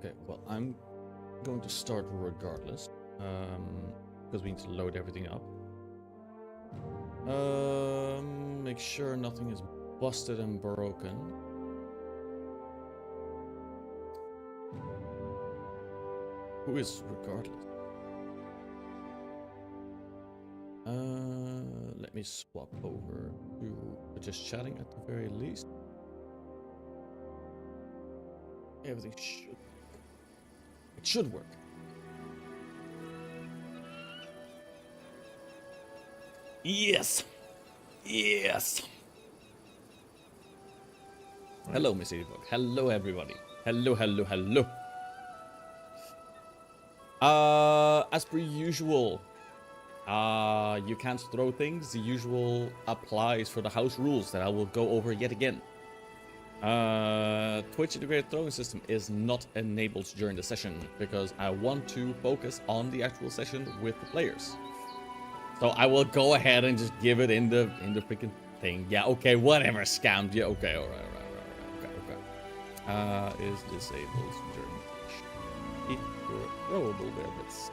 Okay, well, I'm going to start regardless, because we need to load everything up. Make sure nothing is busted and broken. Who is regardless? Let me swap over to just chatting at the very least. Everything should work. Yes! Yes! Right. Hello, Miss Lizardfolk. Hello, everybody. Hello, hello, hello. As per usual, you can't throw things. The usual applies for the house rules that I will go over yet again. Twitch integrated throwing system is not enabled during the session because I want to focus on the actual session with the players. So I will go ahead and just give it in the freaking thing. Yeah, okay, whatever, scammed. Yeah, okay, alright, okay. Is disabled during the session. Throwable bear bits.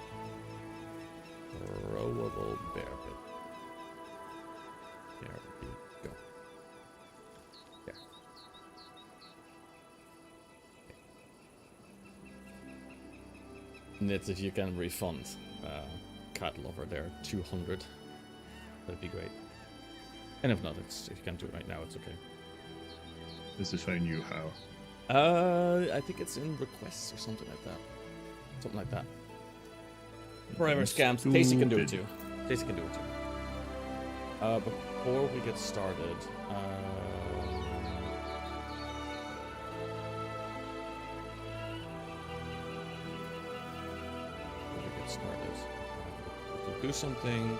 Throwable bear bit. There we go. There. Nits, if you can refund cattle over there, 200. That'd be great. And if not, if you can't do it right now, it's okay. This is showing you how. I think it's in requests or something like that. Something like that. Forever scams. Tasty can do it too. Tasty can do it too. Before we get started, to do something.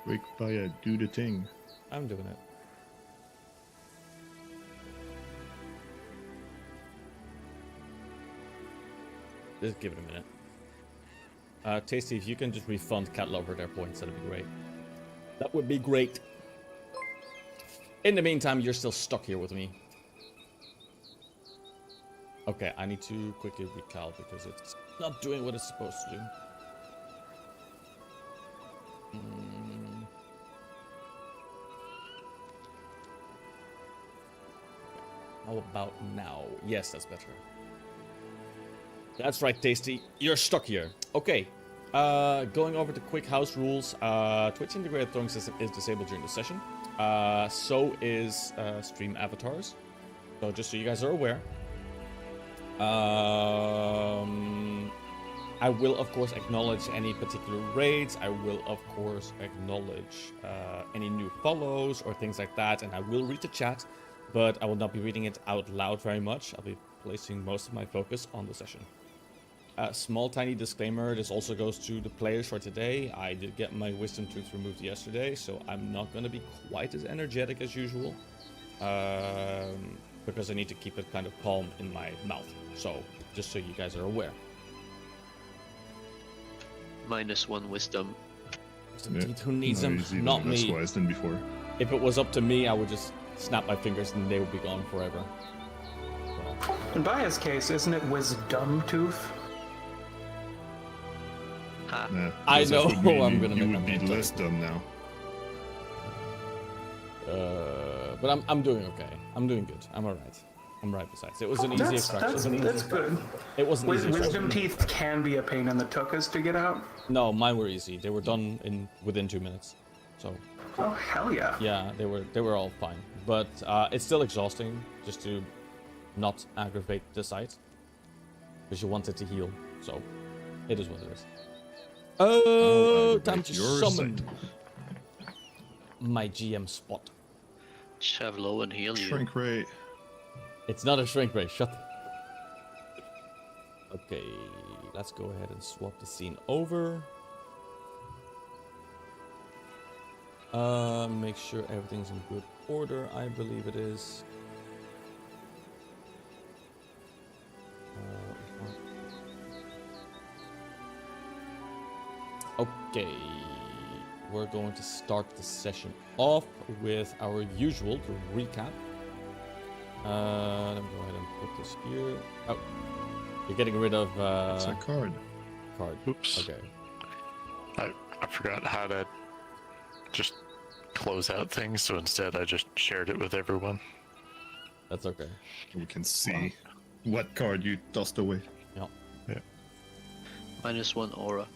Quick fire, do the thing. I'm doing it. Just give it a minute. Tasty, if you can just refund Cat Lover their points, that'd be great. That would be great. In the meantime, you're still stuck here with me. Okay, I need to quickly recal because it's not doing what it's supposed to do. How about now? Yes, that's better. That's right, Tasty. You're stuck here. Okay. Going over the quick house rules. Twitch integrated throwing system is disabled during the session. So is stream avatars. So just so you guys are aware. I will, of course, acknowledge any particular raids. I will, of course, acknowledge any new follows or things like that. And I will read the chat, but I will not be reading it out loud very much. I'll be placing most of my focus on the session. Small tiny disclaimer, this also goes to the players for today. I did get my wisdom tooth removed yesterday, so I'm not going to be quite as energetic as usual. Because I need to keep it kind of calm in my mouth. So, just so you guys are aware. -1 wisdom. Wisdom teeth, who needs them? Not me. Less wise than before. If it was up to me, I would just snap my fingers and they would be gone forever. In Baya's case, isn't it wisdom tooth? Nah, I know I'm gonna you make would be less dumb now. But I'm doing okay. I'm doing good. I'm alright. I'm right besides. It was an easy extraction. That's good. It was an easy Wisdom teeth can be a pain in the tuchus to get out. No, mine were easy. They were done within 2 minutes. So. Oh hell yeah. Yeah, they were all fine. But it's still exhausting just to not aggravate the site. Because you want it to heal. So it is what it is. Oh, time to summon my GM spot. Just have low and heal you. Shrink ray. It's not a shrink ray. Shut. Okay, let's go ahead and swap the scene over. Make sure everything's in good order. I believe it is. Okay. we're going to start the session off with our usual to recap. Let me go ahead and put this here. Oh, you're getting rid of It's a card. card. Oops. Okay. I forgot how to just close out things, so instead I just shared it with everyone. That's okay. We can see what card you tossed away. Yeah. Yeah. -1 aura.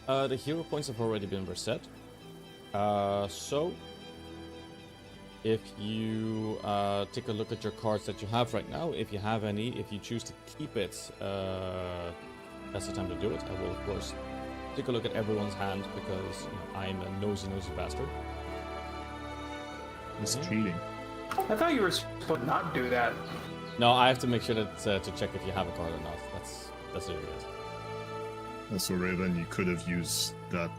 The hero points have already been reset. So if you take a look at your cards that you have right now, if you have any, if you choose to keep it, that's the time to do it. I will, of course, take a look at everyone's hand because I'm a nosy bastard. It's Mhm. cheating. I thought you were supposed to not do that. No, I have to make sure that to check if you have a card or not. That's what it is. Also, Raven, you could have used that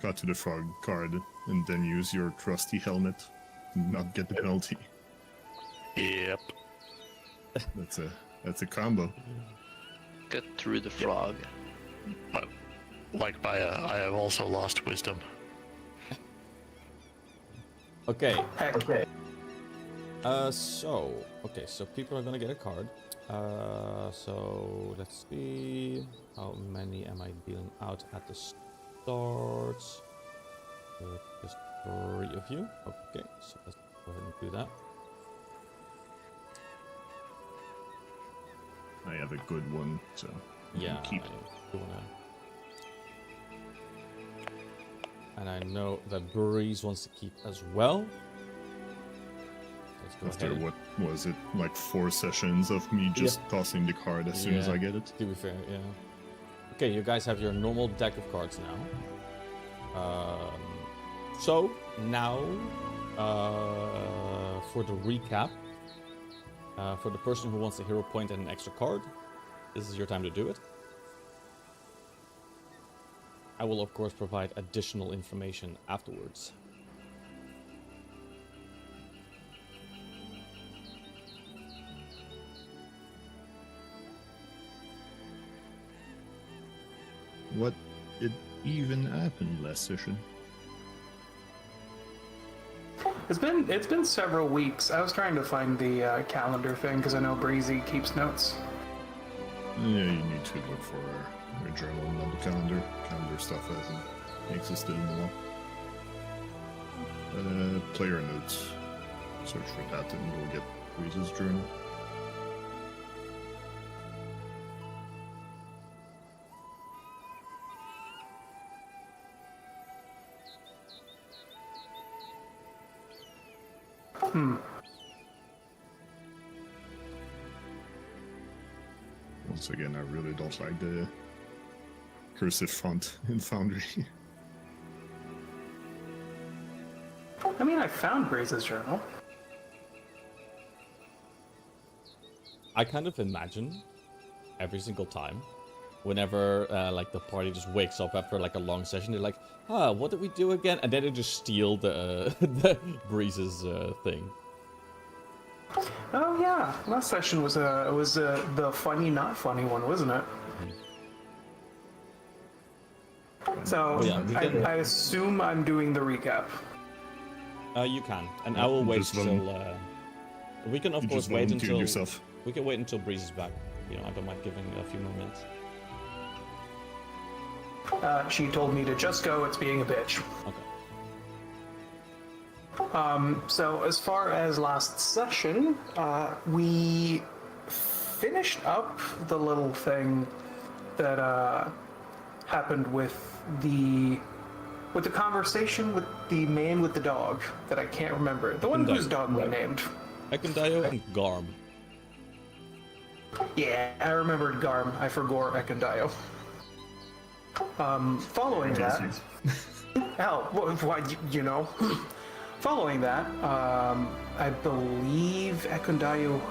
Got to the Frog card and then use your trusty helmet and not get the penalty. Yep. That's a combo. Get through the frog. But like Baya, I have also lost wisdom. Okay. Heck. So people are gonna get a card. So let's see, how many am I dealing out at the start? Just 3 of you. Okay, so let's go ahead and do that. I have a good one, so you Yeah, can keep it. I do wanna. And I know that Breeze wants to keep as well. Let's go After ahead. what was it, like 4 sessions of me just tossing the card as soon as Yeah. I get it? To be fair, yeah. Okay, you guys have your normal deck of cards now. So now, for the recap, for the person who wants a hero point and an extra card, this is your time to do it. I will, of course, provide additional information afterwards. What did even happen last session? It's been several weeks. I was trying to find the calendar thing because I know Breezy keeps notes. Yeah, you need to look for a journal, not the calendar. Calendar stuff hasn't existed in a while. Player notes. Search for that and you'll get Breeze's journal. Once again, I really don't like the cursive font in Foundry. I mean, I found Breeze's journal. I kind of imagine every single time, whenever like the party just wakes up after like a long session, they're like, what did we do again? And then they just steal the the Breeze's thing. Oh yeah, last session was the funny not funny one, wasn't it? So Oh, yeah, we can- I assume I'm doing the recap. You can, and I Yeah, will wait just till. We can of You course just wait volunteered until yourself. we can wait until Breeze is back. You know, I don't mind giving a few more minutes. She told me to just go. It's being a bitch. Okay. So as far as last session, we finished up the little thing that happened with the conversation with the man with the dog that I can't remember. The one whose dog we named. Ekundayo and Garm. Yeah, I remembered Garm. I forgot Ekundayo. Following that, hell, why you know? Following that, I believe Ekundayo.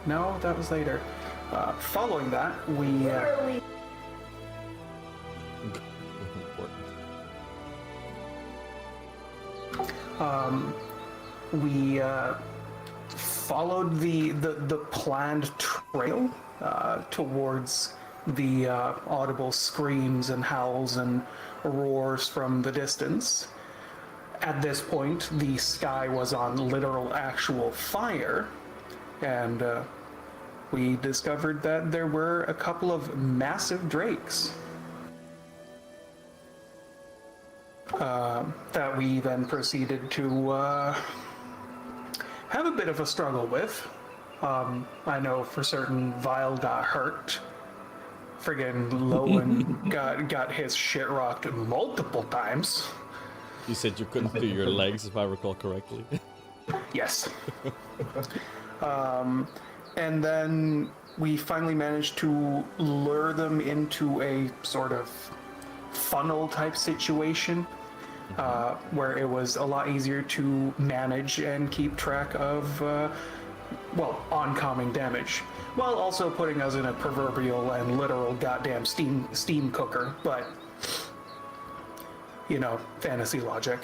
No, that was later. Following that, we. We followed the planned trail towards the audible screams and howls and roars from the distance. At this point, the sky was on literal actual fire, and we discovered that there were a couple of massive drakes that we then proceeded to have a bit of a struggle with. I know for certain Vile got hurt. Friggin' Lowen got his shit rocked multiple times. You said you couldn't feel your legs, if I recall correctly. Yes. And then we finally managed to lure them into a sort of funnel type situation, where it was a lot easier to manage and keep track of, oncoming damage, while also putting us in a proverbial and literal goddamn steam cooker, but, you know, fantasy logic.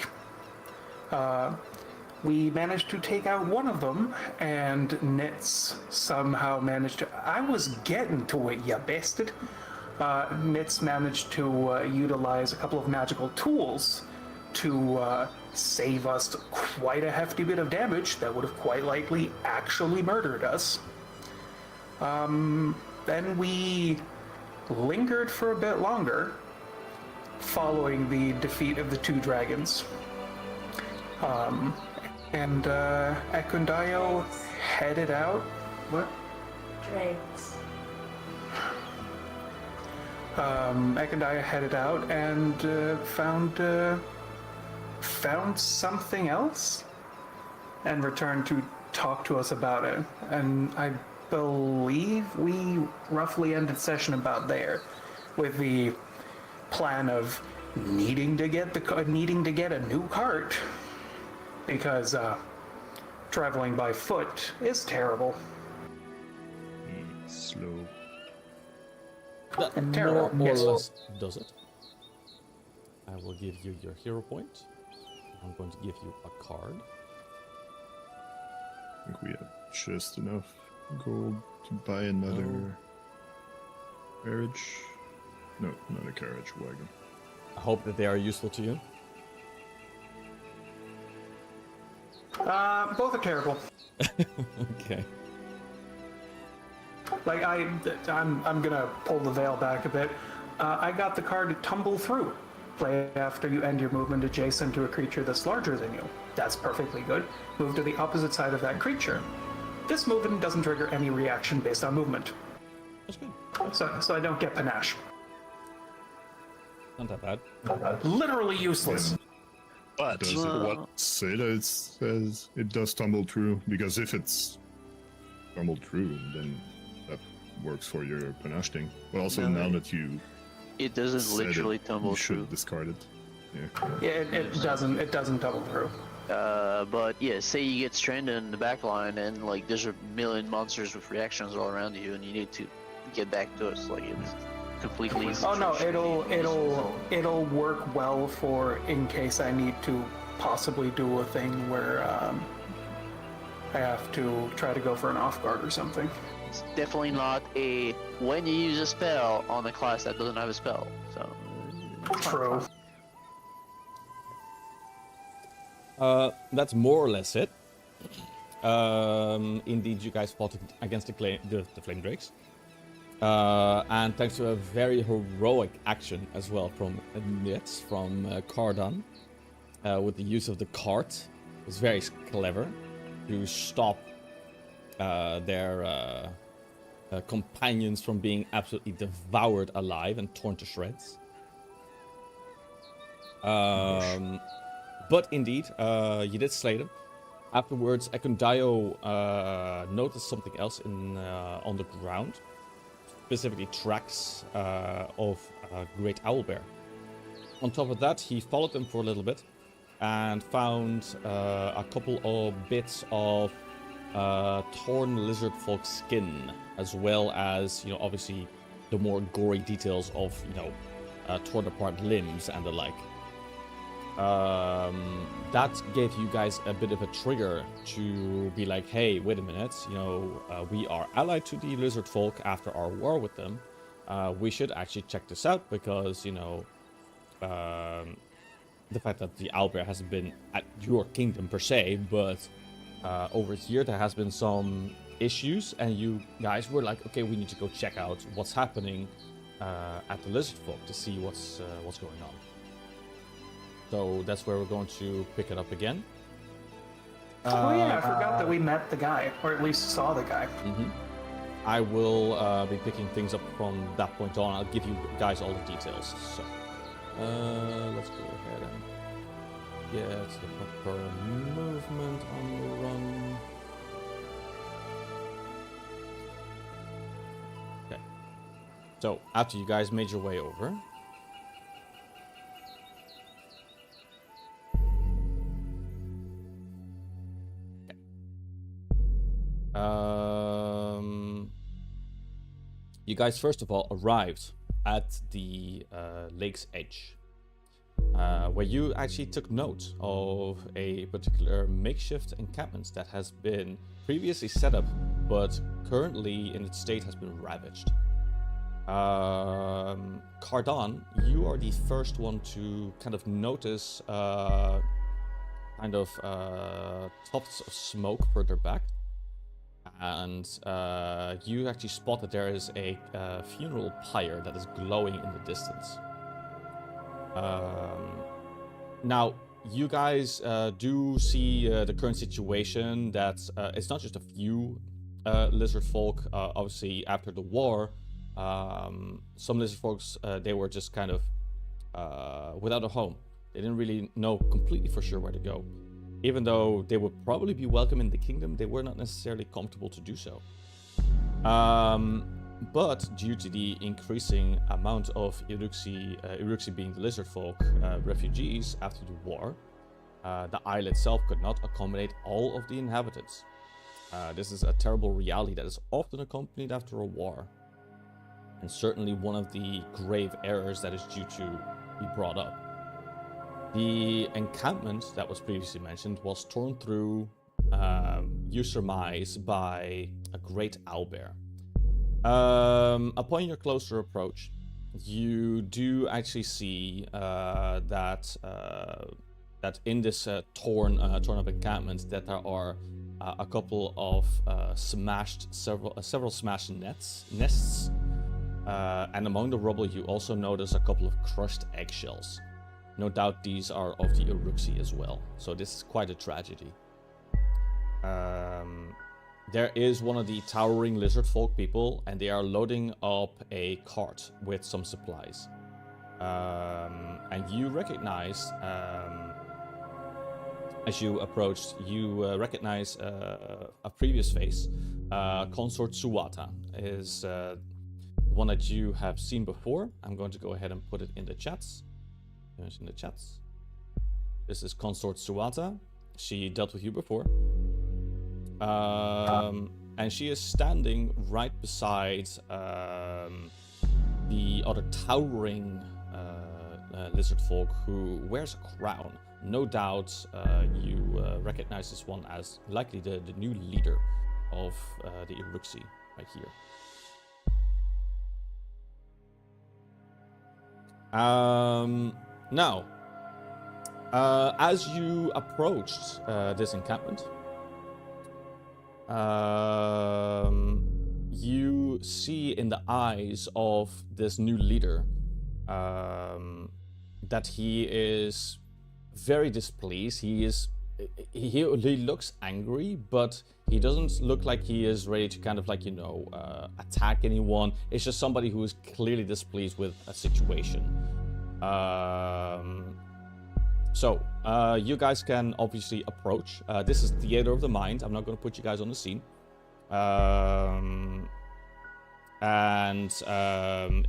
We managed to take out one of them, and Nitz somehow managed to... I was getting to it, you bastard. Nitz managed to utilize a couple of magical tools to save us quite a hefty bit of damage that would have quite likely actually murdered us. Then we lingered for a bit longer, following the defeat of the two dragons. And Ekundayo headed out. What? Drakes. Ekundayo headed out and found something else, and returned to talk to us about it. And I believe we roughly ended session about there, with the plan of needing to get a new cart. Because traveling by foot is terrible. Slow. That Terrible, more or yes. less does it. I will give you your hero point. I'm going to give you a card. I think we have just enough gold to buy another carriage. No, not a carriage, wagon. I hope that they are useful to you. Both are terrible. Okay. Like I'm gonna pull the veil back a bit. I got the card Tumble Through. Play after you end your movement adjacent to a creature that's larger than you. That's perfectly good. Move to the opposite side of that creature. This movement doesn't trigger any reaction based on movement. That's good. So I don't get panache. Not that bad. Literally useless. But Does it say that it says it does tumble through? Because if it's tumbled through, then that works for your panache thing. But also No, now that you It doesn't said literally it, tumble you should through. discard it. Yeah. Yeah, it doesn't tumble through. But yeah, say you get stranded in the back line and like there's a million monsters with reactions all around you and you need to get back to us, like it's completely... Oh no, it'll work well for in case I need to possibly do a thing where I have to try to go for an off guard or something. It's definitely not a when you use a spell on a class that doesn't have a spell. So True. That's more or less it. Indeed, you guys fought against the flame drakes. And thanks to a very heroic action as well from Nitz, from Cardan, with the use of the cart. It was very clever to stop their companions from being absolutely devoured alive and torn to shreds. But indeed, you did slay them. Afterwards, Ekundayo noticed something else on the ground. Specifically tracks of Great Owlbear. On top of that, he followed them for a little bit and found a couple of bits of torn Lizardfolk skin, as well as, obviously the more gory details of, torn apart limbs and the like. That gave you guys a bit of a trigger to be like, hey, wait a minute, we are allied to the Lizardfolk after our war with them. we should actually check this out because, you know, the fact that the Owlbear hasn't been at your kingdom per se, but over here there has been some issues, and you guys were like, okay, we need to go check out what's happening at the Lizardfolk to see what's going on. So that's where we're going to pick it up again. Oh yeah, I forgot that we met the guy, or at least saw the guy. I will be picking things up from that point on. I'll give you guys all the details. So let's go ahead and get the proper movement on the run. Okay. So after you guys made your way over, you guys first of all arrived at the lake's edge, where you actually took note of a particular makeshift encampment that has been previously set up, but currently in its state has been ravaged. Cardon, you are the first one to kind of notice tufts of smoke further back. And you actually spot that there is a funeral pyre that is glowing in the distance. Now, you guys do see the current situation that it's not just a few Lizardfolk. Obviously, after the war, some Lizardfolks, they were just kind of without a home. They didn't really know completely for sure where to go. Even though they would probably be welcome in the kingdom, they were not necessarily comfortable to do so. But due to the increasing amount of Iruxi being the Lizardfolk refugees after the war, the isle itself could not accommodate all of the inhabitants. This is a terrible reality that is often accompanied after a war, and certainly one of the grave errors that is due to be brought up. The encampment that was previously mentioned was torn through, you surmise, by a great owlbear. Upon your closer approach, you do actually see that in this torn up encampment that there are a couple of several smashed nests, and among the rubble you also notice a couple of crushed eggshells. No doubt these are of the Iruxi as well, so this is quite a tragedy. There is one of the towering Lizardfolk people, and they are loading up a cart with some supplies. And you recognize, as you approached, you recognize a previous face. Consort Suwata is one that you have seen before. I'm going to go ahead and put it in the chats. This is Consort Suwata. She dealt with you before. And she is standing right beside the other towering Lizardfolk who wears a crown. No doubt you recognize this one as likely the new leader of the Iruxi right here. Now, as you approached this encampment, you see in the eyes of this new leader that he is very displeased. He looks angry, but he doesn't look like he is ready to kind of like, attack anyone. It's just somebody who is clearly displeased with a situation. So you guys can obviously approach. This is Theater of the Mind. I'm not going to put you guys on the scene.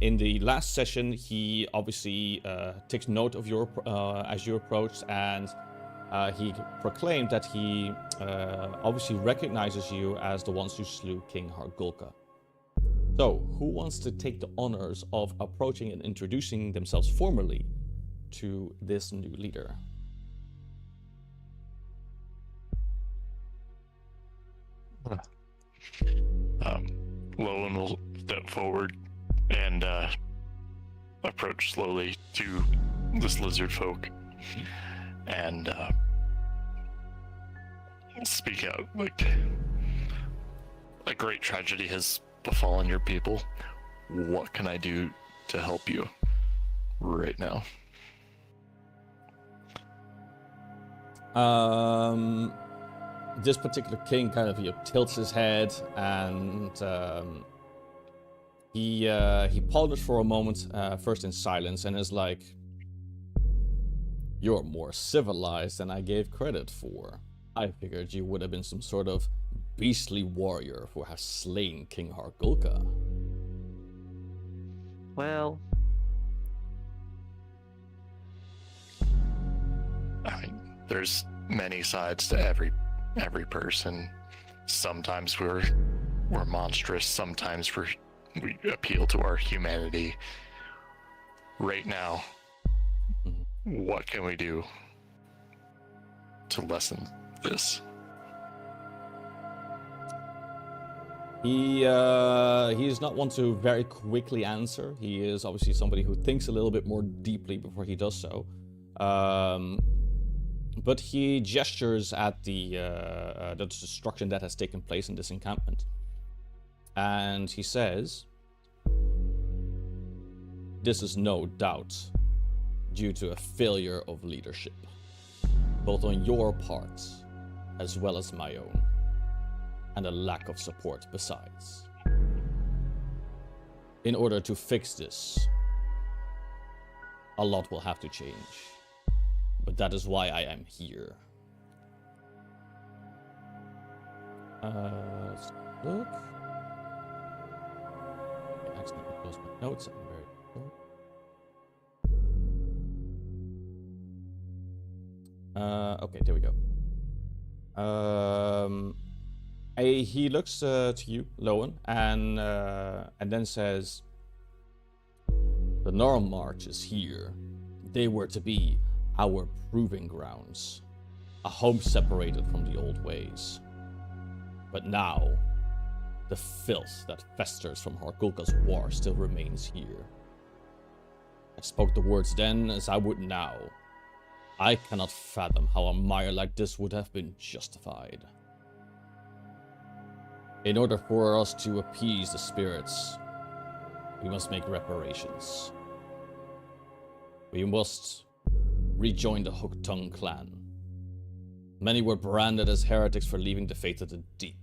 In the last session, he obviously takes note of your as you approached, and he proclaimed that he obviously recognizes you as the ones who slew King Hargulka. So, who wants to take the honors of approaching and introducing themselves formally to this new leader? Lowen will step forward and approach slowly to this lizard folk and speak out. Like, a great tragedy has befallen your people. What can I do to help you right now? This particular king kind of tilts his head, and he ponders for a moment, first in silence, and is like, "You're more civilized than I gave credit for. I figured you would have been some sort of beastly warrior who has slain King Hargulka." Well, There's many sides to every person. Sometimes we're monstrous. Sometimes we appeal to our humanity. Right now, what can we do to lessen this? He is not one to very quickly answer. He is obviously somebody who thinks a little bit more deeply before he does so. But he gestures at the destruction that has taken place in this encampment. And he says, "This is no doubt due to a failure of leadership, both on your part as well as my own, and a lack of support besides. In order to fix this, a lot will have to change. But that is why I am here." Let's look. I accidentally closed my notes. I'm very sorry. Okay, there we go. He looks to you, Lowen, and then says, "The Gnarl March is here. They were to be our proving grounds, a home separated from the old ways. But now, the filth that festers from Hargulka's war still remains here. I spoke the words then as I would now. I cannot fathom how a mire like this would have been justified. In order for us to appease the spirits, we must make reparations. We must rejoin the Hooktongue clan. Many were branded as heretics for leaving the faith of the deep,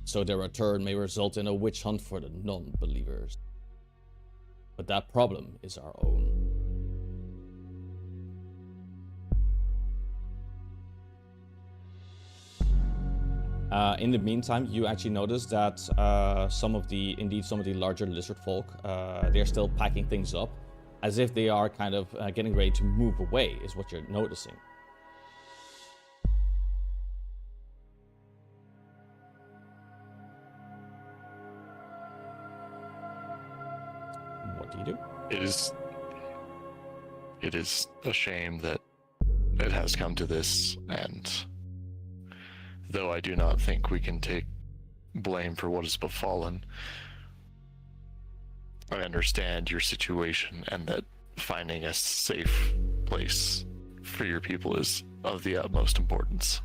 so their return may result in a witch hunt for the non-believers. But that problem is our own." In the meantime, you actually notice that some of the larger lizard folk, they're still packing things up, as if they are kind of getting ready to move away, is what you're noticing. What do you do? It is a shame that it has come to this, and though I do not think we can take blame for what has befallen, I understand your situation and that finding a safe place for your people is of the utmost importance.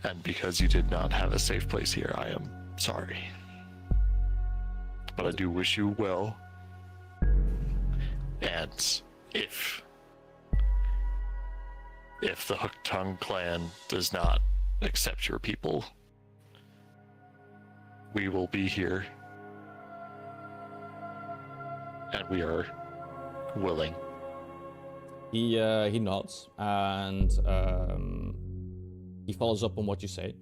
And because you did not have a safe place here, I am sorry. But I do wish you well. And if the Hooktongue clan does not accept your people, we will be here. And we are willing. He nods, and he follows up on what you say.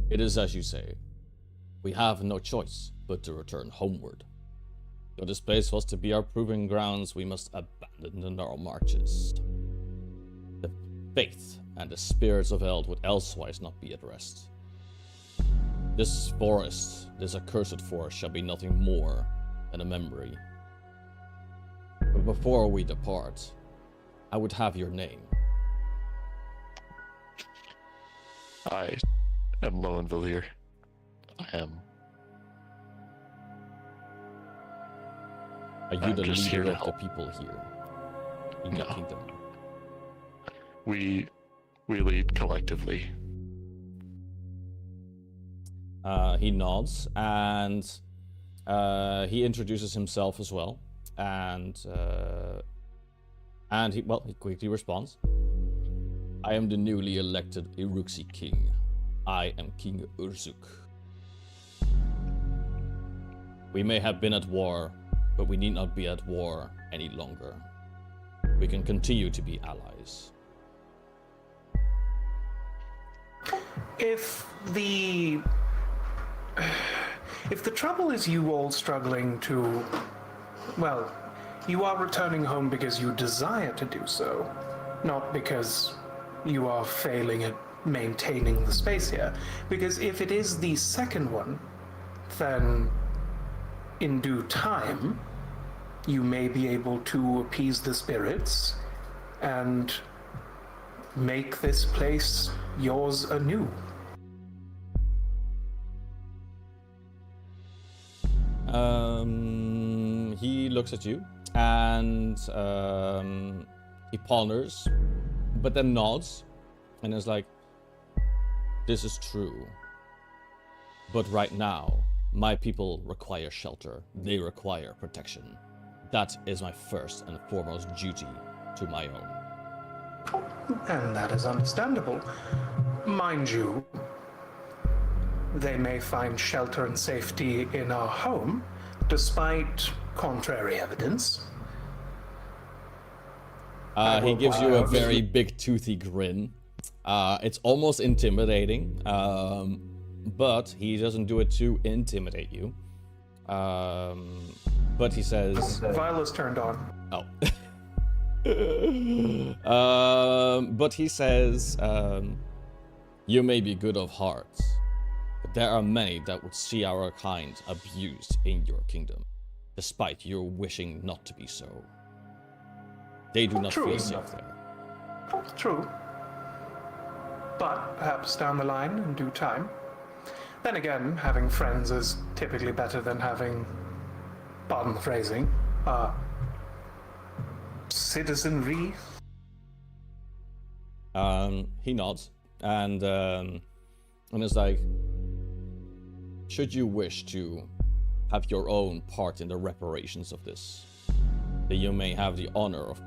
"It is as you say. We have no choice but to return homeward. Though this place was to be our proving grounds, we must abandon the Gnarl Marches. The faith and the spirits of Eld would elsewise not be at rest. This forest, this accursed forest, shall be nothing more than a memory. But before we depart, I would have your name." I am Lowenvillier. I am Are you I'm the just here leader to of the help. people here in the No. kingdom? We lead collectively. He nods and he introduces himself as well, and he quickly responds. I am the newly elected Iruxi king. I am King Urzuk. We may have been at war, but we need not be at war any longer. We can continue to be allies. If the trouble is you all struggling to, well, you are returning home because you desire to do so, not because you are failing at maintaining the space here. Because if it is the second one, then in due time, you may be able to appease the spirits and make this place yours anew. He looks at you and he ponders, but then nods and is like, this is true. But right now, my people require shelter. They require protection. That is my first and foremost duty to my own. And that is understandable. Mind you, they may find shelter and safety in our home, despite contrary evidence. He gives you a very big toothy grin. It's almost intimidating, but he doesn't do it to intimidate you. But he says... Viola's turned on. Oh. But he says, you may be good of heart, but there are many that would see our kind abused in your kingdom, despite your wishing not to be so. They do not True. feel safe there. True. But perhaps down the line, in due time. Then again, having friends is typically better than having, pardon the phrasing, citizenry. He nods and is like, should you wish to have your own part in the reparations of this, then you may have the honor of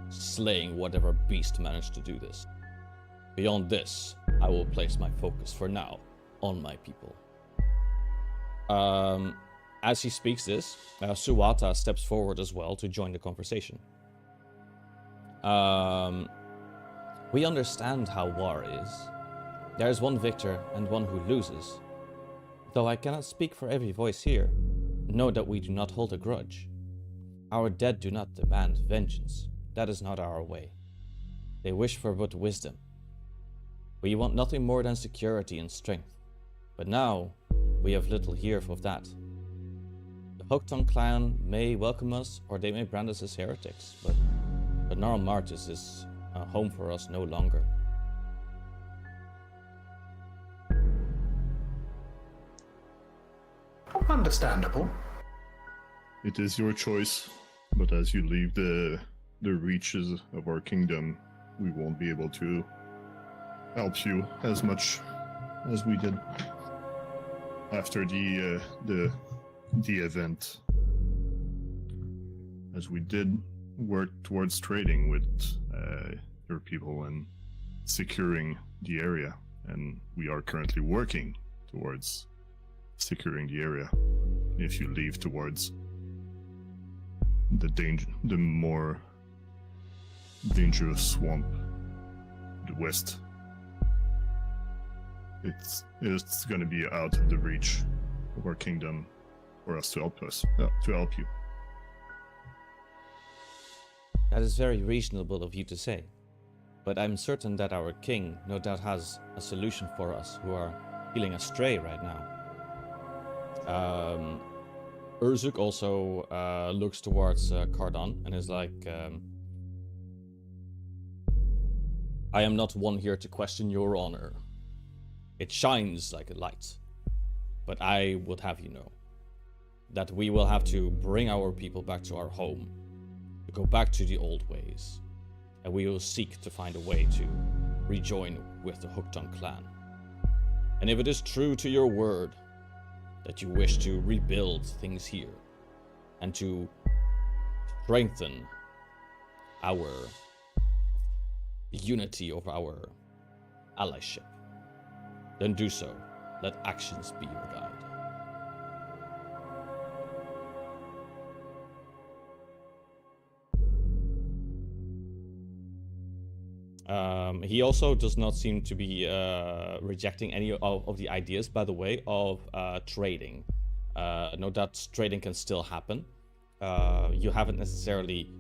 slaying whatever beast managed to do this. Beyond this, I will place my focus for now on my people. As he speaks this, Suwata steps forward as well to join the conversation. We understand how war is. There is one victor and one who loses. Though I cannot speak for every voice here, know that we do not hold a grudge. Our dead do not demand vengeance. That is not our way. They wish for but wisdom. We want nothing more than security and strength. But now, we have little here of that. The Hokton clan may welcome us, or they may brand us as heretics, but Gnarl Martis is a home for us no longer. Understandable. It is your choice, but as you leave the reaches of our kingdom, we won't be able to help you as much as we did after the event, as we did work towards trading with your people and securing the area, and we are currently working towards securing the area. If you leave towards the more dangerous swamp, the west, it's going to be out of the reach of our kingdom for us to help you. That is very reasonable of you to say, but I'm certain that our king no doubt has a solution for us who are feeling astray right now. Urzuk also looks towards Cardon and is like, I am not one here to question your honor. It shines like a light, but I would have you know, that we will have to bring our people back to our home, to go back to the old ways, and we will seek to find a way to rejoin with the Hookton clan. And if it is true to your word that you wish to rebuild things here and to strengthen our unity of our allyship, then do so. Let actions be your guide. He also does not seem to be rejecting any of the ideas, by the way, of trading. No doubt trading can still happen. You haven't necessarily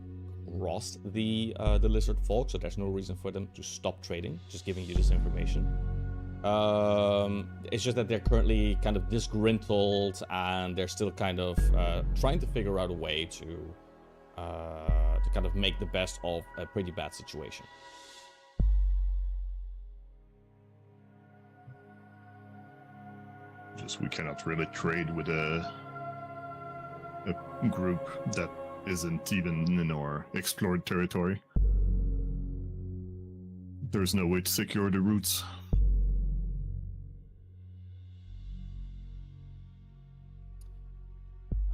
crossed the Lizardfolk, so there's no reason for them to stop trading. Just giving you this information. It's just that they're currently kind of disgruntled, and they're still kind of trying to figure out a way to kind of make the best of a pretty bad situation. Just we cannot really trade with a group that isn't even in our explored territory. There's no way to secure the routes.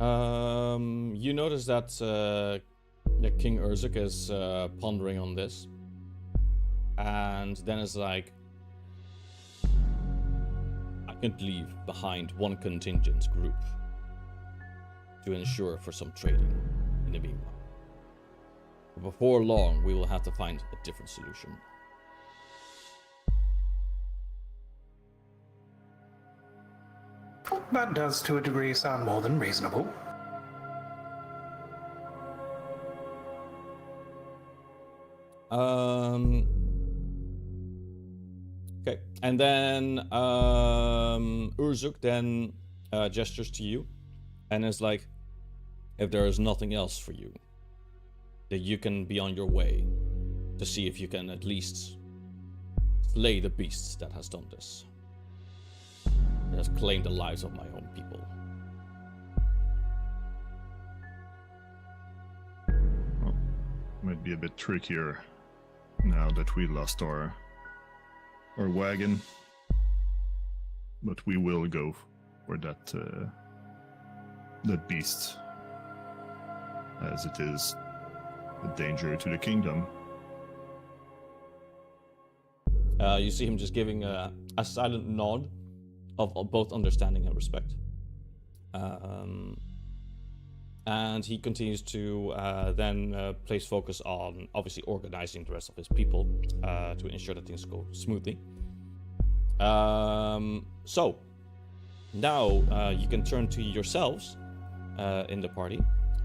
You notice that King Urzuk is pondering on this, and then it's like, I can't leave behind one contingent group to ensure for some trading in the meanwhile. Before long, we will have to find a different solution. That does, to a degree, sound more than reasonable. Okay, and then Urzuk then gestures to you and is like, if there is nothing else for you, that you can be on your way to see if you can at least slay the beast that has done this. It has claimed the lives of my own people. Well, might be a bit trickier now that we lost our wagon, but we will go for that beast, as it is a danger to the kingdom. You see him just giving a silent nod of both understanding and respect. And he continues to then place focus on obviously organizing the rest of his people to ensure that things go smoothly. So now you can turn to yourselves in the party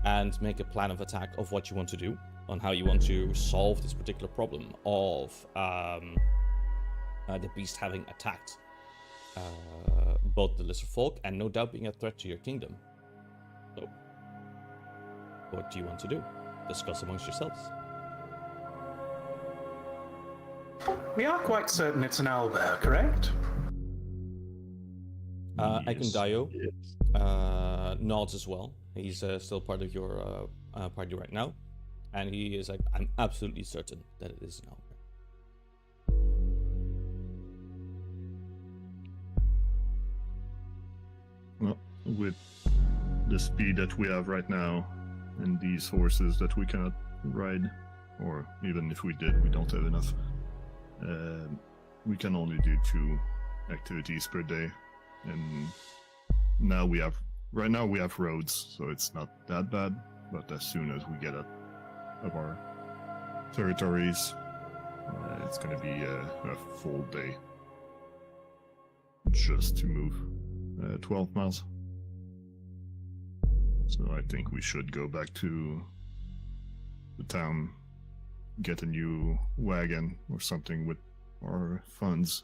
and make a plan of attack of what you want to do, on how you want to solve this particular problem of the beast having attacked both the Lizardfolk and no doubt being a threat to your kingdom. So, what do you want to do? Discuss amongst yourselves. We are quite certain it's an owlbear, correct? Akundayo nods as well. He's still part of your party right now, and he is like, I'm absolutely certain that it is an owlbear. Well, with the speed that we have right now, and these horses that we cannot ride, or even if we did, we don't have enough. We can only do 2 activities per day, and right now we have roads, so it's not that bad. But as soon as we get out of our territories, it's going to be a full day just to move 12 miles. So I think we should go back to the town, get a new wagon or something with our funds,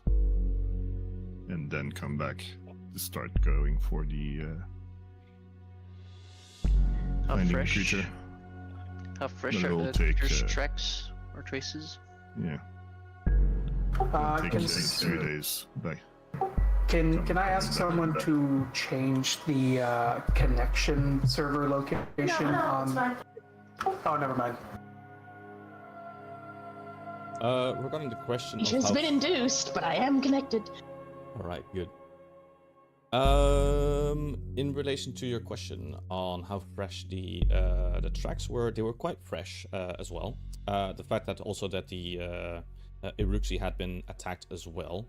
and then come back to start going for the finding a creature. How fresh But are it'll the take, creature's tracks or traces? Yeah. I Take can 2 days back. Can I ask someone to change the connection server location No, it's on? fine. Oh, never mind. Regarding the question It of has how... been induced, but I am connected. Alright, good. In relation to your question on how fresh the tracks were, they were quite fresh as well. The fact that also that the Iruxi had been attacked as well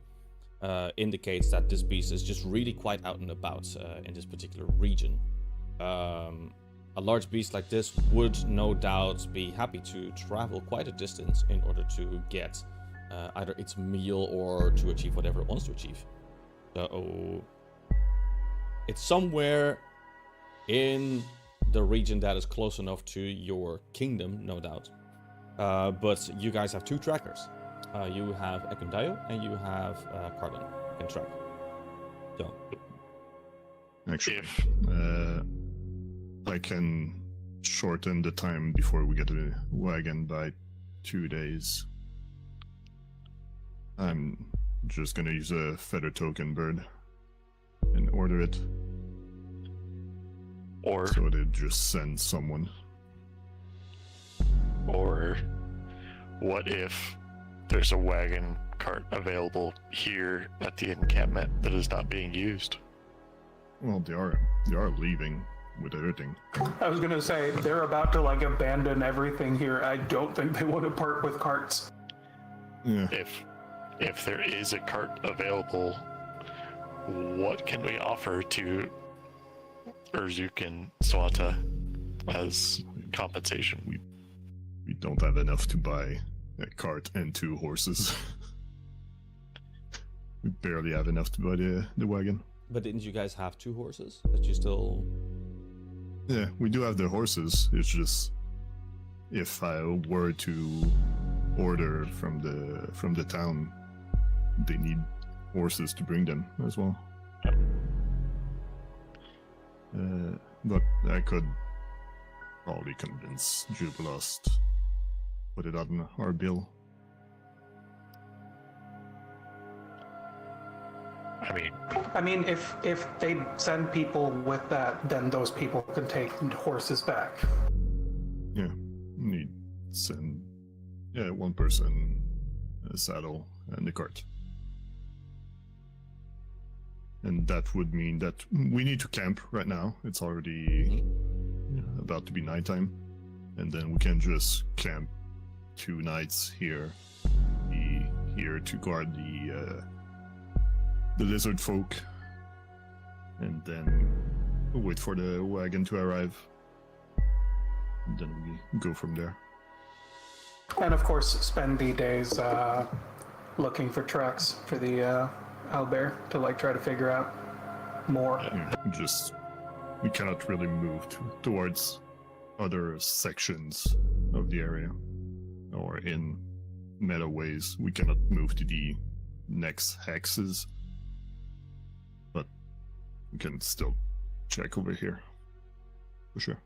indicates that this beast is just really quite out and about in this particular region. A large beast like this would no doubt be happy to travel quite a distance in order to get either its meal or to achieve whatever it wants to achieve. So it's somewhere in the region that is close enough to your kingdom, no doubt. But you guys have two trackers. You have Ekundayo and you have Cardon can track. So Actually, I can shorten the time before we get to the wagon by 2 days. I'm just gonna use a feather token bird and order it. Or So they just send someone. Or what if there's a wagon cart available here at the encampment that is not being used? Well, they are leaving with everything. I was gonna say they're about to like abandon everything here. I don't think they want to part with carts. Yeah. If there is a cart available, what can we offer to Urzuk and Swata as compensation? We don't have enough to buy a cart and 2 horses. We barely have enough to buy the wagon. but didn't you guys have 2 horses that you still... Yeah, we do have the horses. It's just if I were to order from the town, they need horses to bring them as well. But I could probably convince Jubilost put it on our bill. I mean, if they send people with that, then those people can take horses back. Yeah, need send one person, a saddle, and the cart. And that would mean that we need to camp right now. It's already about to be nighttime. And then we can just camp 2 nights here. Be here to guard the Lizardfolk. And then wait for the wagon to arrive. And then we go from there. And of course, spend the days looking for tracks for the Owlbear to like try to figure out more. We cannot really move towards other sections of the area, or in meta ways. We cannot move to the next hexes, but we can still check over here for sure.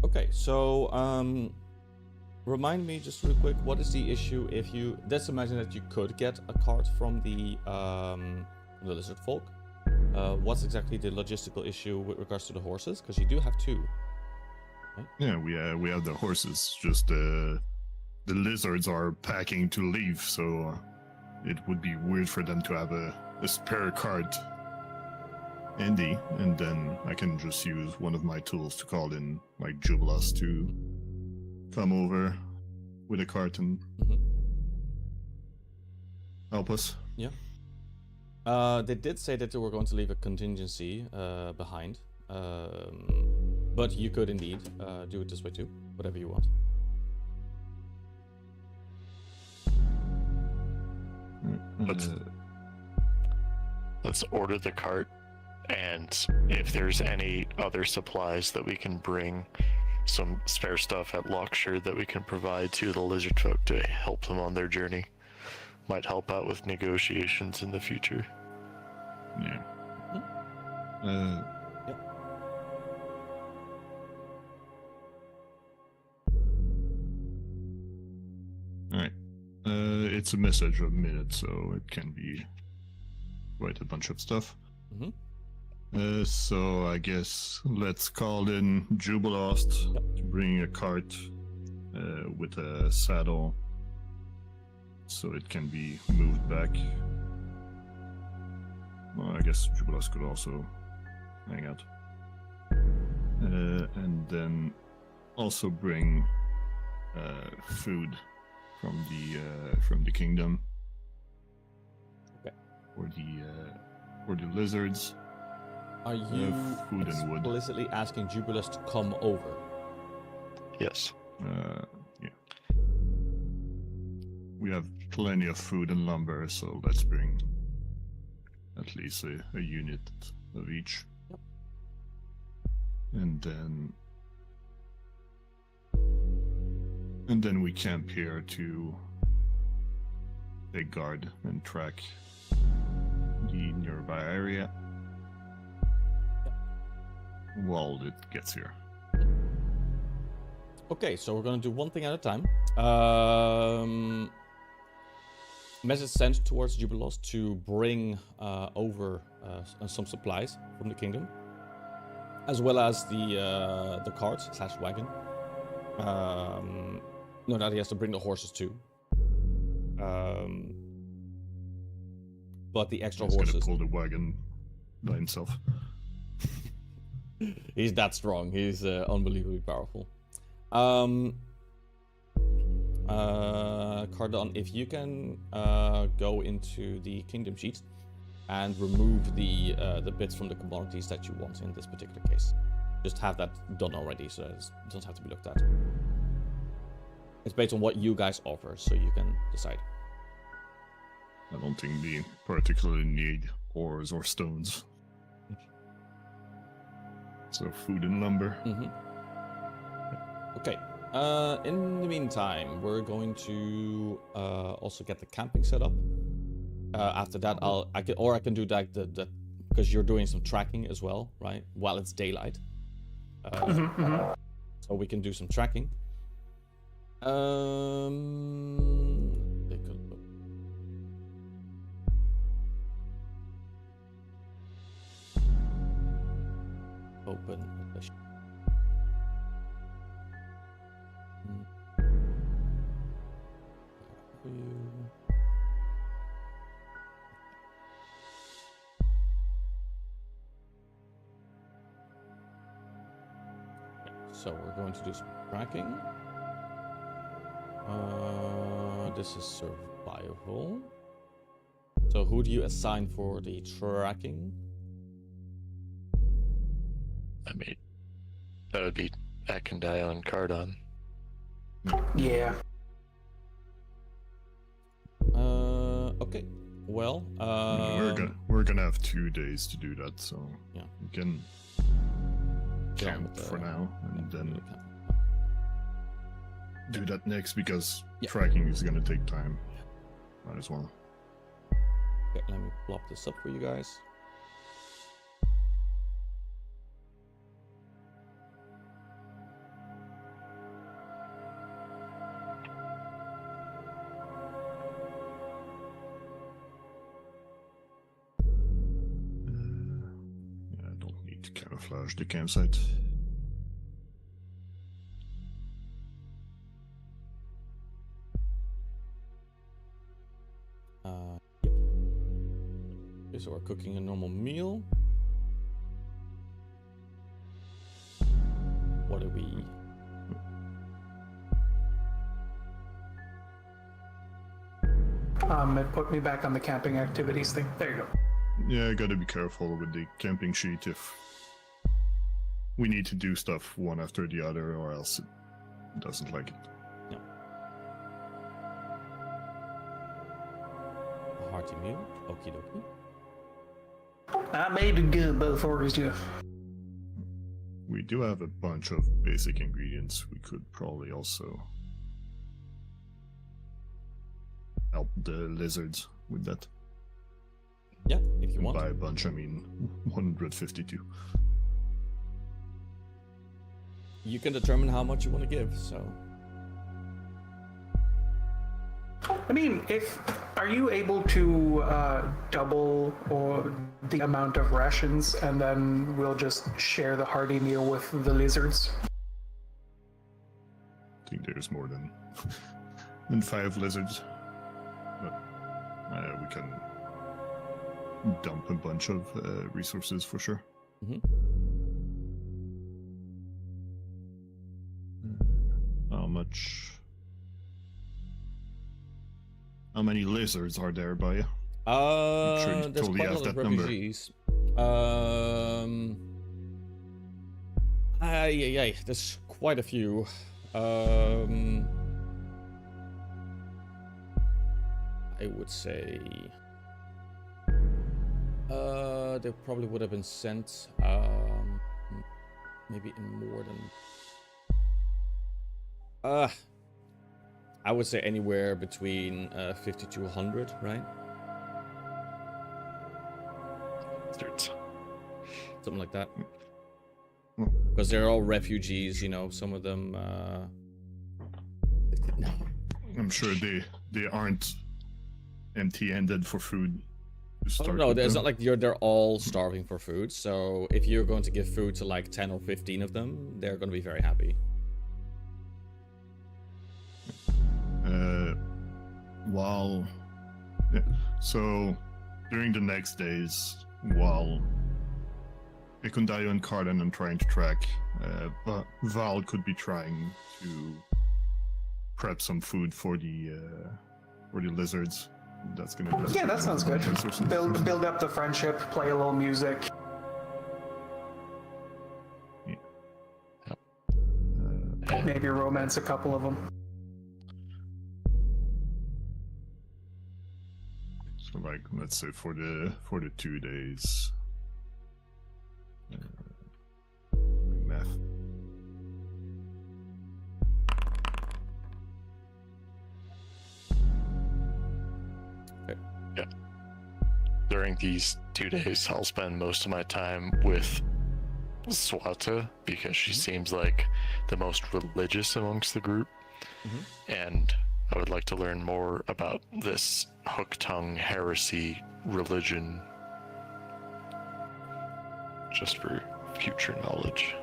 Okay, so remind me just real quick, what is the issue if you... Let's imagine that you could get a cart from the Lizardfolk. What's exactly the logistical issue with regards to the horses? Because you do have 2. Right? Yeah, we have the horses. Just the lizards are packing to leave, so it would be weird for them to have a spare cart handy, and then I can just use one of my tools to call in like Jubilas to come over with a cart and help us. Yeah. They did say that they were going to leave a contingency behind, but you could indeed do it this way too, whatever you want. let's order the cart, and if there's any other supplies that we can bring, some spare stuff at Lockshire that we can provide to the Lizardfolk to help them on their journey, might help out with negotiations in the future. Yeah. Yep. All right. it's a message a minute, so it can be quite a bunch of stuff. So I guess let's call in Jubilost to bring a cart with a saddle, so it can be moved back. Well, I guess Jubilost could also hang out. And then also bring food from the kingdom. Okay. For the lizards. Are you food and wood. explicitly asking Jubilost to come over? Yes. Yeah. We have plenty of food and lumber, so let's bring at least a unit of each. Yep. And then we camp here to take guard and track the nearby area while it gets here. Okay, so we're gonna do one thing at a time. Message sent towards Jubilost to bring over some supplies from the kingdom, as well as the cart / wagon. No, that he has to bring the horses too. But the extra He's horses. gonna pull the wagon by himself. He's that strong. He's unbelievably powerful. Cardon, if you can go into the kingdom sheet and remove the bits from the commodities that you want in this particular case. Just have that done already, so it doesn't have to be looked at. It's based on what you guys offer, so you can decide. I don't think we particularly need ores or stones. So food and lumber. Okay. In the meantime, we're going to also get the camping set up. After that, I can do that because you're doing some tracking as well, right? While it's daylight. So we can do some tracking. Take a look. Open. So we're going to do some tracking. This is survival. So who do you assign for the tracking? I mean, that would be Akandile and Cardon. Yeah. Okay. Well, we're gonna have 2 days to do that, so yeah, we can camp for now, and then do that next, because tracking is gonna take time. Might as well. Okay, let me plop this up for you guys. I don't need to camouflage the campsite. Yep. Okay, so we're cooking a normal meal. What do we... It put me back on the camping activities thing. There you go. Yeah, I gotta be careful with the camping sheet if we need to do stuff one after the other, or else it doesn't like it. No. A hearty meal. Okie dokie. I made it good both orders, Jeff. We do have a bunch of basic ingredients. We could probably also help the lizards with that. Yeah, if you want. By a bunch, I mean 152. You can determine how much you want to give, so... I mean, are you able to double or the amount of rations, and then we'll just share the hearty meal with the lizards? I think there's more than 5 lizards, but we can dump a bunch of resources for sure. Mm-hmm. How many lizards are there by you? There's totally quite a have lot of that number. refugees. There's quite a few. I would say they probably would have been sent maybe in more than I would say anywhere between 50 to 100, right? Something like that. Because they're all refugees, you know, some of them no. I'm sure they aren't empty-handed for food. Oh, no, it's not like they're all starving for food. So if you're going to give food to like 10 or 15 of them, they're going to be very happy. So during the next days, while Ikundayo and Carden are trying to track, Val could be trying to prep some food for the lizards. That's gonna be That sounds good. Build up the friendship, play a little music. Yeah. Maybe romance a couple of them. So, like, let's say for the 2 days. Math. Yeah. During these 2 days, I'll spend most of my time with Swata because she seems like the most religious amongst the group. And I would like to learn more about this hook-tongue heresy religion just for future knowledge.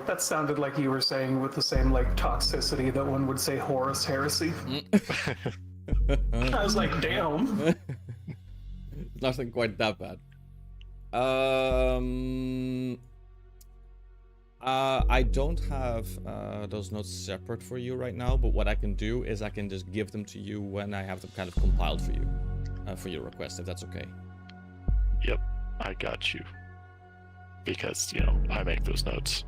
That sounded like you were saying with the same like toxicity that one would say Horus heresy. I was like, damn. Nothing quite that bad. I don't have those notes separate for you right now, but what I can do is I can just give them to you when I have them kind of compiled for you, for your request, if that's okay. Yep, I got you. Because, you know, I make those notes.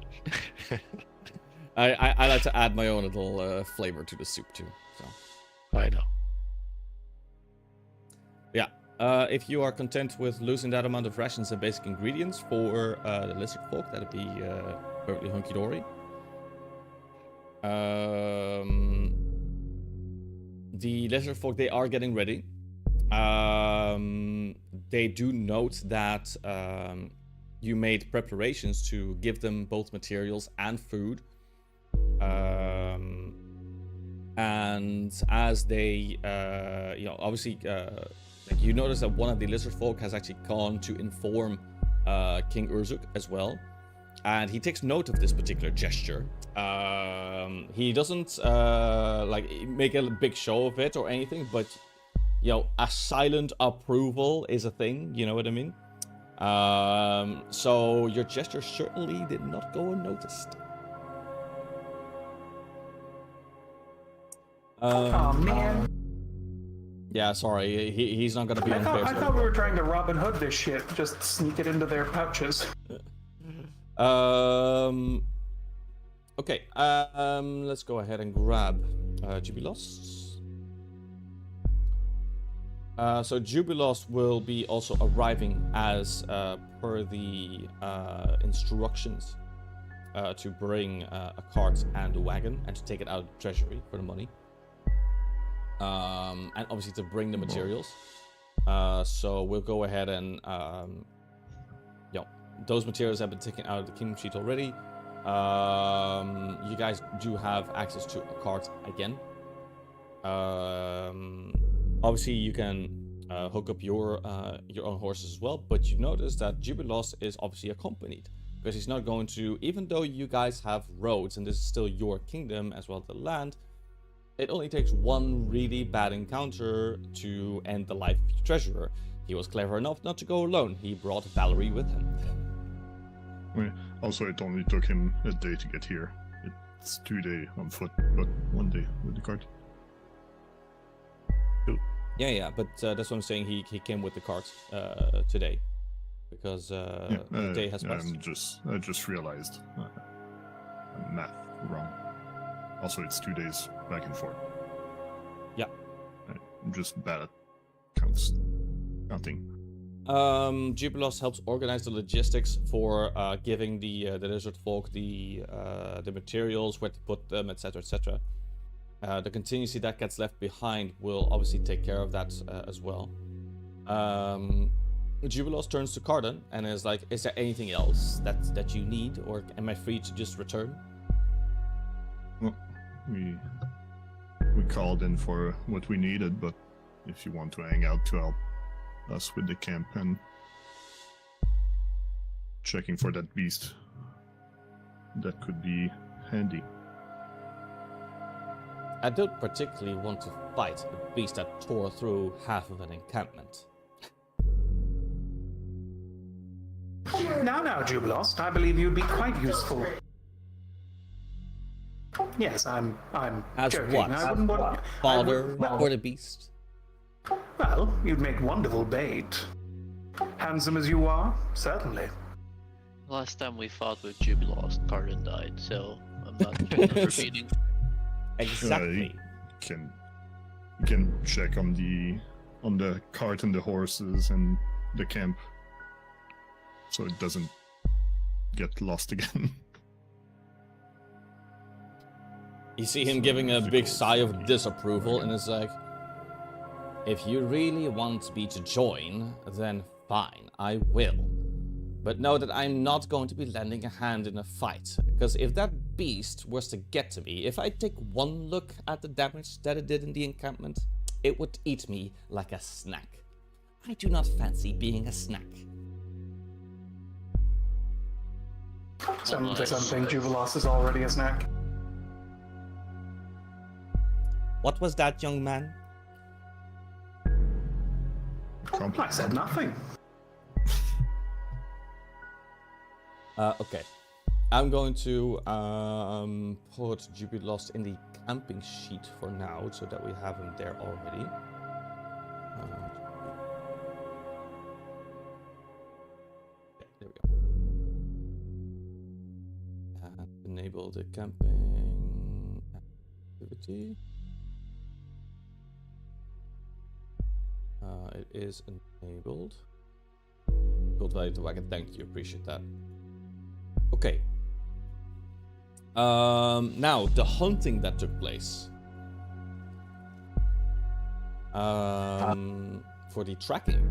I like to add my own little flavor to the soup too. So I know. Yeah. If you are content with losing that amount of rations and basic ingredients for the Lizardfolk, that'd be perfectly hunky-dory. The Lizardfolk, they are getting ready. They do note that you made preparations to give them both materials and food. And as they, obviously, you notice that one of the Lizardfolk has actually gone to inform King Urzuk as well. And he takes note of this particular gesture. He doesn't make a big show of it or anything, but a silent approval is a thing. You know what I mean? So your gesture certainly did not go unnoticed. Oh man. Yeah, sorry, he's not gonna be on I thought we were trying to Robin Hood this shit, just sneak it into their pouches. Okay, let's go ahead and grab Jubilos. So Jubilos will be also arriving as per the instructions to bring a cart and a wagon and to take it out of the treasury for the money. And obviously to bring the materials. So we'll go ahead and those materials have been taken out of the kingdom sheet already. You guys do have access to a cart again. Obviously, you can hook up your own horses as well, but you notice that Jubilos is obviously accompanied, because he's not going to, even though you guys have roads and this is still your kingdom as well as the land, it only takes one really bad encounter to end the life of your treasurer. He was clever enough not to go alone. He brought Valerie with him. Also, it only took him a day to get here. It's 2 days on foot, but 1 day with the cart. Yeah, but that's what I'm saying. He came with the cart today, because the day has passed. I just realized math wrong. Also, it's 2 days back and forth. Yeah. I'm just bad at counting. Jubilos helps organize the logistics for giving the Lizardfolk the materials, where to put them, etc., etc. The contingency that gets left behind will obviously take care of that as well. Jubilos turns to Carden and is like, "Is there anything else that you need, or am I free to just return?" Well, we called in for what we needed, but if you want to hang out to help us with the camp and checking for that beast, that could be handy. I don't particularly want to fight a beast that tore through half of an encampment. Now, Jubilost, I believe you'd be quite useful. Yes, I'm As joking. what? I wouldn't want... Fodder for the beast? Well, you'd make wonderful bait. Handsome as you are, certainly. Last time we fought with Jubilost, Carden died, so I'm not repeating. Exactly. You can check on the cart and the horses and the camp, so it doesn't get lost again. You see him giving a big sigh of disapproval, and it's like, if you really want me to join, then fine, I will. But know that I'm not going to be lending a hand in a fight, because if that beast was to get to me, if I take one look at the damage that it did in the encampment, it would eat me like a snack. I do not fancy being a snack. Some think Jubilost is already a snack. What was that, young man? I said nothing. Okay. I'm going to put Jubilost in the camping sheet for now, so that we have him there already. There we go. And enable the camping activity. It is enabled. Gold value to wagon, thank you, appreciate that. Okay. Now, the hunting that took place. For the tracking.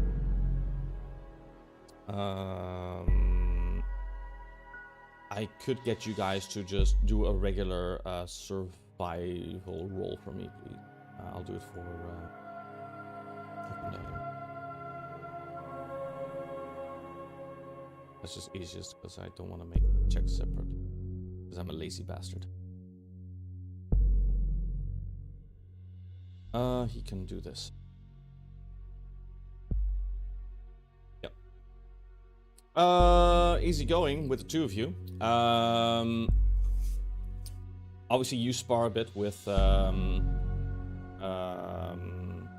I could get you guys to just do a regular survival roll for me, please. I'll do it for... That's just easiest because I don't want to make checks separate, because I'm a lazy bastard. He can do this. Yep. Easy going with the two of you. Obviously you spar a bit with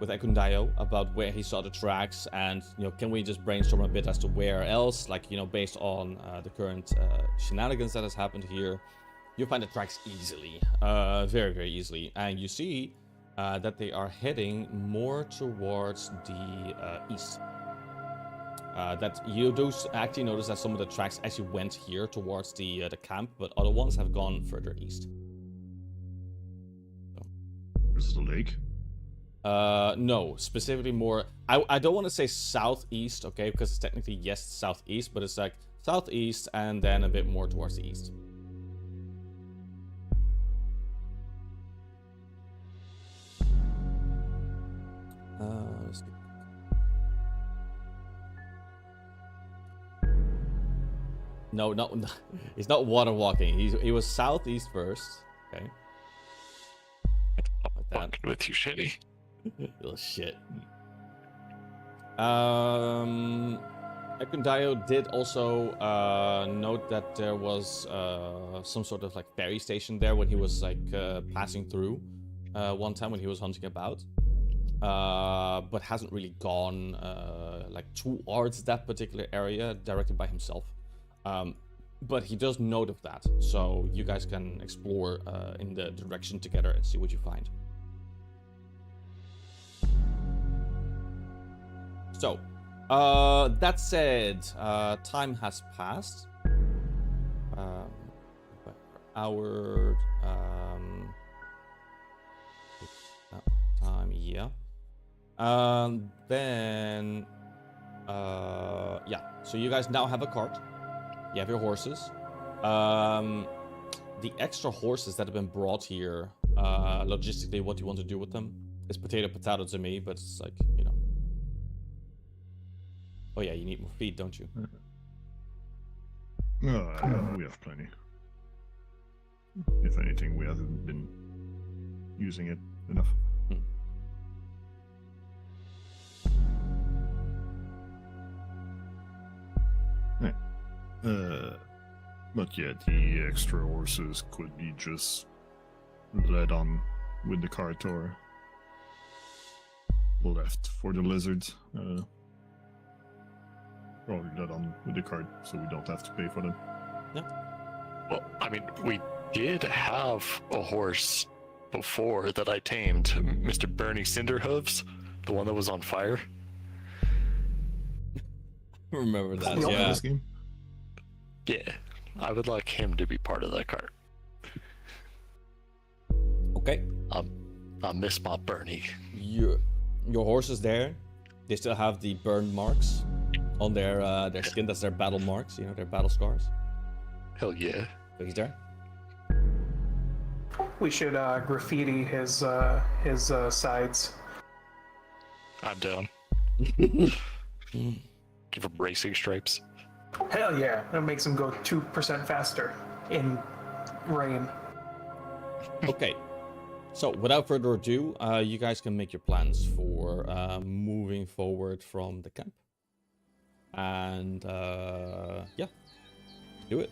Ekundayo about where he saw the tracks, and can we just brainstorm a bit as to where else, like based on the current shenanigans that has happened here. You find the tracks easily, very, very easily, and you see that they are heading more towards the east. That you do actually notice that some of the tracks actually went here towards the camp, but other ones have gone further east. So. This is the lake. No, specifically more, I don't want to say southeast, okay, because it's technically, yes, southeast, but it's like southeast and then a bit more towards the east. Let's see. No, he's not water walking. He was southeast first. Okay. Like that. Fucking with you, shitty. Little shit. Ekundayo did also note that there was some sort of like ferry station there when he was like passing through one time when he was hunting about, but hasn't really gone like towards that particular area directly by himself. But he does note of that, so you guys can explore in the direction together and see what you find. So, that said, time has passed. Hour, time, yeah. Then, yeah. So you guys now have a cart. You have your horses. The extra horses that have been brought here, logistically, what do you want to do with them? It's potato to me, but it's like, you know. Oh yeah, you need more feed, don't you? We have plenty. If anything, we haven't been using it enough. Right. But yeah, the extra horses could be just led on with the cart or left for the lizards. Probably led on with the cart, so we don't have to pay for them. Yeah. Well, I mean, we did have a horse before that I tamed, Mr. Bernie Cinderhooves, the one that was on fire. Remember that, Yeah. yeah. This game? Yeah, I would like him to be part of that cart. Okay. I miss my Bernie. Your horse is there. They still have the burn marks on their skin. That's their battle marks, you know, their battle scars. Hell yeah. So he's there. We should graffiti his sides. I'm down. Give him racing stripes. Hell yeah! That makes him go 2% faster in rain. Okay. So without further ado, you guys can make your plans for moving forward from the camp. And yeah, do it.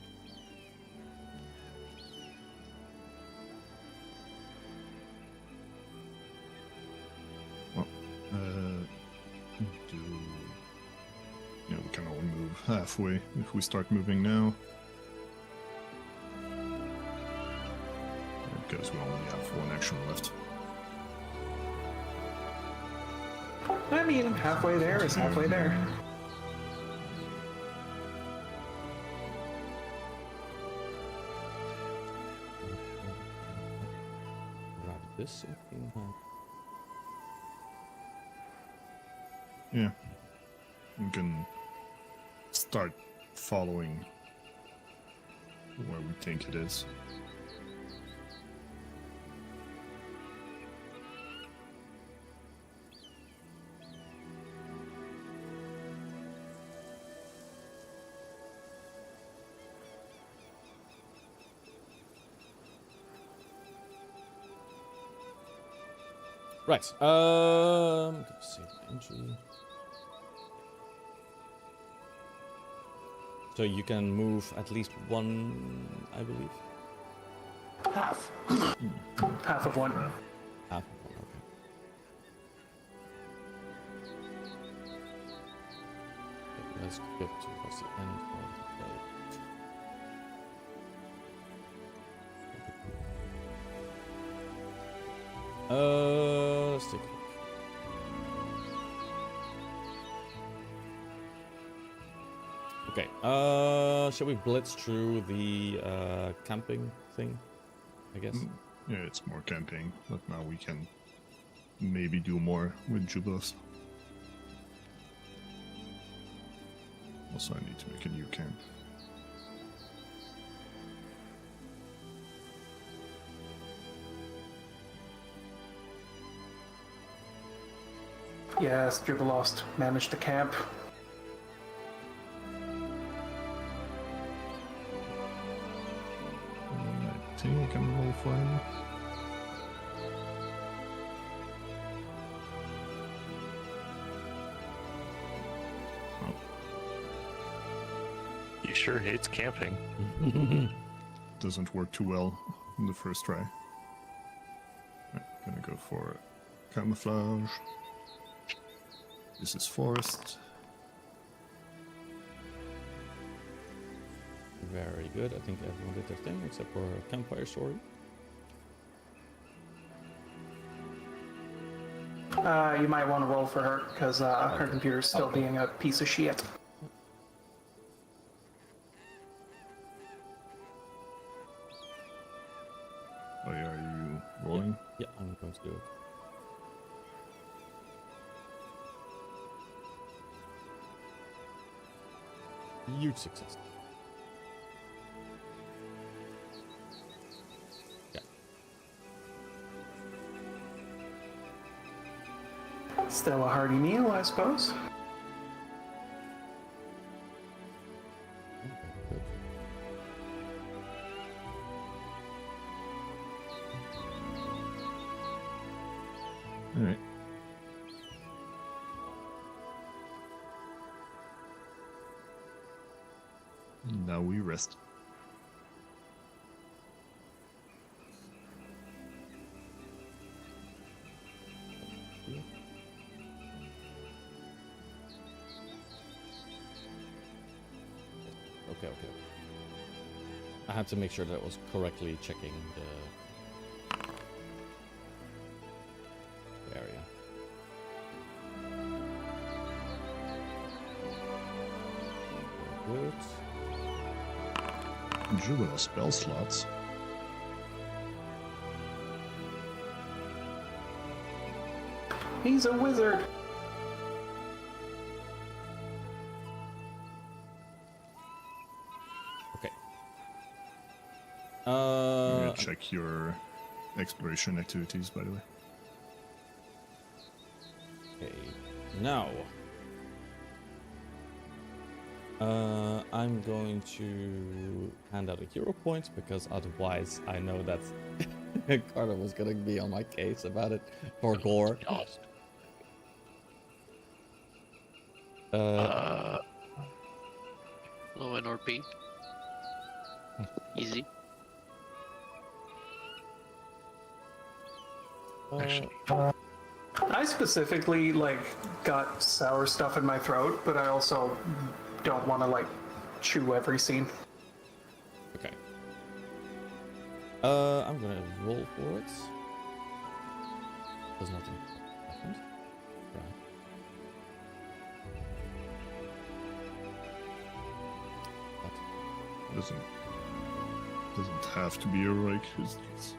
Well, we can only move halfway if we start moving now. Because we only have one action left. I mean, halfway there is halfway there. Grab this. Yeah. We can start following where we think it is. Right. Let's see. Entry. So you can move at least one, I believe. Half. Half of one. Half of one, okay. Okay, let's get towards the end of the day. Let's take a look. Okay, shall we blitz through the camping thing, I guess? Yeah, it's more camping, but now we can maybe do more with Jubos. Also, I need to make a new camp. Yes, Dribalost managed to camp. I think I can roll for him. He sure hates camping. Doesn't work too well in the first try. I'm gonna go for camouflage. This is forest. Very good. I think everyone did their thing except for Campfire Story. You might want to roll for her, because her computer's still being a piece of shit. Oh yeah, are you rolling? Yeah, I'm going to do it. Huge success. Yeah. Still a hearty meal, I suppose. Good. All right. Now we rest. Yeah. Okay. I had to make sure that I was correctly checking the area. Very good. Juvenile spell slots. He's a wizard. Okay. I'm gonna check your exploration activities, by the way. Okay. Now. I'm going to hand out a hero point because otherwise I know that Carter was gonna be on my case about it for gore. Low NRP. Easy. Actually, I specifically, got sour stuff in my throat, but I also don't want to, chew every scene. Okay. I'm gonna roll for it. There's nothing happened. Right. Doesn't have to be heroic. It's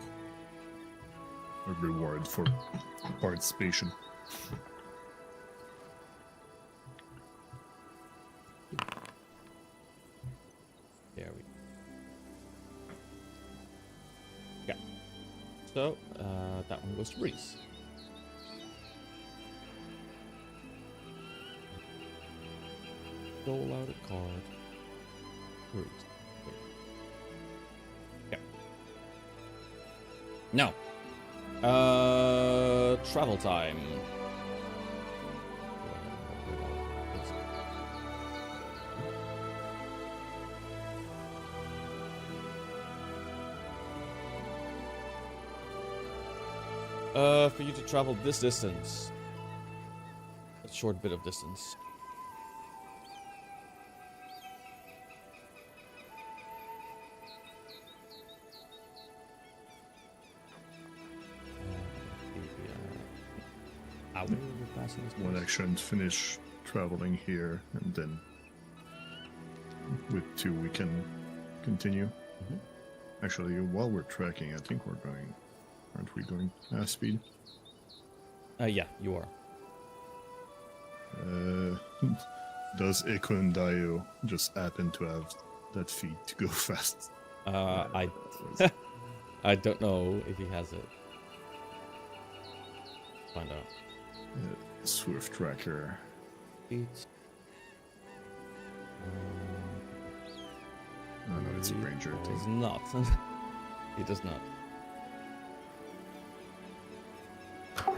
a reward for participation. There we go. Yeah. So, that one was Reese. Dole out a card. Reese. Yeah. Now, travel time. For you to travel this distance, a short bit of distance. One action, finish traveling here, and then with 2 we can continue. Mhm. Actually, while we're tracking, I think we're going. Aren't we going fast speed? Yeah, you are. Does Echo and Dio just happen to have that feat to go fast? I don't know if he has it. Find out. Swift tracker. It's Oh no, it's a ranger does thing. not. He does not.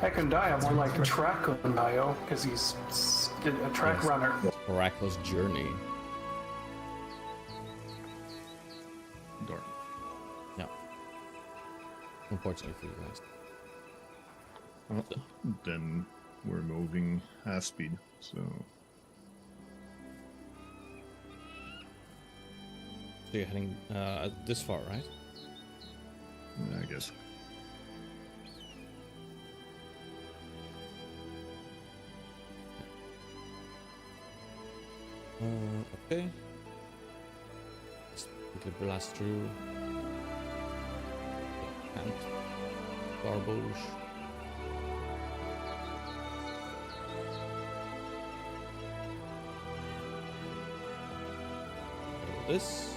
Heck and Dia more like track Dio, because he's a track Yes. runner. Miraculous journey. Darn. No. Unfortunately for you guys. Well, then we're moving half speed, so So you're heading this far, right? I guess. Okay. Just quickly blast through. And garbage. This.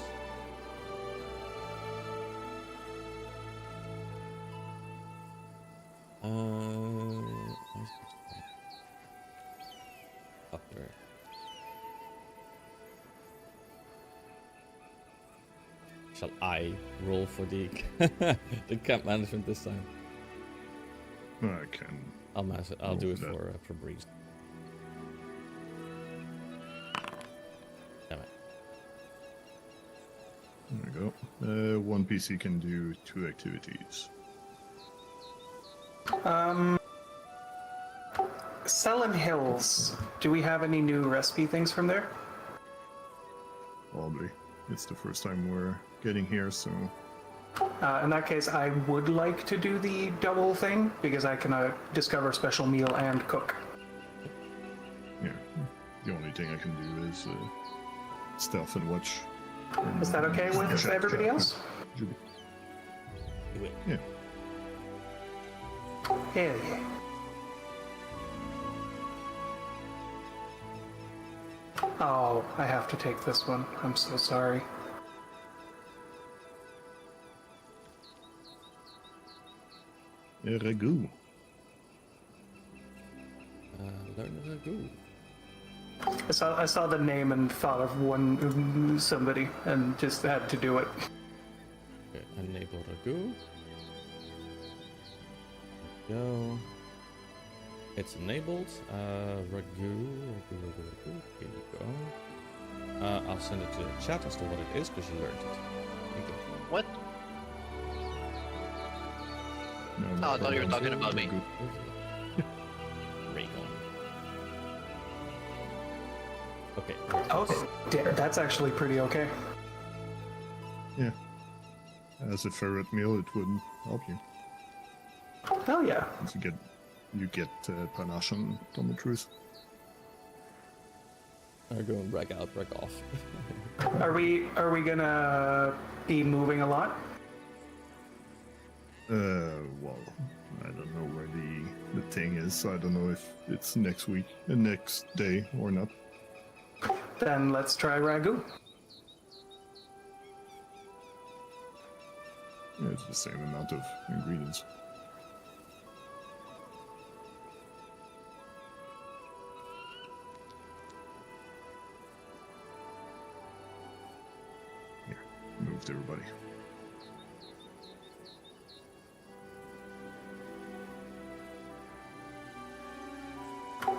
Where's this thing? Up there. Shall I roll for the the camp management this time? I can. I'll manage it. I'll Roll do it for that. for Breeze. Damn it. There we go. One PC can do 2 activities. Selling Hills. Do we have any new recipe things from there? Probably. It's the first time we're getting here, so In that case, I would like to do the double thing because I can discover special meal and cook. yeah. The only thing I can do is stealth and watch. Is that okay with everybody else? Do it. Yeah. Hell yeah. Oh, I have to take this one. I'm so sorry. Ragu. Learn as I go. I saw the name and thought of somebody and just had to do it. Okay, enable Ragu. Go. It's enabled. Ragu. Here you go. I'll send it to the chat as to what it is because you learned it. Here you go. What? No, Oh, I thought you were talking about me. Ragu. Raygon. Okay. Oh, that's actually pretty okay. Yeah. As a ferret meal, it wouldn't help you. Hell yeah. Once you get panache on the truth. I go and brag out, brag off. Are we gonna be moving a lot? Well, I don't know where the thing is, so I don't know if it's next week, the next day, or not. Then let's try ragu. Yeah, it's the same amount of ingredients. Here, moved everybody.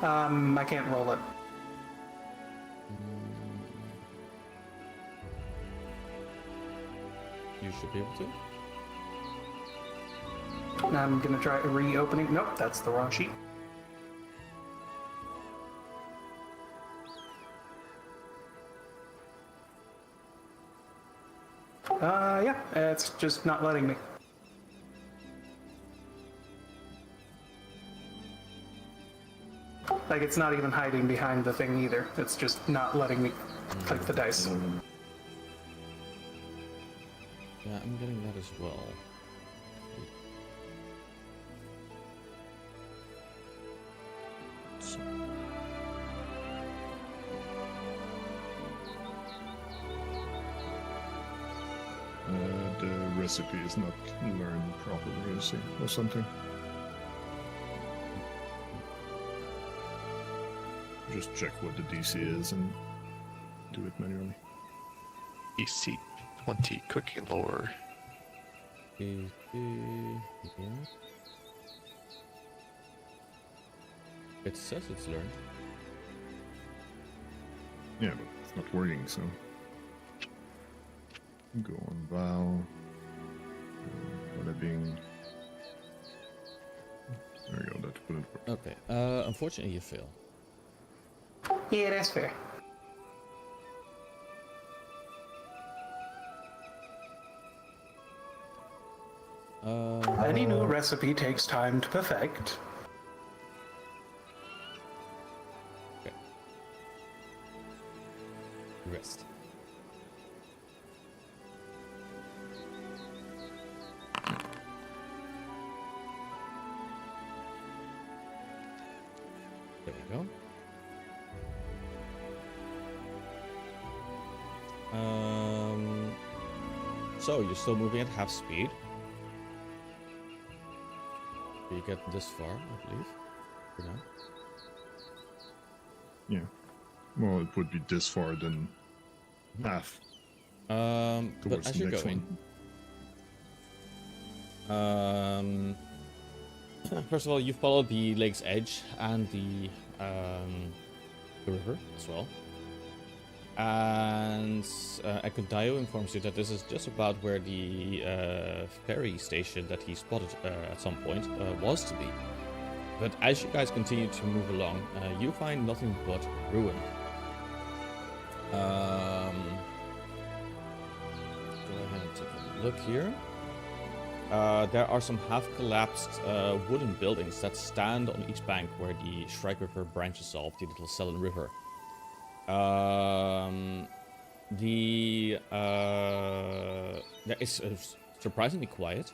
I can't roll it. You should be able to. I'm gonna try reopening. Nope, that's the wrong sheet. Yeah, it's just not letting me. Like, it's not even hiding behind the thing either. It's just not letting me click the dice. Yeah, I'm getting that as well. The recipe is not learned properly, or something. just check what the DC is and do it manually. EC 20 cooking lore. Yeah. It says it's learned. Yeah, but it's not working, so. Go on Val. Being. There we go, that wouldn't work. Okay. Unfortunately, you fail. Yeah, that's fair. Any new recipe takes time to perfect. Okay. Rest. There we go. So you're still moving at half speed. You get this far, I believe. For now. Yeah. Well, it would be this far, then half. But Towards as the you're next going, first of all, you follow the lake's edge and the river as well. And Akondayo informs you that this is just about where the ferry station that he spotted at some point was to be. But as you guys continue to move along, you find nothing but ruin. Go ahead and take a look here. There are some half-collapsed wooden buildings that stand on each bank where the Shrike River branches off the Little Sellen River. There is surprisingly quiet.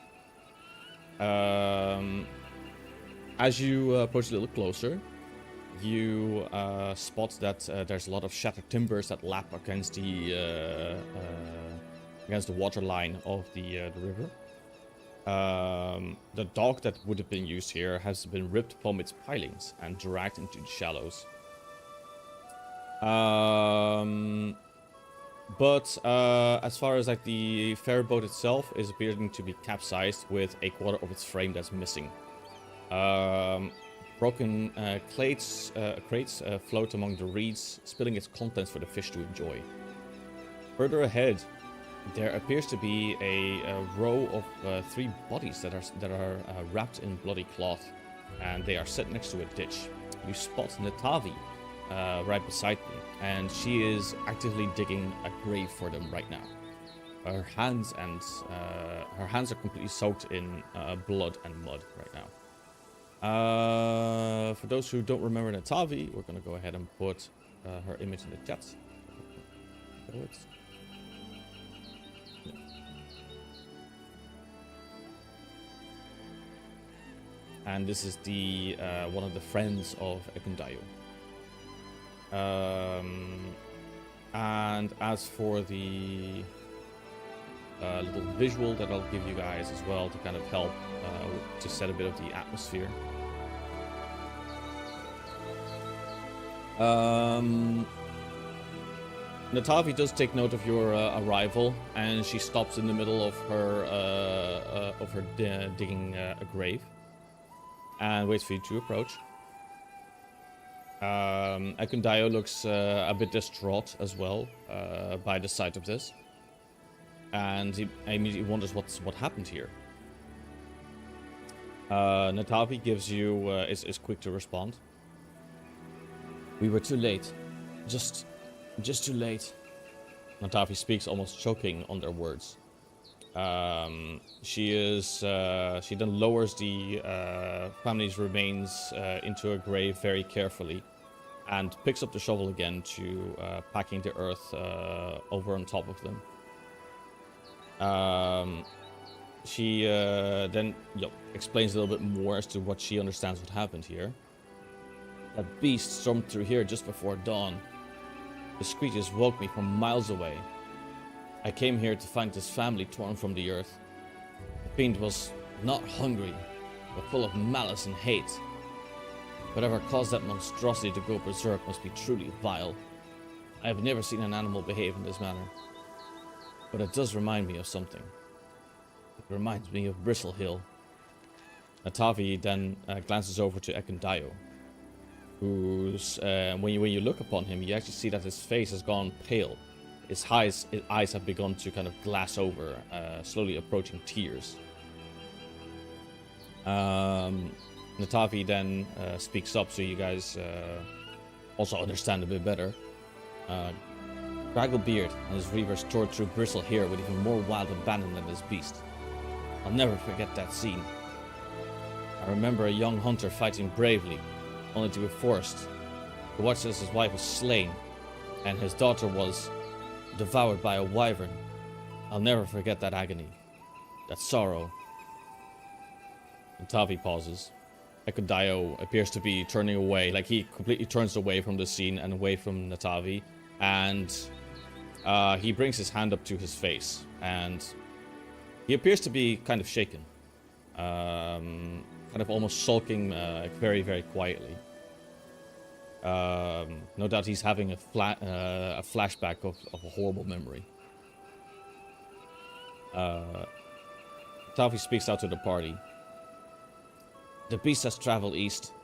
As you approach a little closer, you spot that there's a lot of shattered timbers that lap against the water line of the river. The dock that would have been used here has been ripped from its pilings and dragged into the shallows. But as far as like the ferryboat itself is appearing to be capsized with a quarter of its frame that's missing. Broken crates float among the reeds, spilling its contents for the fish to enjoy. Further ahead, there appears to be a row of 3 bodies that are wrapped in bloody cloth, and they are set next to a ditch. You spot Natavi right beside me, and she is actively digging a grave for them right now. Her hands are completely soaked in blood and mud right now. For those who don't remember Natavi, we're gonna go ahead and put her image in the chat. And this is the one of the friends of Akondayo. And as for the little visual that I'll give you guys as well to kind of help to set a bit of the atmosphere. Natavi does take note of your arrival, and she stops in the middle of her digging a grave and waits for you to approach. Akondayo looks a bit distraught as well by the sight of this, and he immediately wonders what happened here. Natavi gives you is quick to respond. We were too late, just too late. Natavi speaks almost choking on their words. She then lowers the family's remains into a grave very carefully, and picks up the shovel again to packing the earth over on top of them. She then explains a little bit more as to what she understands what happened here. That beast stormed through here just before dawn. The screeches woke me from miles away. I came here to find this family torn from the earth. The fiend was not hungry, but full of malice and hate. Whatever caused that monstrosity to go berserk must be truly vile. I have never seen an animal behave in this manner. But it does remind me of something. It reminds me of Bristle Hill. Natavi then glances over to Ekundayo, who's, when you look upon him, you actually see that his face has gone pale. His eyes have begun to kind of glass over, slowly approaching tears. Natavi then speaks up so you guys also understand a bit better. Dragglebeard and his reavers tore through Bristle here with even more wild abandon than this beast. I'll never forget that scene. I remember a young hunter fighting bravely, only to be forced to watch as his wife was slain, and his daughter was devoured by a wyvern. I'll never forget that agony, that sorrow. And Tavi pauses. Ekundayo appears to be turning away, like he completely turns away from the scene and away from Natavi, and he brings his hand up to his face, and he appears to be kind of shaken, kind of almost sulking very, very quietly. No doubt he's having a flashback of a horrible memory. Tavi speaks out to the party. The beast has traveled east.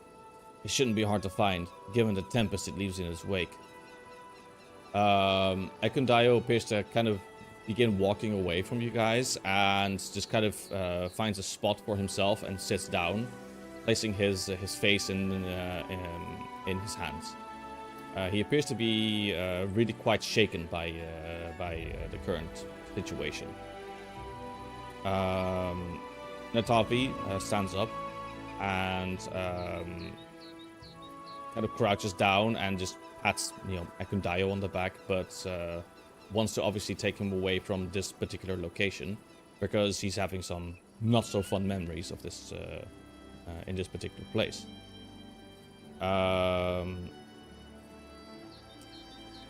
It shouldn't be hard to find, given the tempest it leaves in its wake. Ekundayo appears to kind of begin walking away from you guys and just kind of finds a spot for himself and sits down, placing his face in his hands. He appears to be really quite shaken by the current situation. Natavi stands up and kind of crouches down and just pats, Ekundayo on the back, but wants to obviously take him away from this particular location because he's having some not so fun memories of this in this particular place.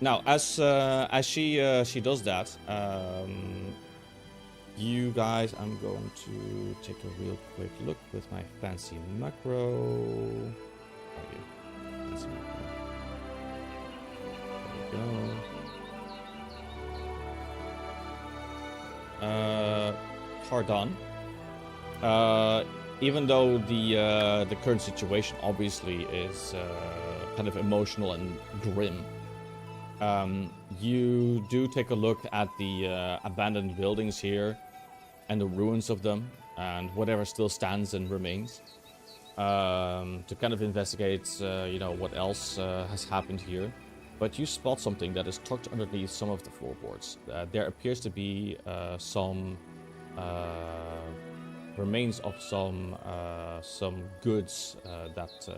Now, as she does that, you guys, I'm going to take a real quick look with my fancy macro. Fancy macro. There we go. Cardon. Even though the current situation obviously is kind of emotional and grim, you do take a look at the abandoned buildings here and the ruins of them and whatever still stands and remains, to kind of investigate, what else has happened here. But you spot something that is tucked underneath some of the floorboards. There appears to be some remains of some goods that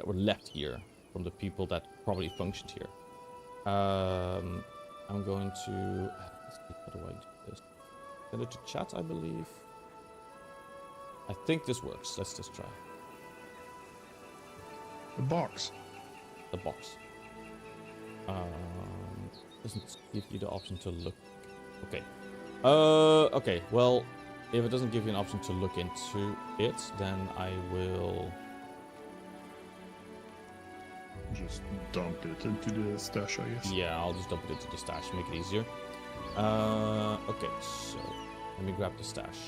were left here from the people that probably functioned here. I'm going to... How do I do this? Send it to chat, I believe. I think this works. Let's just try. The box. The box. Doesn't give you the option to look. Okay. Okay. Well, if it doesn't give you an option to look into it, then I will just dump it into the stash, I guess. Yeah, I'll just dump it into the stash, make it easier. Okay, so let me grab the stash.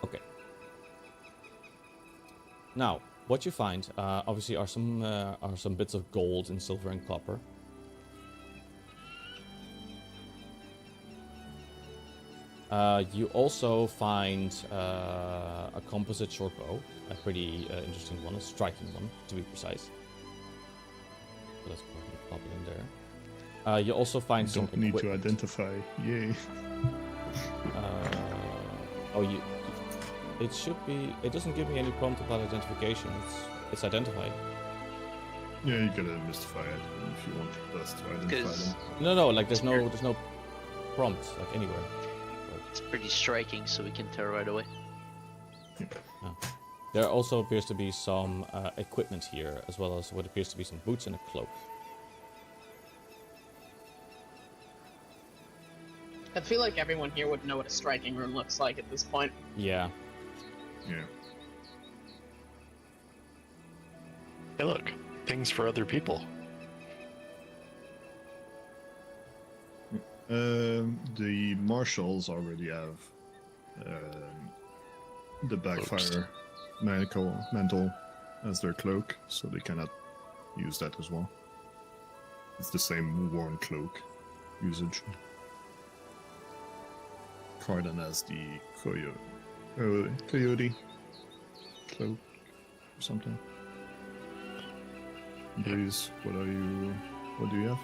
Okay. Now, what you find, obviously, are some bits of gold and silver and copper. You also find a composite short bow, a pretty interesting one, a striking one, to be precise. So let's go ahead and pop it in there. You also find some don't need equipment. to identify. Yay. It should be. It doesn't give me any prompt about identification. It's identified. Yeah, you gotta mystify it if you want us to identify them. No, like there's no prompt like anywhere. It's pretty striking, so we can tell right away. Oh. There also appears to be some equipment here, as well as what appears to be some boots and a cloak. I feel like everyone here would know what a striking rune looks like at this point. Yeah. Yeah. Hey, look, things for other people. The marshals already have the backfire mantle as their cloak, so they cannot use that as well. It's the same worn cloak usage. Carden has the coyote cloak or something. Breeze, what do you have?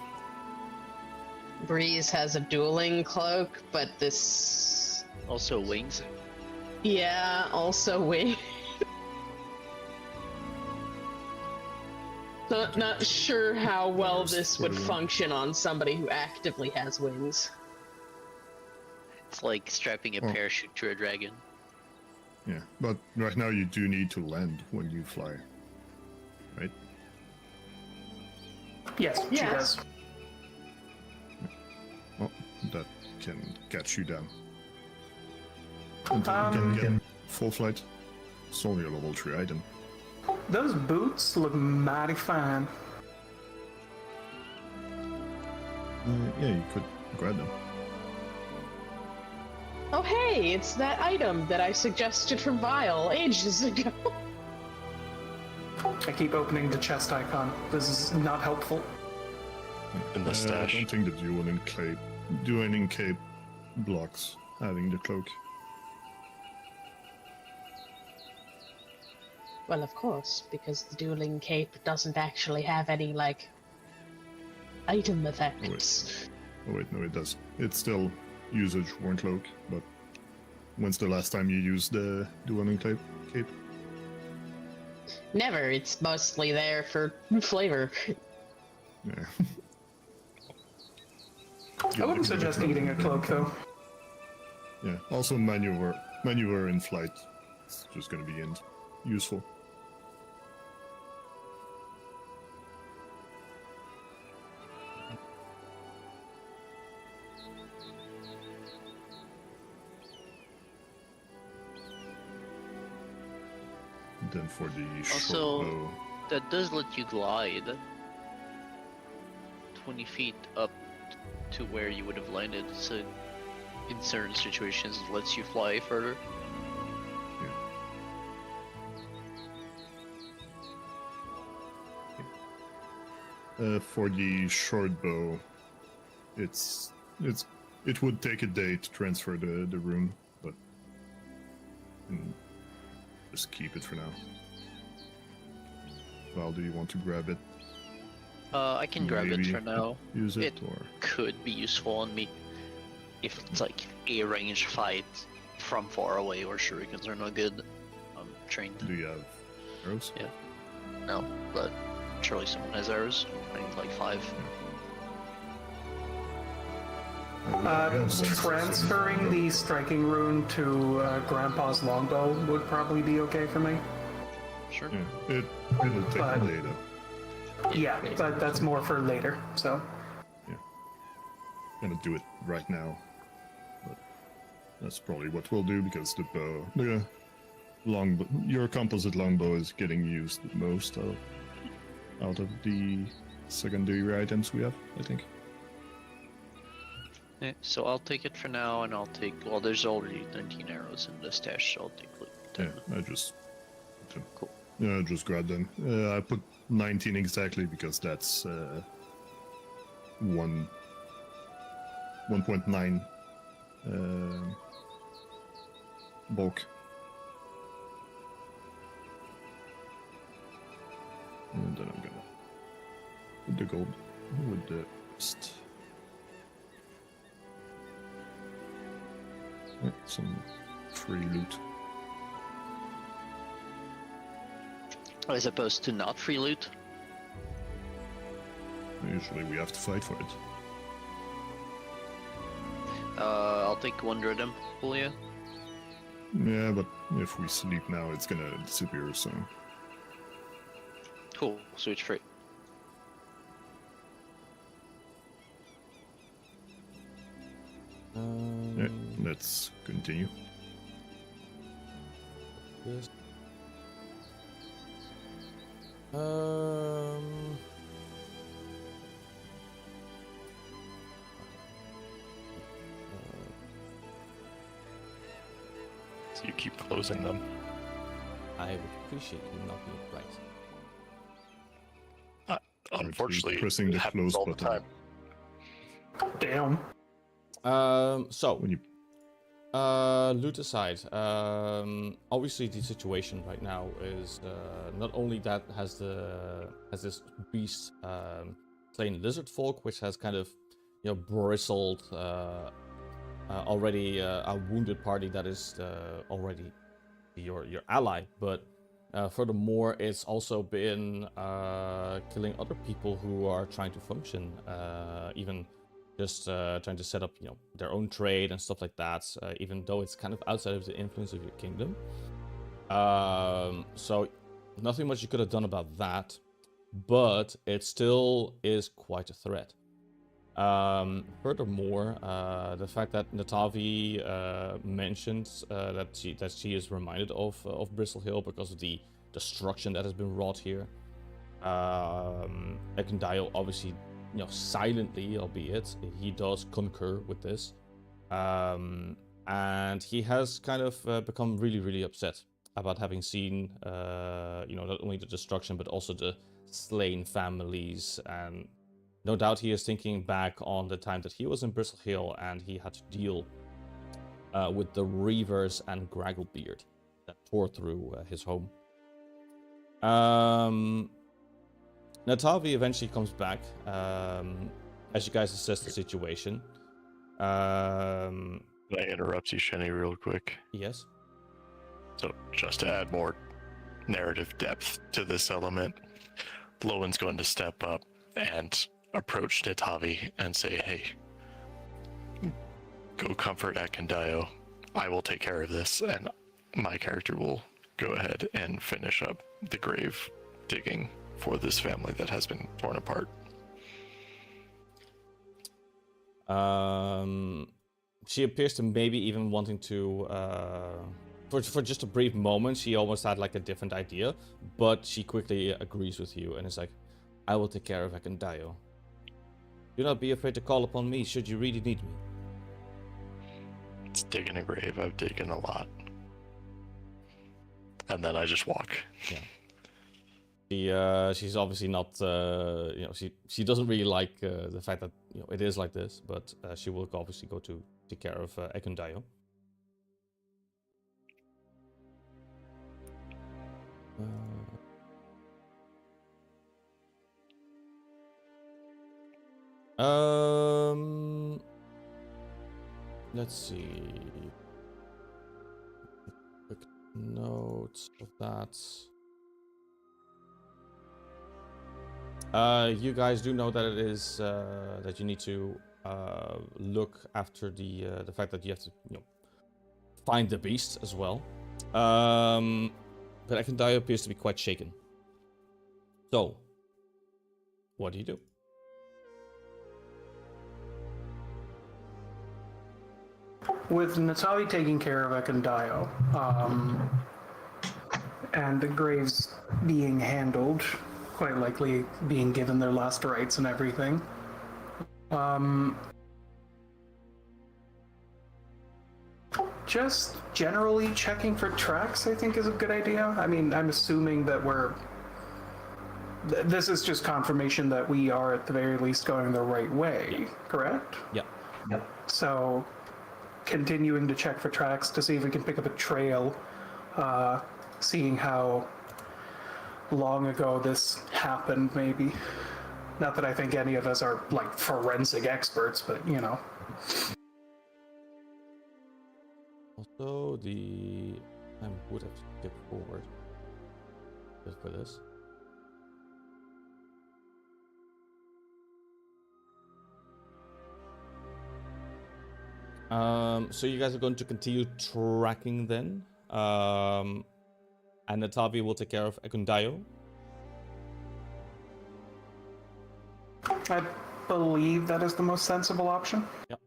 Breeze has a dueling cloak, but this... Also wings. Yeah, also wing. Not sure how well this would function on somebody who actively has wings. It's like strapping a parachute to a dragon. Yeah, but right now you do need to land when you fly, right? Yes, she Yes. does. Well, that can catch you down. Until you can get full flight. It's only a level 3 item. Those boots look mighty fine. Yeah, you could grab them. Oh hey, it's that item that I suggested for Vile ages ago. I keep opening the chest icon. This is not helpful. In the I stash. don't think the dueling cape blocks having the cloak. Well, of course, because the dueling cape doesn't actually have any, like, item effects. Oh wait, no, it does. It's still usage worn cloak, but when's the last time you used the dueling cape? Never, it's mostly there for flavor. Yeah. I wouldn't suggest eating a cloak, though. Yeah. Also, maneuver in flight. It's just going to be useful. Then for the short Also, bow, that does let you glide 20 feet up to where you would have landed, so in certain situations it lets you fly further. for the short bow, it would take a day to transfer the room, but just keep it for now. Val, do you want to grab it? I can grab it Maybe for now. Use it, It- or Could be useful on me if it's like a ranged fight from far away or shurikens are not good. I'm trained. do you have arrows? Yeah. No, but surely someone has arrows. I need like 5. Transferring the striking rune to Grandpa's longbow would probably be okay for me. Sure. Yeah, it'll take But- a day though. Yeah, but that's more for later, so. Gonna do it right now, but that's probably what we'll do because the your composite longbow is getting used the most out of the secondary items we have, I think. Yeah, so I'll take it for now, and I'll take. Well, there's already 13 arrows in the stash, so I'll take like 10. Yeah, I just Cool. Yeah, I just grabbed them. I put 19 exactly because that's 1.9 bulk. And then I'm gonna put the gold with the rest. Yeah, some free loot. As opposed to not free loot. Usually we have to fight for it. I'll take 1 rhythm, Julia. Yeah, but if we sleep now, it's gonna disappear, so... Cool, so it's free. Yeah, let's continue. Yes. So you keep closing them. I would appreciate you not being right. Unfortunately, pressing the it happens close all the button. time. Damn. So, When you loot aside, obviously the situation right now is not only that has this beast slain Lizardfolk, which has kind of bristled already a wounded party that is already your ally, but furthermore, it's also been killing other people who are trying to function, even just trying to set up, their own trade and stuff like that, even though it's kind of outside of the influence of your kingdom. So nothing much you could have done about that, but it still is quite a threat. Furthermore, the fact that Natavi mentions that she is reminded of Bristle Hill because of the destruction that has been wrought here. Ekendayo obviously, silently, albeit, he does concur with this, and he has kind of become really, really upset about having seen, not only the destruction but also the slain families. And no doubt he is thinking back on the time that he was in Bristle Hill and he had to deal with the Reavers and Gragglebeard that tore through his home. Natavi eventually comes back as you guys assess the situation. Can I interrupt you, Shenny, real quick? Yes. So, just to add more narrative depth to this element, Lowen's going to step up and approach Natavi and say, hey, go comfort Ekendayo. I will take care of this, and my character will go ahead and finish up the grave digging for this family that has been torn apart. She appears to maybe even wanting to, for just a brief moment, she almost had like a different idea, but she quickly agrees with you and is like, I will take care of Ekendayo. Do not be afraid to call upon me should you really need me. It's digging a grave. I've digged a lot. And then I just walk. Yeah. She's obviously not, she doesn't really like the fact that, it is like this, but she will obviously go to take care of Ekendayo. Let's see. Quick notes of that. You guys do know that it is that you need to look after the fact that you have to find the beast as well. But Ekendayo appears to be quite shaken. So, what do you do? With Natavi taking care of Ekendayo, and the graves being handled, quite likely being given their last rites and everything, just generally checking for tracks, I think, is a good idea. I mean, I'm assuming that this is just confirmation that we are at the very least going the right way, correct? Yep. So, continuing to check for tracks to see if we can pick up a trail, seeing how long ago this happened, maybe. Not that I think any of us are, like, forensic experts, but, Also, I would have skipped forward just for this. So you guys are going to continue tracking then, and Natavi will take care of Ekendayo. I believe that is the most sensible option. Yep.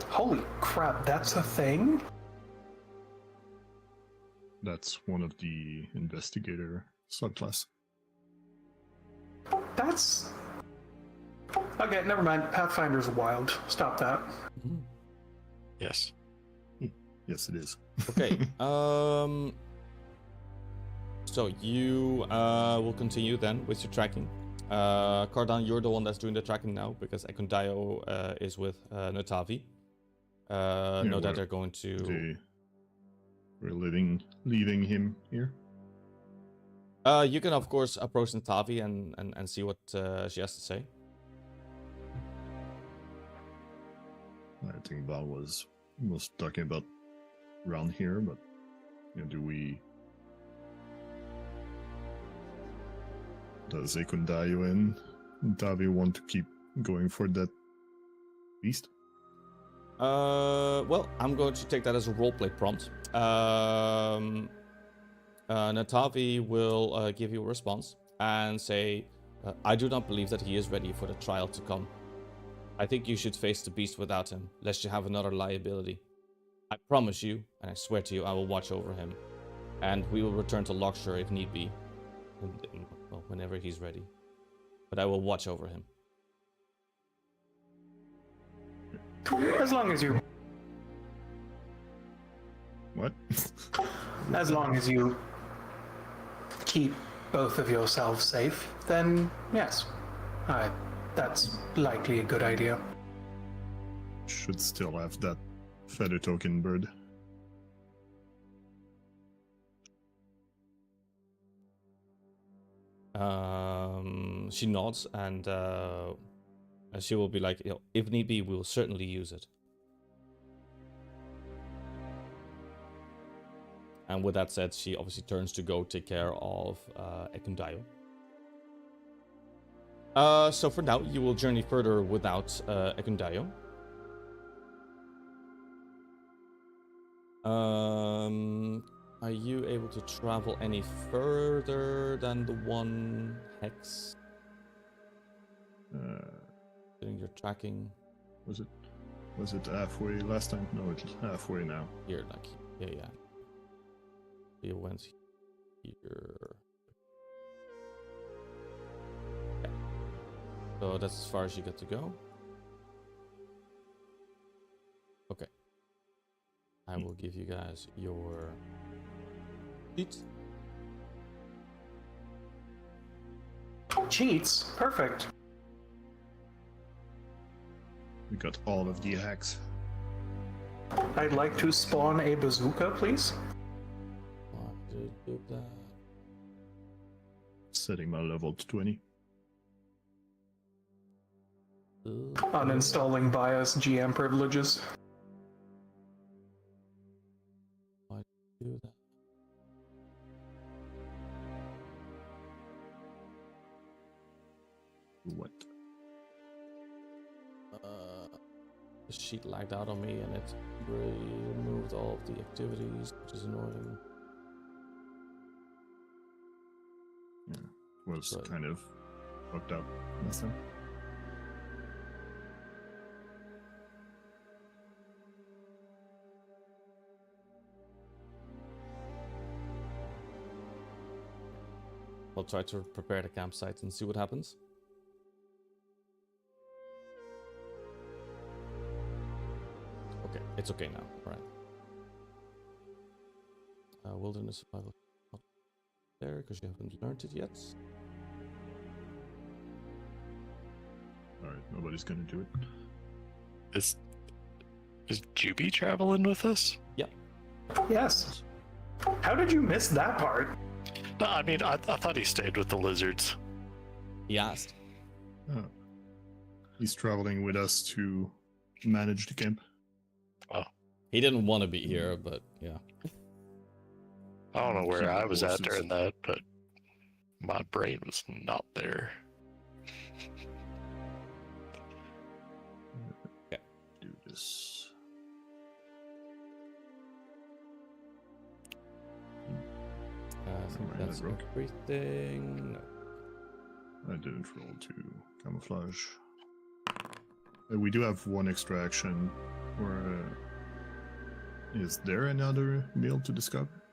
Holy crap, that's a thing? That's one of the investigator subclass. That's... Okay, never mind. Pathfinder's wild. Stop that. Yes. Yes, it is. Okay. So you will continue then with your tracking. Cardan, you're the one that's doing the tracking now because Ekundayo is with Natavi. Know that they're going to. We're leaving him here. You can of course approach Natavi and see what she has to say. I think Val was talking about around here, but does Ekundayo and Natavi want to keep going for that beast? Well, I'm going to take that as a roleplay prompt. Natavi will give you a response and say, I do not believe that he is ready for the trial to come. I think you should face the beast without him, lest you have another liability. I promise you, and I swear to you, I will watch over him. And we will return to Lockshire if need be. Well, whenever he's ready. But I will watch over him. As long as you... What? As long as you keep both of yourselves safe, then yes. That's likely a good idea. Should still have that feather token bird. She nods and she will be like, if need be, we will certainly use it. And with that said, she obviously turns to go take care of Ekundayo. So for now, you will journey further without Ekundayo. Are you able to travel any further than the one hex? Doing your tracking. Was it halfway last time? No, it's halfway now. Here, like, yeah. You went here. Yeah. So that's as far as you get to go. Okay. I will give you guys your cheats. Cheats? Perfect. We got all of the hacks. I'd like to spawn a bazooka, please. Why did you do that? Setting my level to 20. Uninstalling bias GM privileges. Why did you do that? What? The sheet lagged out on me and it removed all of the activities, which is annoying. Yeah, was But kind of fucked up last time. I'll try to prepare the campsite and see what happens. Okay, it's okay now. All right. Wilderness survival not there because you haven't learned it yet. Alright, nobody's gonna do it. Is Juby traveling with us? Yeah. Yes. How did you miss that part? No, I mean, I thought he stayed with the lizards. He asked. Oh. He's traveling with us to manage the camp. He didn't want to be here, but yeah. I don't know where Keep I the was at horses. during that, but my brain was not there. Do this. I think Alright, that's that broke. everything. No. I didn't roll to camouflage. We do have one extra action Or is there another meal to discover?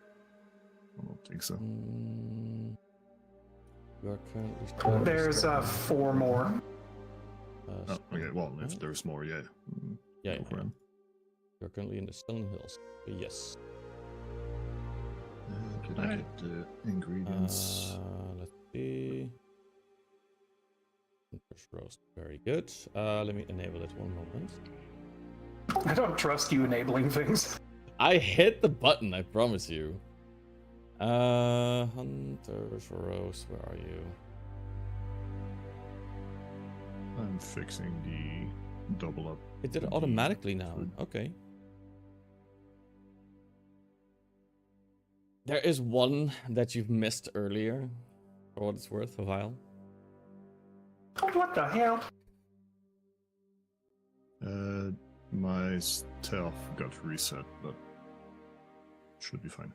I don't think so. You are currently. There's 4 more. Oh, okay. Well, if there's more, yeah. Yeah, Go for it. You're currently in the Stone Hills. Yes. Can I get the ingredients? Let's see. Fish roast. Very good. Let me enable it one moment. I don't trust you enabling things. I hit the button, I promise you. Hunter's roast, where are you? I'm fixing the double up. It did it automatically now. Okay. There is one that you've missed earlier, for what it's worth, a while. What the hell? My stealth got reset, but should be fine.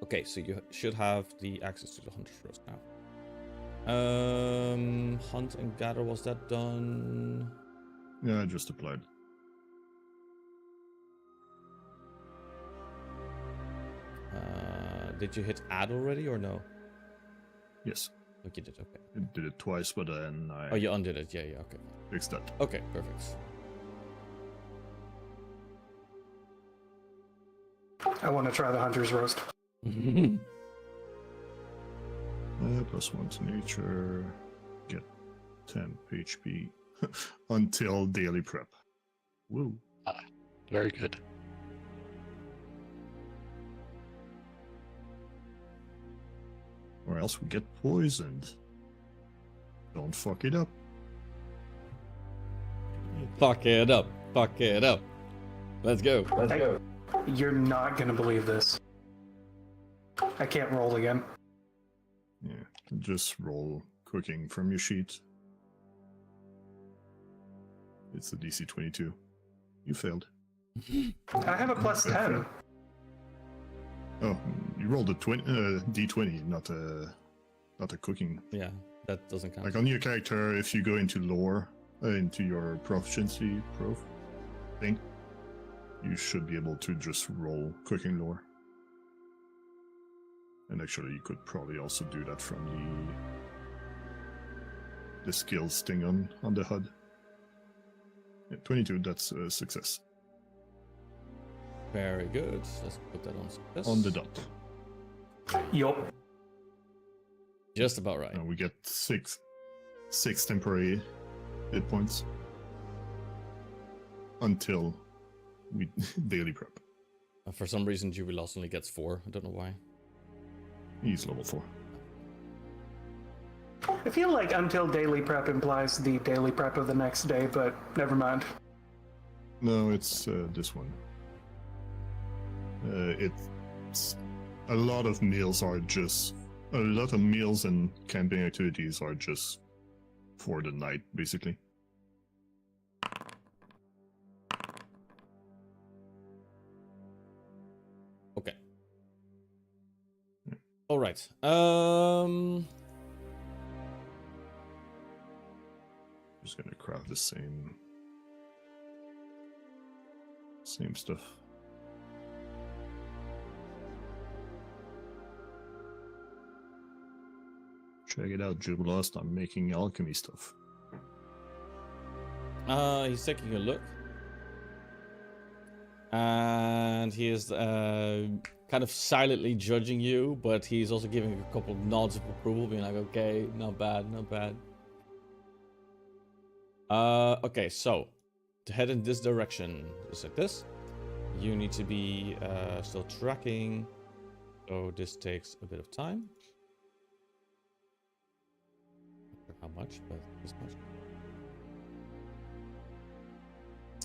Okay, so you should have the access to the Hunter's roast now. Hunt and gather, was that done? Yeah, I just applied. Did you hit add already or no? Yes, Oh, you did, okay. I did it twice, but then I Oh, you undid it, yeah, okay. fixed that. Okay, perfect. I want to try the hunter's roast. +1 to nature, get 10 HP until daily prep. Woo. Very good. Or else we get poisoned. Don't fuck it up. Fuck it up, fuck it up. Let's go. You're not gonna believe this. I can't roll again. Yeah, just roll cooking from your sheet. It's a DC 22. You failed. I have a +10. Oh, you rolled a D20, not a cooking. Yeah, that doesn't count. Like on your character, if you go into lore, into your proficiency thing, you should be able to just roll cooking lore. And actually, you could probably also do that from the skills thing on the HUD. Yeah, 22, that's a success. Very good. Let's put that on success. On the dot. Yup. Just about right. And we get six temporary hit points until we daily prep. For some reason, Jubilos only gets 4. I don't know why. He's level 4. I feel like until daily prep implies the daily prep of the next day, but never mind. No, it's this one. It's a lot of meals and camping activities are just for the night, basically. Okay. All right. Just gonna craft the same stuff. Check it out, Jubilost. I'm making alchemy stuff. He's taking a look. And he is kind of silently judging you, but he's also giving a couple of nods of approval, being like, okay, not bad, not bad. Okay, so to head in this direction, just like this, you need to be still tracking. So this takes a bit of time. Not sure how much, but this much.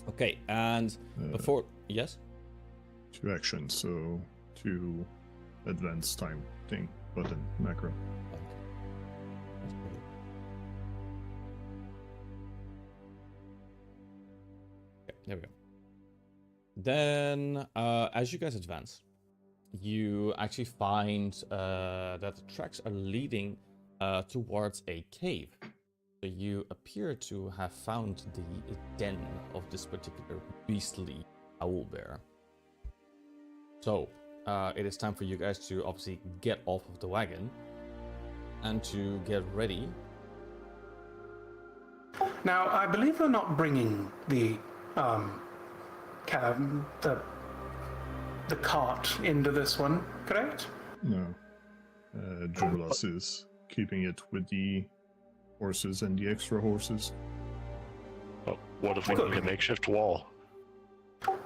Okay, and before, yes? 2 actions, so 2 advanced time thing, button, macro. Okay. That's great. Okay, there we go. Then, as you guys advance, you actually find that the tracks are leading towards a cave. So you appear to have found the den of this particular beastly owlbear. So, it is time for you guys to obviously get off of the wagon and to get ready. Now, I believe we're not bringing the the cart into this one, correct? No. Jonas is keeping it with the horses and the extra horses. Oh, what if we Good. need a makeshift wall?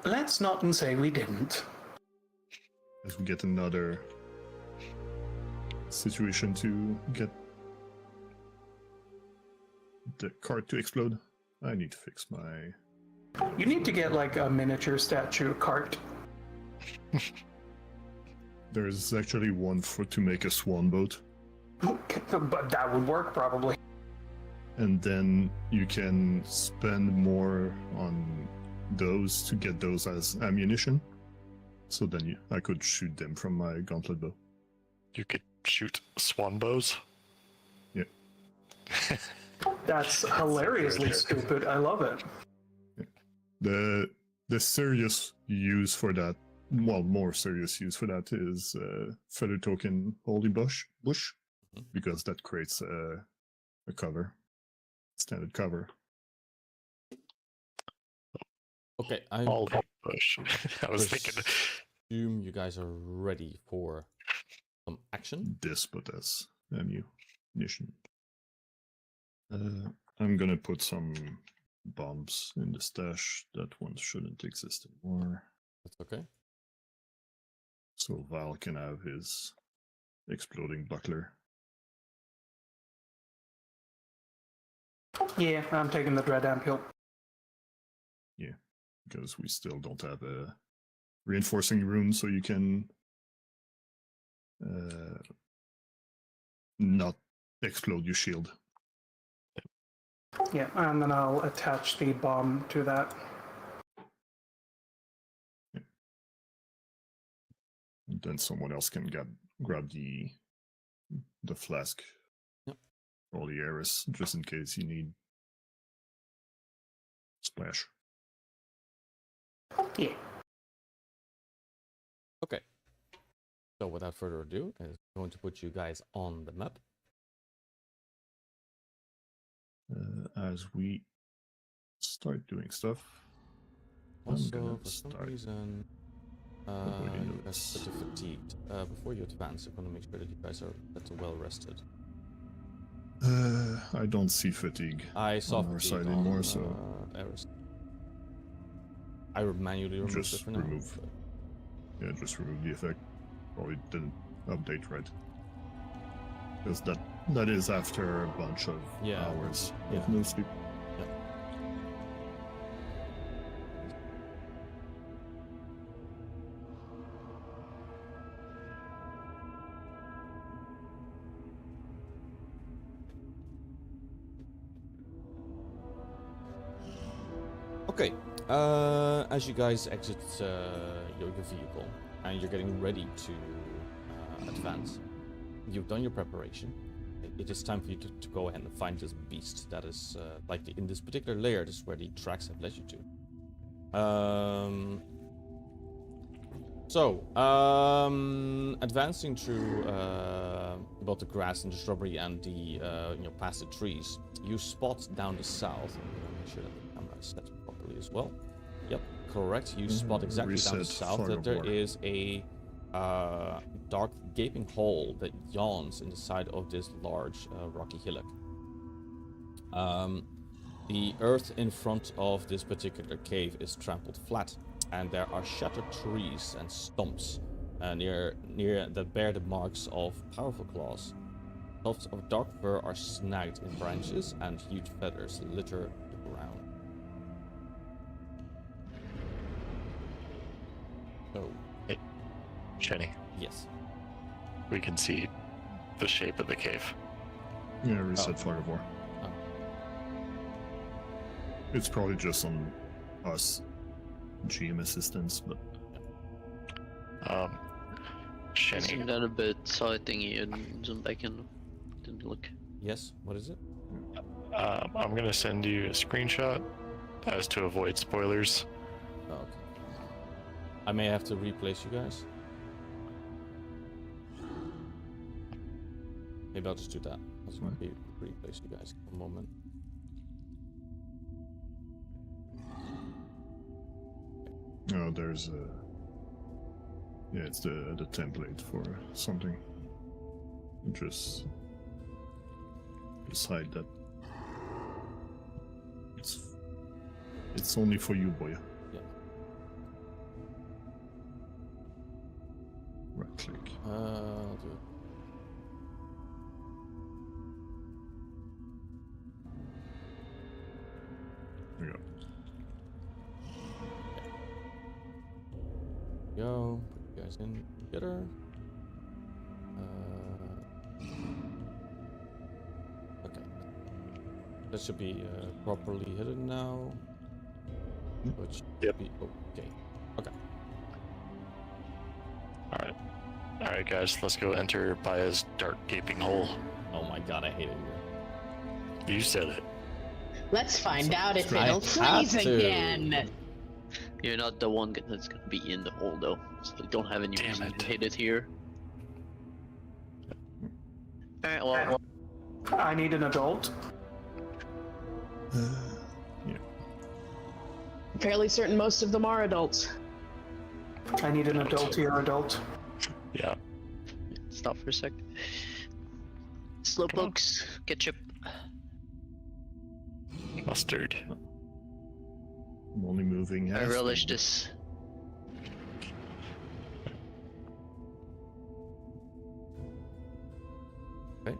Let's not and say we didn't. As we get another situation to get the cart to explode, I need to fix my... You need to get like a miniature statue cart. There's actually one to make a swan boat. But that would work probably. And then you can spend more on those to get those as ammunition. So then I could shoot them from my gauntlet bow. You could shoot swan bows. Yeah. That's hilariously stupid. I love it. The serious use for that, well, more serious use for that is feather token holy bush, because that creates a cover, standard cover. Okay, I All bush. I was thinking. assume you guys are ready for some action. This, but as ammunition. I'm gonna put some bombs in the stash. That one shouldn't exist anymore. That's okay. So Val can have his exploding buckler. Yeah, I'm taking the Dread Ampule. Yeah, because we still don't have a reinforcing rune, so you can not explode your shield. Yeah, and then I'll attach the bomb to that. And then someone else can grab the flask. Yep. Or the Aris, just in case you need splash. Yeah. Okay. So without further ado, I'm going to put you guys on the map. As we start doing stuff, Also, for some reason, you guys are a bit fatigued. Before you advance, I'm going to make sure that you guys are well rested. I don't see fatigue I saw on our fatigue side on, anymore, so Aris. I manually removed just it for now. remove. Yeah, just remove the effect. Probably didn't update right. Because that is after a bunch of hours of no sleep. Yeah. Okay, as you guys exit your vehicle and you're getting ready to advance, you've done your preparation. It is time for you to go ahead and find this beast that is in this particular layer. This is where the tracks have led you to. Advancing through both the grass and the shrubbery and the past the trees, you spot down the south. I'm gonna make sure that the camera is set properly as well. Yep, correct. You spot exactly down the south that there is a dark gaping hole that yawns in the side of this large rocky hillock. The earth in front of this particular cave is trampled flat, and there are shattered trees and stumps near that bear the marks of powerful claws. Tufts of dark fur are snagged in branches, and huge feathers litter the ground. So, hey, Shenny. Yes. We can see the shape of the cave. Yeah, reset fire of war. Oh. It's probably just on us GM assistants, but Shenny. Zoom down a bit, saw a thingy and zoom back in. Didn't look. Yes. What is it? I'm gonna send you a screenshot as to avoid spoilers. Oh, okay. I may have to replace you guys. Maybe I'll just do that. Let's not replace you guys for a moment. Oh, there's a... Yeah, it's the template for something. Just hide that. It's only for you, boy. Yeah. Right click. I'll do it. There you go. Go. Put you guys in together. Okay. That should be properly hidden now. Which should be okay. Okay. Alright guys, let's go enter Baya's dark gaping hole. Oh my god, I hate it here. You said it. Let's find out if I it'll had freeze to. again. You're not the one that's gonna be in the hole though, so you don't have any Damn reason it. to hit it here. Alright, well, I need an adult. Yeah. Fairly certain most of them are adults. I need an adultier adult. Yeah. stop for a sec. Slowpokes, ketchup. Mustard. I'm only moving half. I relish this. Okay.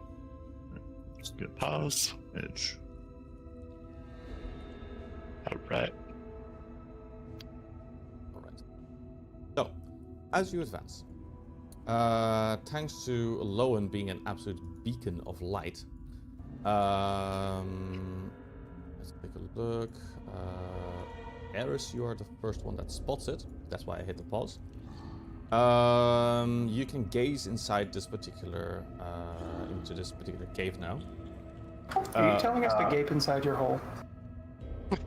Just get Pause. edge. Alright. Alright. So, as you advance, thanks to Lowen being an absolute beacon of light, let's take a look. Eris, you are the first one that spots it. That's why I hit the pause. You can gaze inside this particular, into this particular cave now. Are you telling us to gape inside your hole? I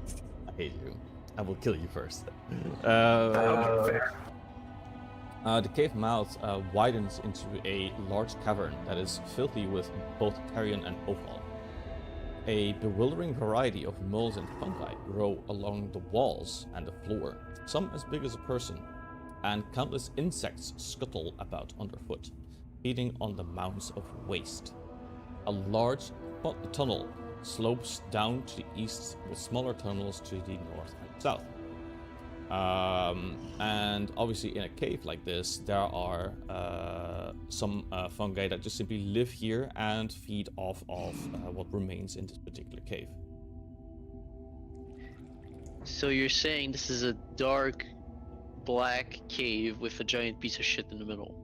hate you. I will kill you first. Fair. The cave mouth widens into a large cavern that is filthy with both carrion and offal. A bewildering variety of molds and fungi grow along the walls and the floor, some as big as a person, and countless insects scuttle about underfoot, feeding on the mounds of waste. A large tunnel slopes down to the east with smaller tunnels to the north and south. And obviously in a cave like this, there are some fungi that just simply live here and feed off of what remains in this particular cave. So you're saying this is a dark, black cave with a giant piece of shit in the middle?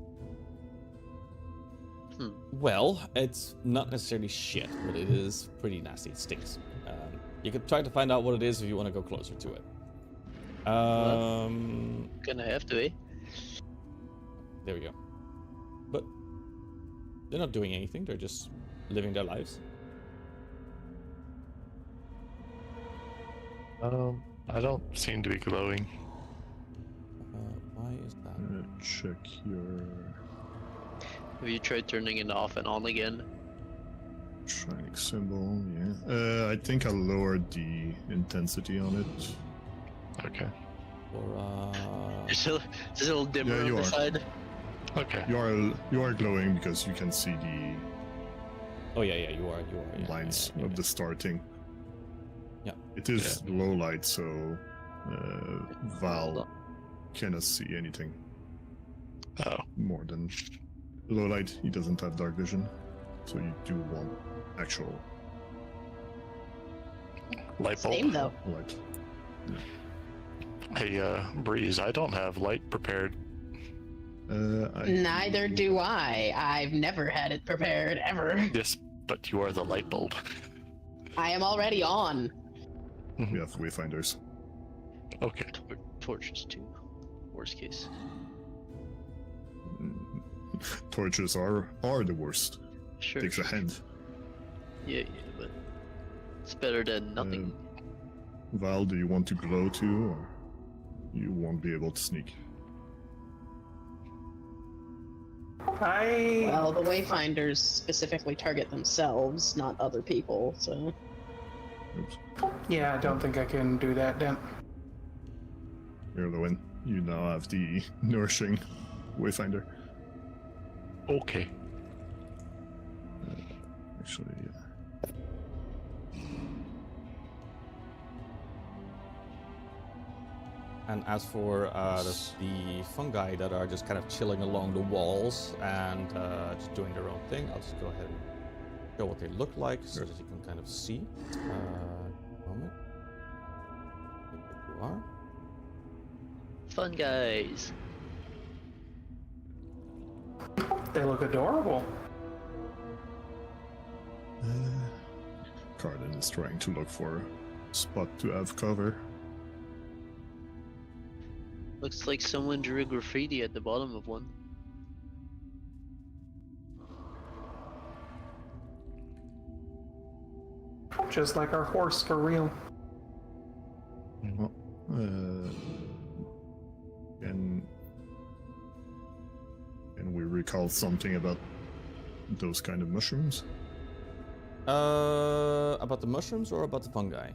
Well, it's not necessarily shit, but it is pretty nasty. It stinks. You could try to find out what it is if you want to go closer to it. Gonna have to, eh? There we go. But they're not doing anything. They're just living their lives. I don't seem to be glowing. Why is that? Check your Have you tried turning it off and on again? Shining symbol. Yeah. I think I lowered the intensity on it. Okay. Or There's a little dimmer Yeah, on you the are. side. Okay. You are glowing because you can see the oh yeah, you are. Yeah, lines yeah, of the starting. Yeah. It is low light, so Val cannot see anything Oh. more than low light. He doesn't have dark vision, so you do want actual Light bulb. Same though. light. Hey, Breeze, I don't have light prepared. Neither do I. I've never had it prepared, ever. Yes, but you are the light bulb. I am already on. We have wayfinders. Okay. Torches too. Worst case. Torches are the worst. Sure. Takes a hand. Yeah, but It's better than nothing. Val, do you want to glow too, or you won't be able to sneak? Well, the Wayfinders specifically target themselves, not other people, so... Oops. Yeah, I don't think I can do that, then. Here, Lewin, you now have the nourishing Wayfinder. Okay. Actually, yeah. And as for the fungi that are just kind of chilling along the walls and just doing their own thing, I'll just go ahead and show what they look like so that you can kind of see. Moment. There you are. Fun guys. They look adorable. Cardin is trying to look for a spot to have cover. Looks like someone drew graffiti at the bottom of one. Just like our horse for real. Well, can we recall something about those kind of mushrooms? About the mushrooms or about the fungi?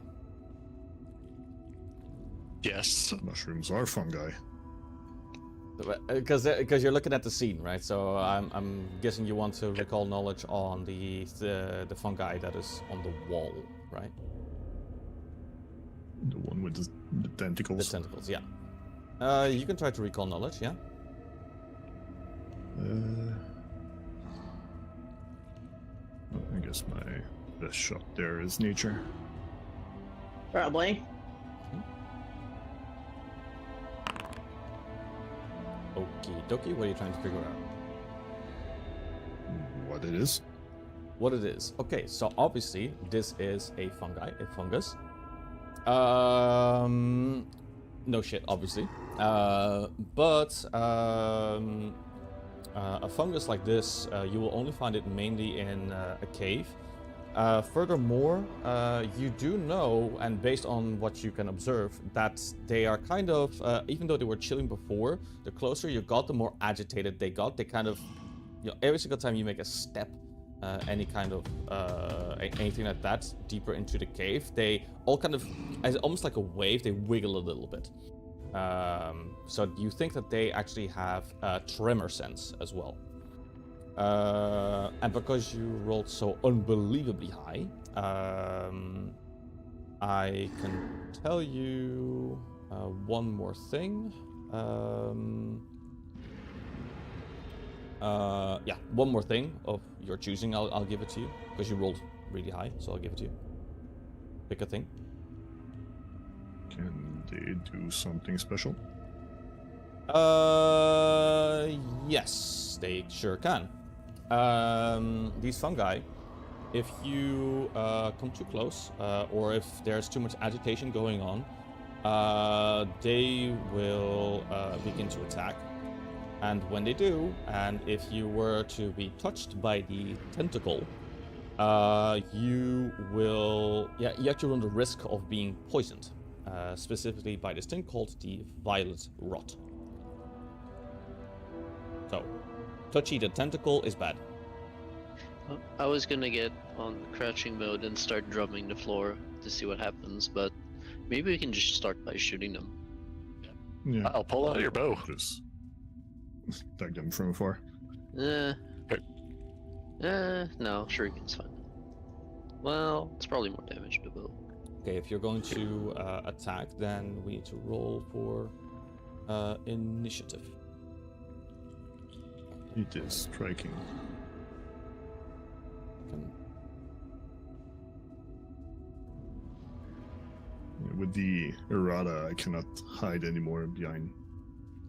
Yes. Mushrooms are fungi. Because you're looking at the scene, right? So I'm guessing you want to recall knowledge on the fungi that is on the wall, right? The one with the tentacles. The tentacles, yeah. You can try to recall knowledge, yeah. I guess my best shot there is nature. Probably. Okie dokie, what are you trying to figure out? What it is? What it is. Okay, so obviously this is a fungi, a fungus. No shit, obviously. But a fungus like this, you will only find it mainly in a cave. Furthermore, you do know, and based on what you can observe, that they are kind of, even though they were chilling before, the closer you got, the more agitated they got. They kind of, you know, every single time you make a step, any kind of, anything like that, deeper into the cave, they all kind of, as almost like a wave, they wiggle a little bit. So you think that they actually have tremor sense as well. And because you rolled so unbelievably high, I can tell you one more thing. Yeah, one more thing of your choosing. I'll give it to you because you rolled really high, so I'll give it to you. Pick a thing. Can they do something special? Yes, they sure can. These fungi, if you come too close, or if there's too much agitation going on, they will begin to attack. And when they do, and if you were to be touched by the tentacle, you will, yeah, you have to run the risk of being poisoned, specifically by this thing called the violet rot. So, touchy the tentacle is bad. I was gonna get on crouching mode and start drumming the floor to see what happens, but maybe we can just start by shooting them. Yeah. I'll pull out your bow. Just tag them from afar. No, shuriken's fine. Well, it's probably more damage to bow. Okay, if you're going to attack, then we need to roll for initiative. It is striking. With the errata, I cannot hide anymore behind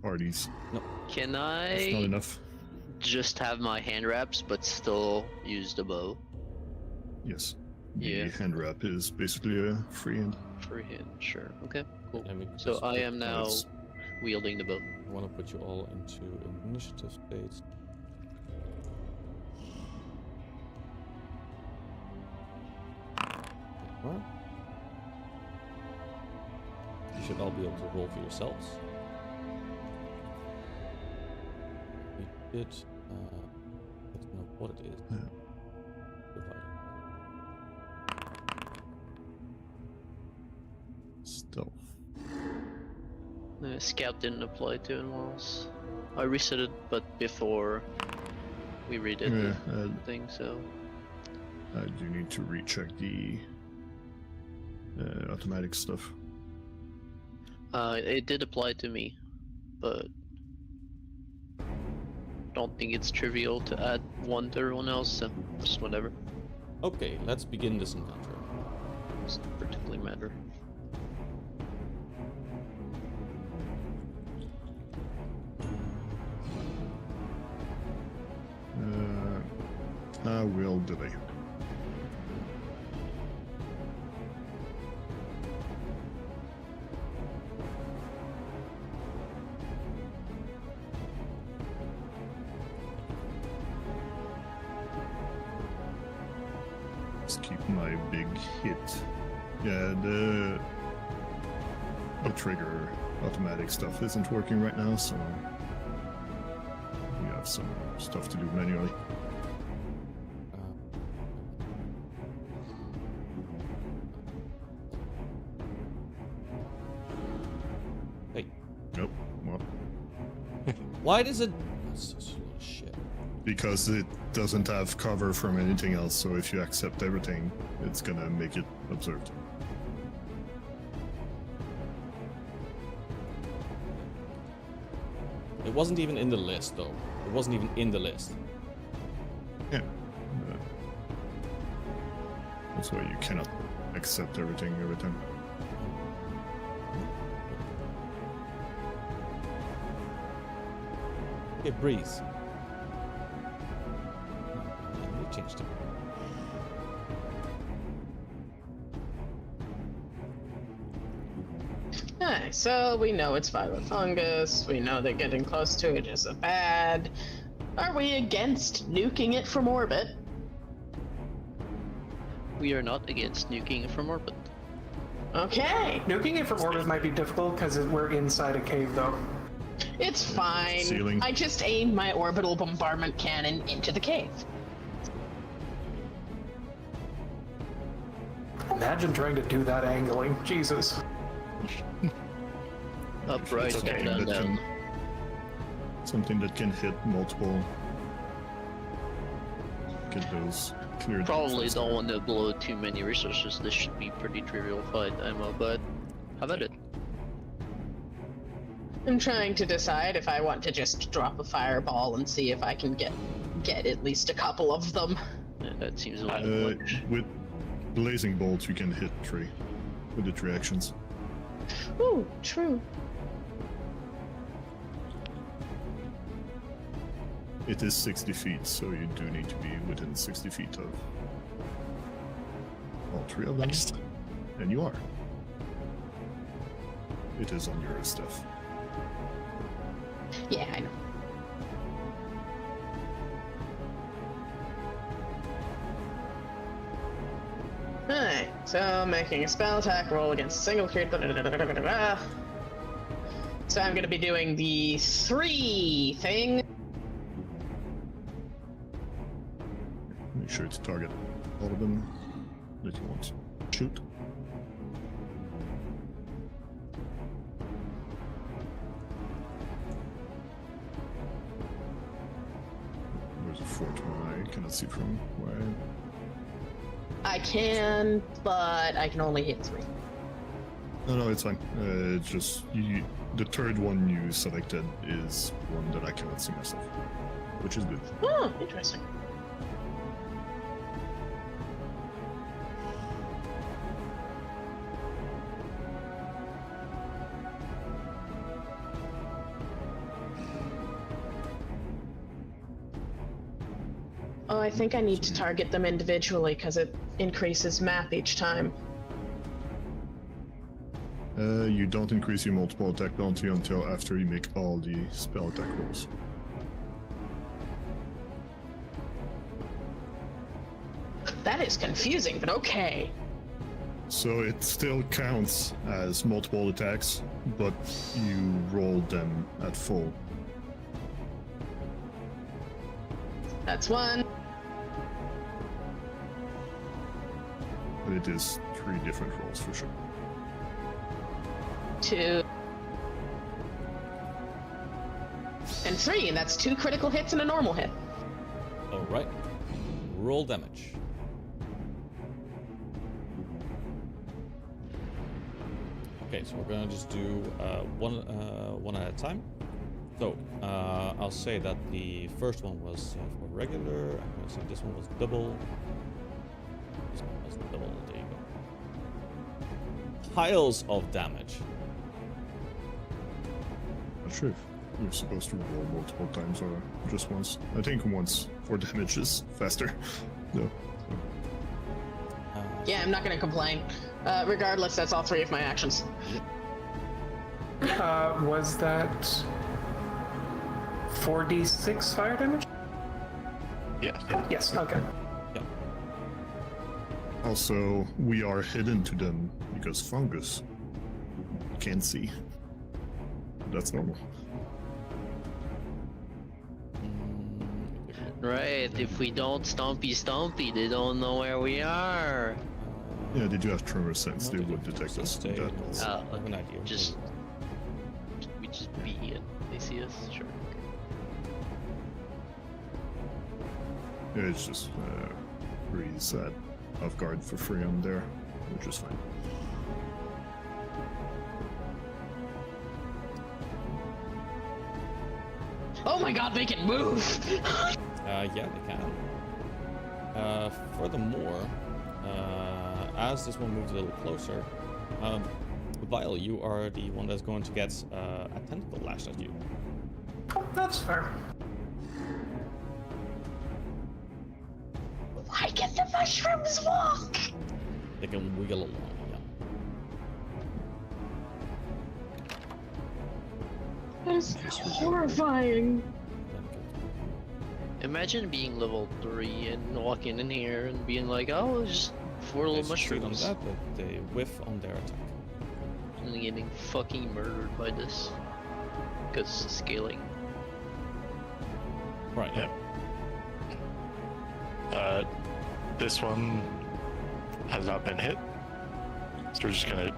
parties. No. Can It's not I enough. just have my hand wraps but still use the bow? Yes. The Yeah. hand wrap is basically a free hand. Free hand, sure. Okay, cool. Let me So just I put- am now It's- wielding the bow. I want to put you all into initiative states. Well, you should all be able to roll for yourselves. We did. Let's know what it is. Stealth. The scout didn't apply to it once. I reset it, but before we redid the thing, so. I do need to recheck the automatic stuff. It did apply to me, but don't think it's trivial to add one to everyone else, so just whatever. Okay, let's begin this encounter. Doesn't particularly matter. I will delay. Let's keep my big hit. Yeah, the trigger automatic stuff isn't working right now, so we have some stuff to do manually. Hey. Nope. Well, Why does it... That's such a little shit. because it doesn't have cover from anything else, so if you accept everything, it's gonna make it observed. It wasn't even in the list, though. It wasn't even in the list. Yeah. That's why you cannot accept everything every time. Okay, Breeze. We changed it. Alright, so we know it's violet fungus. We know that getting close to it is a bad. Are we against nuking it from orbit? We are not against nuking it from orbit. Okay, Nuking it from orbit might be difficult because we're inside a cave, though. it's fine. Ceiling. I just aimed my orbital bombardment cannon into the cave. Imagine trying to do that angling. Jesus. Up, right, Something up, down, that down. something that can hit multiple. Get those cleared. Probably don't want to blow too many resources. This should be pretty trivial fight ammo, but how about it? I'm trying to decide if I want to just drop a fireball and see if I can get at least a couple of them. Yeah, that seems like much. With blazing bolts, you can hit 3 with the 3 actions. Ooh, true. It is 60 feet, so you do need to be within 60 feet of all 3 of them. And you are. It is on your stuff. Yeah, I know. Alright, so making a spell attack roll against a single creature. So I'm gonna be doing the 3 thing. Make sure to target all of them that you want to shoot. There's a 4th one I cannot see from where I am. I can, but I can only hit 3. No, it's fine. It's just the 3rd one you selected is one that I cannot see myself, which is good. Oh, interesting. Oh, I think I need to target them individually because it increases math each time. You don't increase your multiple attack penalty until after you make all the spell attack rolls. That is confusing, but okay. So it still counts as multiple attacks, but you rolled them at full. That's one. But it is 3 different rolls for sure. 2. And 3, and that's 2 critical hits and a normal hit. All right. Roll damage. Okay, so we're gonna just do one at a time. So I'll say that the first one was for regular. I'm gonna say this one was double. This one was double. There you go. Piles of damage. Not sure if you're supposed to roll multiple times or just once. I think once for damage is faster. No. Yeah, I'm not gonna complain. Regardless, that's all 3 of my actions. Was that 4d6 fire damage? Yeah. Yes, okay. Yeah. Also, we are hidden to them because fungus can't see. That's normal. Right, if we don't stompy, they don't know where we are. Yeah, did you have tremor sense? They would detect us. Stay. That also. I have an idea. We just be and they see us, sure. Yeah, it's just Breeze at off guard for free on there, which is fine. Oh my god, they can move! Yeah, they can. Furthermore, as this one moves a little closer, Vile, you are the one that's going to get a tentacle lashed at you. That's fair. Why can the mushrooms walk? They can wiggle along, yeah. That is horrifying. Imagine being level 3 and walking in here and being like, oh, just 4 little They succeed on mushrooms. that, but they whiff on their attack. And then getting fucking murdered by this. Because scaling. Right. Yep. This one has not been hit. So we're just gonna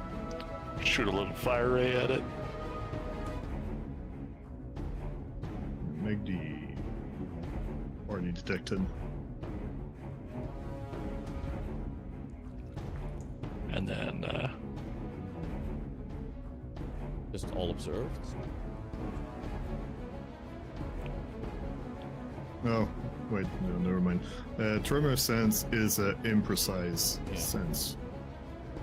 shoot a little fire ray at it. Make the party detected. And then Just all observed. Oh, wait, no, never mind. Tremor sense is an imprecise Yeah. sense.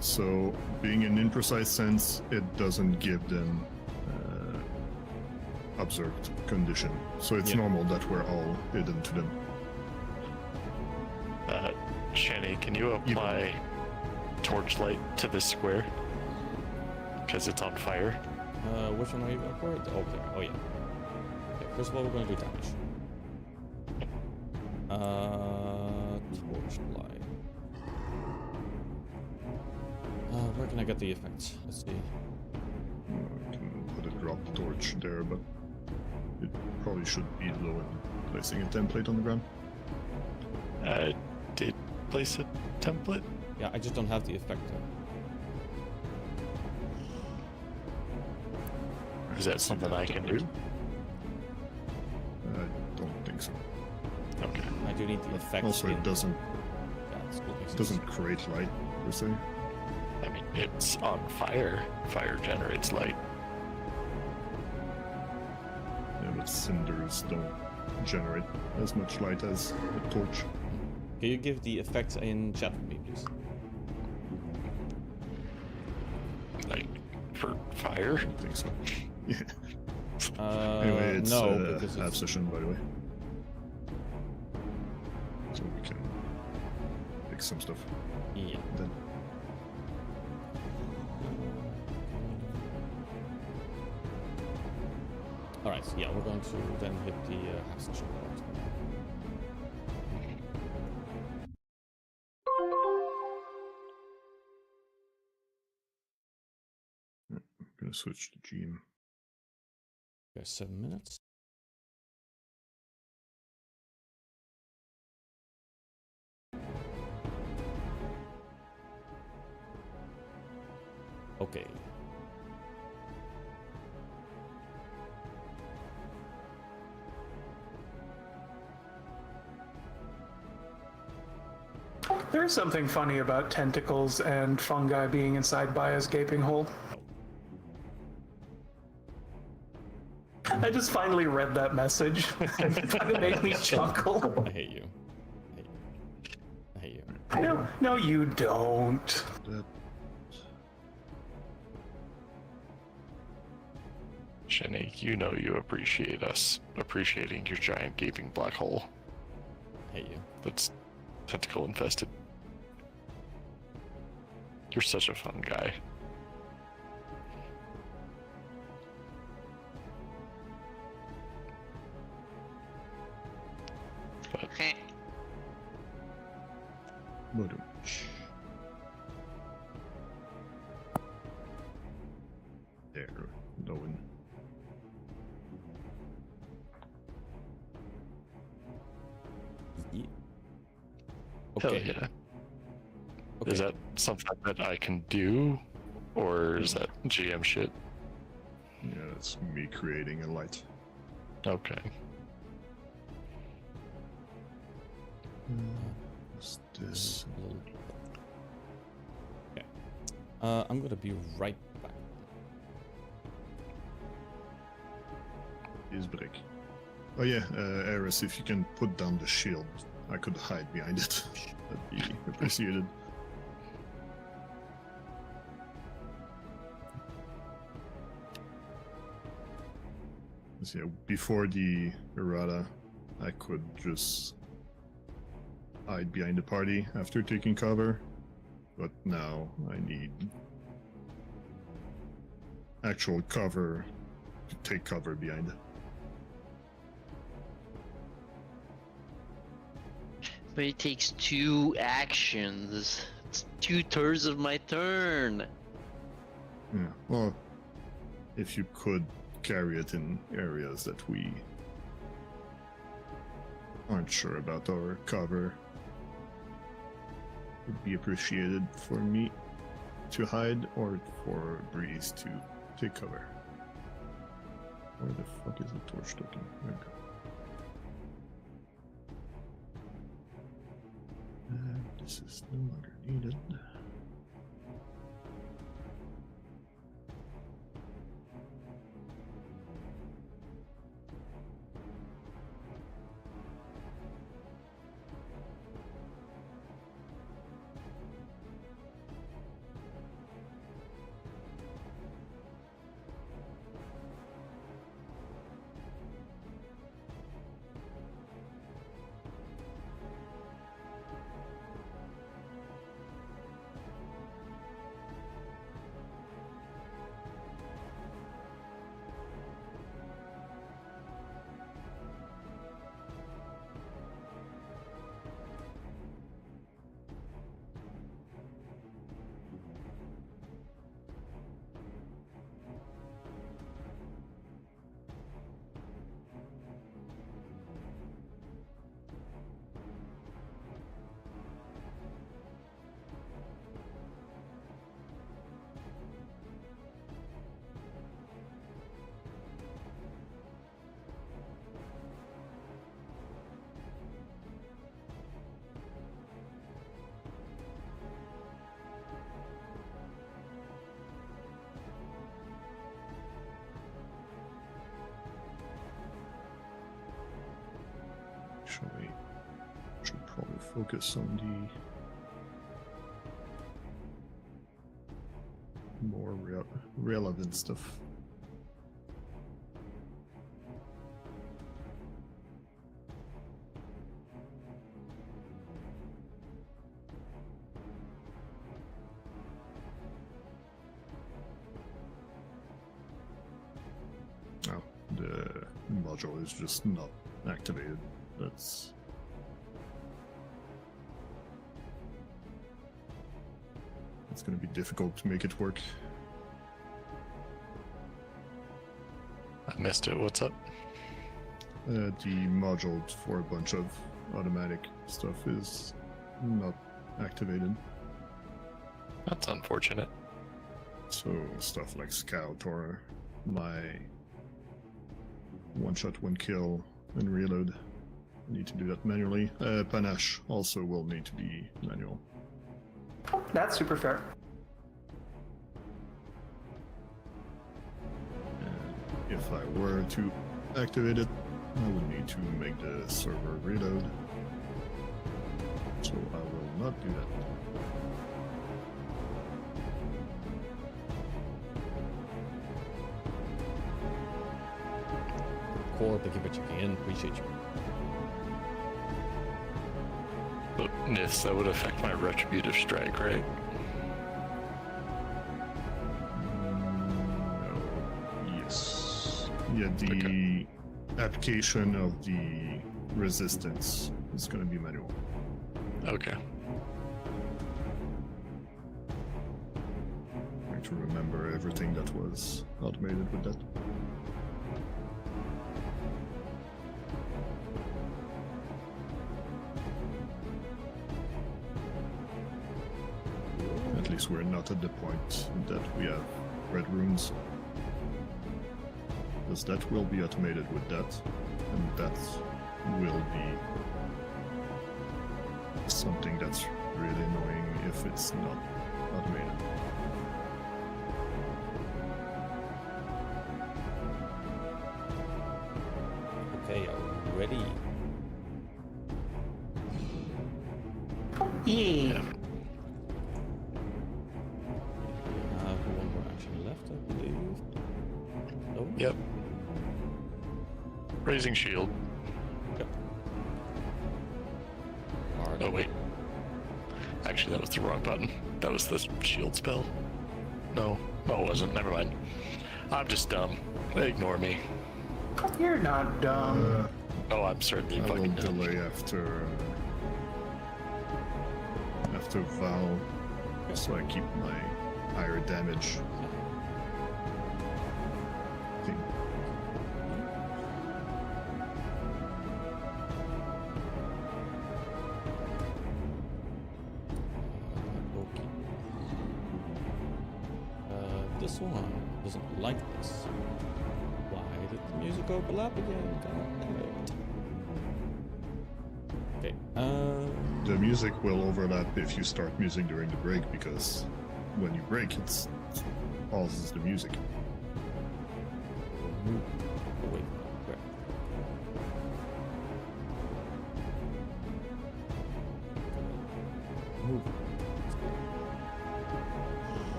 So, being an imprecise sense, it doesn't give them observed condition. So it's Yeah. normal that we're all hidden to them. Shani, can you apply torchlight to this square? Because it's on fire. Which one are you going for? Oh, there. Oh, yeah. Okay, first of all, we're going to do damage. Torchlight. Where can I get the effects? Let's see. I can put a drop torch there, but it probably should be low in placing a template on the ground. Did place a template? Yeah, I just don't have the effect there. Is that something I can do? I don't think so. Okay. I do need the effect. Also, it doesn't Yeah, it's cool. Makes sense. doesn't create light per se. I mean, it's on fire. Fire generates light. Yeah, but cinders don't generate as much light as a torch. Can you give the effect in chat for me, please? Like, for fire? I don't think so. Yeah. Anyway, It's no, because half it's... session, by the way. So we can fix some stuff Yeah. then. Alright, so yeah, we're going to then hit the half session part. switch to GM. Okay, 7 minutes. Okay. There's something funny about tentacles and fungi being inside Baya's gaping hole. I just finally read that message. It kind of made me chuckle. I hate you. I hate you. No, you don't. That Jenny, you know you appreciate us appreciating your giant gaping black hole I hate you. that's tentacle infested. You're such a fun guy. But Modem. There, no one. Ye- hell Okay. yeah. Okay. Is that something that I can do? Or is that GM shit? Yeah, that's me creating a light. Okay. What's this? Okay. I'm gonna be right back. Is break. Oh yeah, Eris, if you can put down the shield, I could hide behind it. That'd be appreciated. So yeah, before the errata, I could just hide behind the party after taking cover, but now I need actual cover to take cover behind it. But it takes 2 actions. It's 2 turns of my turn. Yeah, well, if you could carry it in areas that we aren't sure about our cover, it'd be appreciated for me to hide or for Breeze to take cover. Where the fuck is the torch token? There we go. This is no longer needed. Actually, should probably focus on the more relevant stuff. Oh, the module is just not activated. That's it's going to be difficult to make it work. I missed it. What's up? The module for a bunch of automatic stuff is not activated. That's unfortunate. So stuff like Scout or my one shot, one kill, and reload. I need to do that manually. Panache also will need to be manual. That's super fair. If I were to activate it, I would need to make the server reload. So I will not do that. Core, thank you for checking in. Appreciate you. But Nith, that would affect my retributive strike, right? No. Yes. Yeah, the application of the resistance is going to be manual. Okay. I have to remember everything that was automated with that. At least we're not at the point that we have red runes. Because that will be automated with that, and that will be something that's really annoying if it's not automated. Okay, are we ready? Yeah. We have one more action left, I believe. Oh, Yep. Raising shield. Yep. Hard. Oh wait. Actually, that was the wrong button. That was the shield spell. No, it wasn't. Never mind. I'm just dumb. Ignore me. You're not dumb. Oh, I'm certainly I will fucking dumb. delay after Val, so I keep my higher damage thing. Okay. This one doesn't like this. Why did the music overlap again? God damn it. Okay, The music will overlap if you start music during the break, because when you break, it pauses the music. move away from that. Move.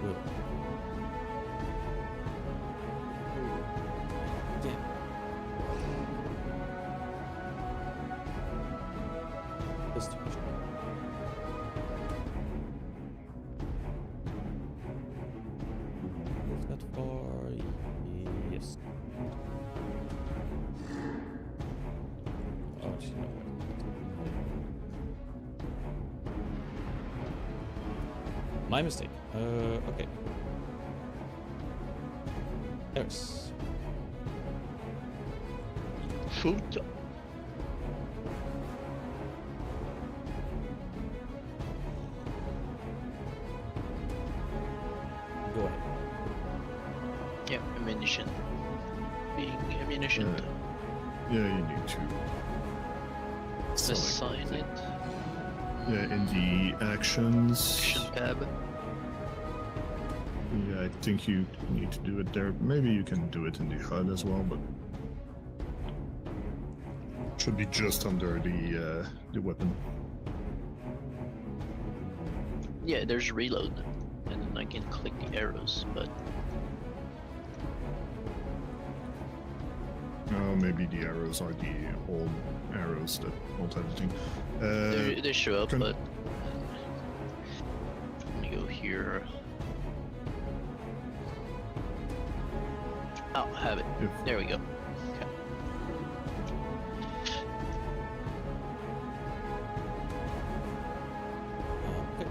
Good. Damn. This direction. Move that far. Yes. Oh, actually, no. My mistake. Okay. There's. Food. Go ahead. Yeah, ammunition. Being ammunition. Yeah, you need to Assign select it. Yeah, in the actions. Action tab. Yeah, I think you need to do it there. Maybe you can do it in the HUD as well, but should be just under the weapon. Yeah, there's reload, and then I can click the arrows, but Oh, maybe the arrows are the old arrows that don't have anything. they show up. can- But let me go here. Oh, have it. If- There we go. Okay. Okay.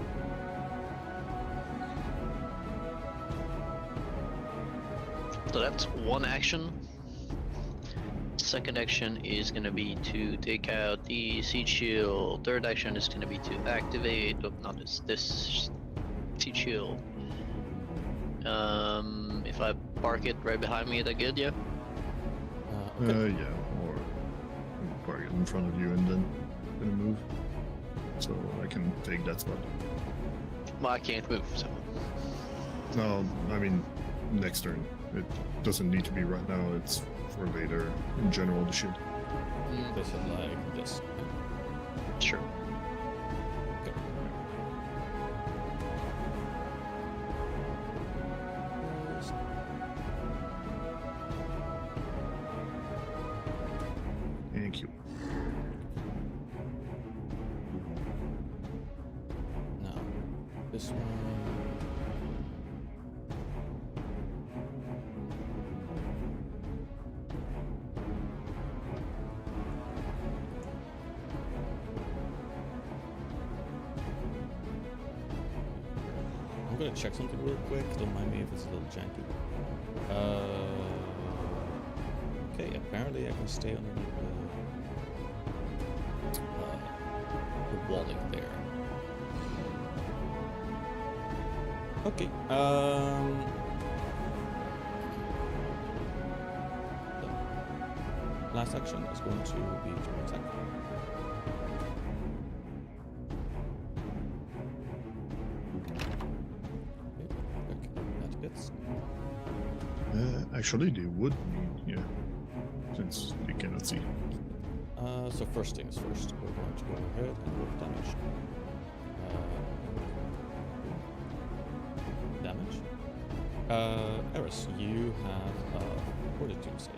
So that's one action. Second action is gonna be to take out the siege shield. Third action is gonna be to activate. Oh, not this siege shield. If I park it right behind me, is that good? Yeah. Okay. Yeah, or park it in front of you and then gonna move. So I can take that spot. Well, I can't move. So. No, I mean, next turn. It doesn't need to be right now, it's for later. In general, the shield. This is like this. Sure. Okay. Thank you. Now, this one. I'm gonna check something real quick. Don't mind me if it's a little janky. Okay, apparently I can stay underneath the walling there. Okay. The last action is going to be to attack. That hits. Actually, they would need, yeah, since they cannot see. So first things first, we're going to go ahead and roll damage. Eris, you have fortitude save.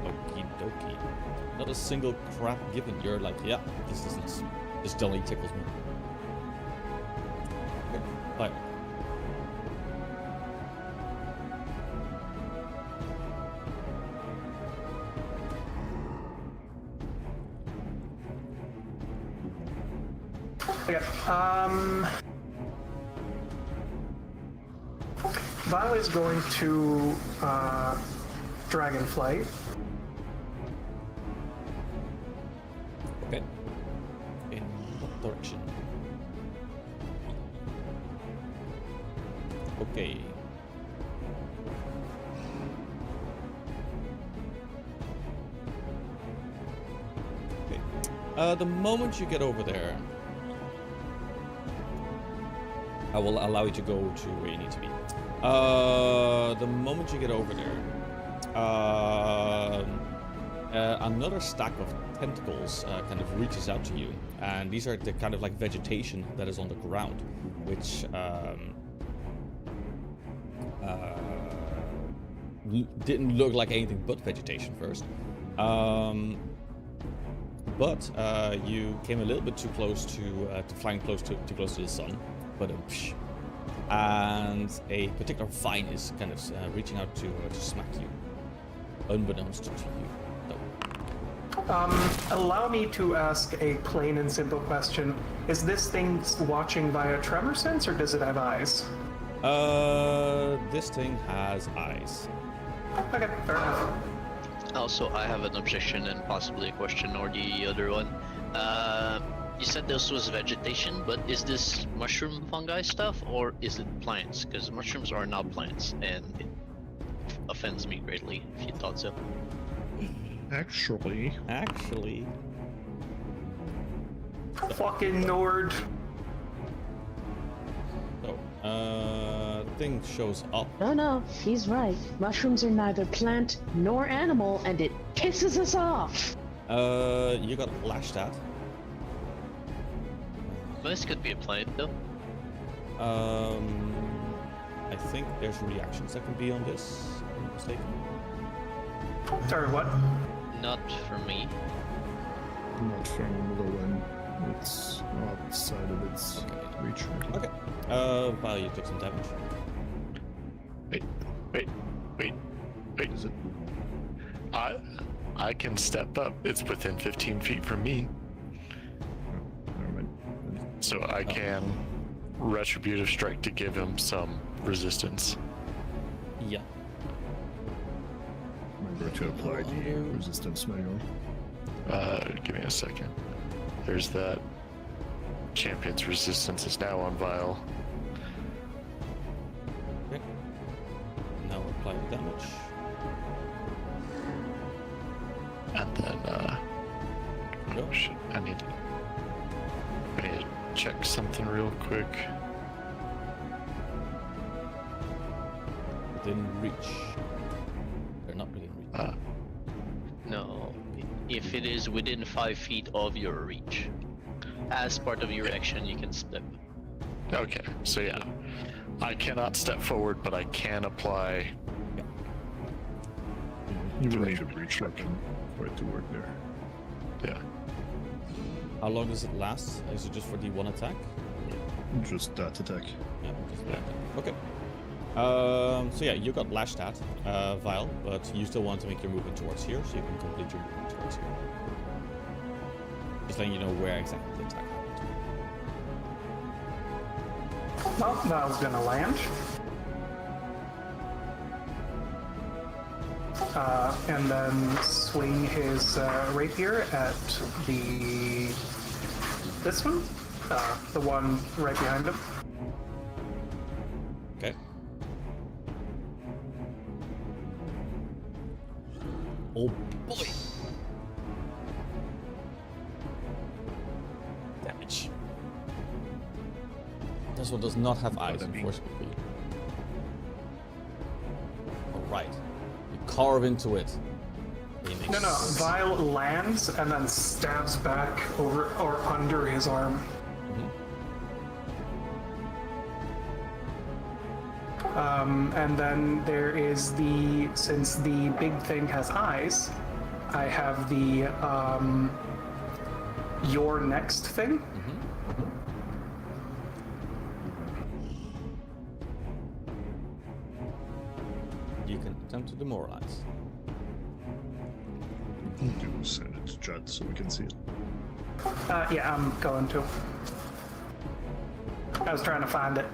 Okie dokie. Not a single crap given. You're like, yeah, this is nice. This only tickles me. Okay, fire. Okay. Vile is going to Dragonflight. Okay. In what direction? Okay. Okay. The moment you get over there, I will allow you to go to where you need to be. The moment you get over there, another stack of tentacles kind of reaches out to you, and these are the kind of like vegetation that is on the ground, which didn't look like anything but vegetation first. But you came a little bit too close to flying too close to the sun. But and a particular vine is kind of reaching out to smack you, unbeknownst to you. Allow me to ask a plain and simple question. Is this thing watching via tremor sense, or does it have eyes? This thing has eyes. Okay, fair enough. Also, I have an objection and possibly a question, or the other one. You said this was vegetation, but is this mushroom fungi stuff, or is it plants? Because mushrooms are not plants, and it offends me greatly if you thought so. Actually, Fucking Nord. So, thing shows up. No, he's right. Mushrooms are neither plant nor animal, and it pisses us off. You got lashed at. This could be a plant, though. I think there's reactions that can be on this, if I'm not mistaken. Sorry, what? Not for me. not from low end. It's outside of its reach. Okay. Well, you took some damage. Wait. Is it? I can step up. It's within 15 feet from me. Never mind. So I can retributive strike to give him some resistance. Yeah. Remember to apply the resistance manually. Give me a second. There's that. Champion's resistance is now on Vile. Okay. Now apply the damage. And then, Go. oh shit, I need to check something real quick. Within reach. They're not within reach. No, if it is within 5 feet of your reach, as part of your action, you can step. Okay, so yeah. I cannot step forward, but I can apply. You will need a breach weapon for it to work there. Yeah. How long does it last? Is it just for the one attack? Just that attack. Yeah, just that attack. Okay. So yeah, you got lashed at, Vile, but you still want to make your movement towards here, so you can complete your movement towards here. Just letting you know where exactly the attack happened. Well, that was gonna land. And then swing his rapier at this one, the one right behind him. Okay. Oh boy! Damage. This one does not have eyes, unfortunately. Alright. You carve into it. No, Vile lands and then stabs back over or under his arm. And then there is since the big thing has eyes, I have the your next thing. You can attempt to demoralize. Do send it to chat so we can see it. Yeah, I'm going to. I was trying to find it.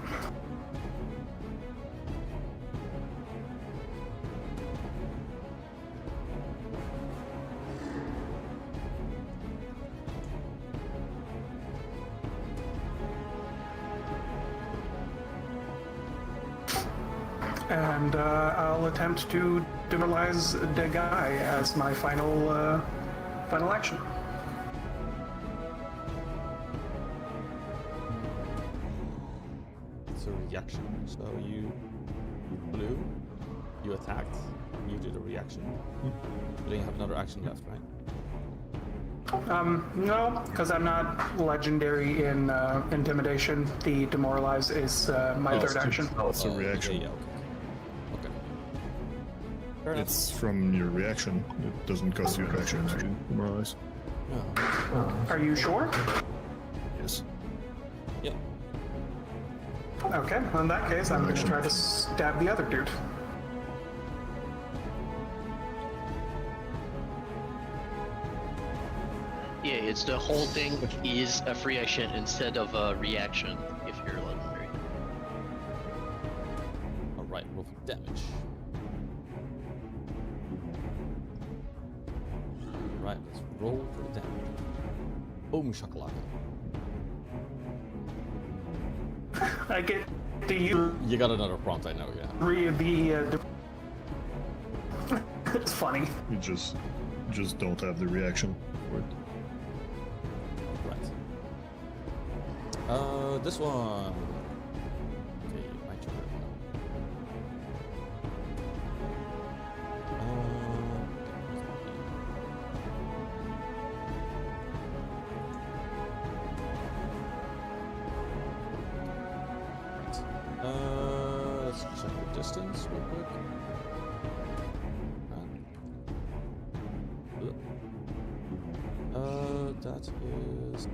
And I'll attempt to demoralize the guy as my final action. It's a reaction. So you blew, you attacked, you did a reaction. But then you have another action left, right? No, because I'm not legendary in intimidation. The demoralize is my third action. It's a reaction. Yeah, okay. Fair enough. It's from your reaction. It doesn't cost you an action to demoralize. Are you sure? Yes. Yeah. Okay, well, in that case, I'm going to try to stab the other dude. Yeah, it's the whole thing is a free action instead of a reaction if you're legendary. Alright, roll for damage. Right, let's roll for the damage. Boom shakalaka. I get to use You got another prompt, I know, yeah. It's funny. You just don't have the reaction for it. Right. This one. Okay, my turn. Let's check the distance real quick. That is.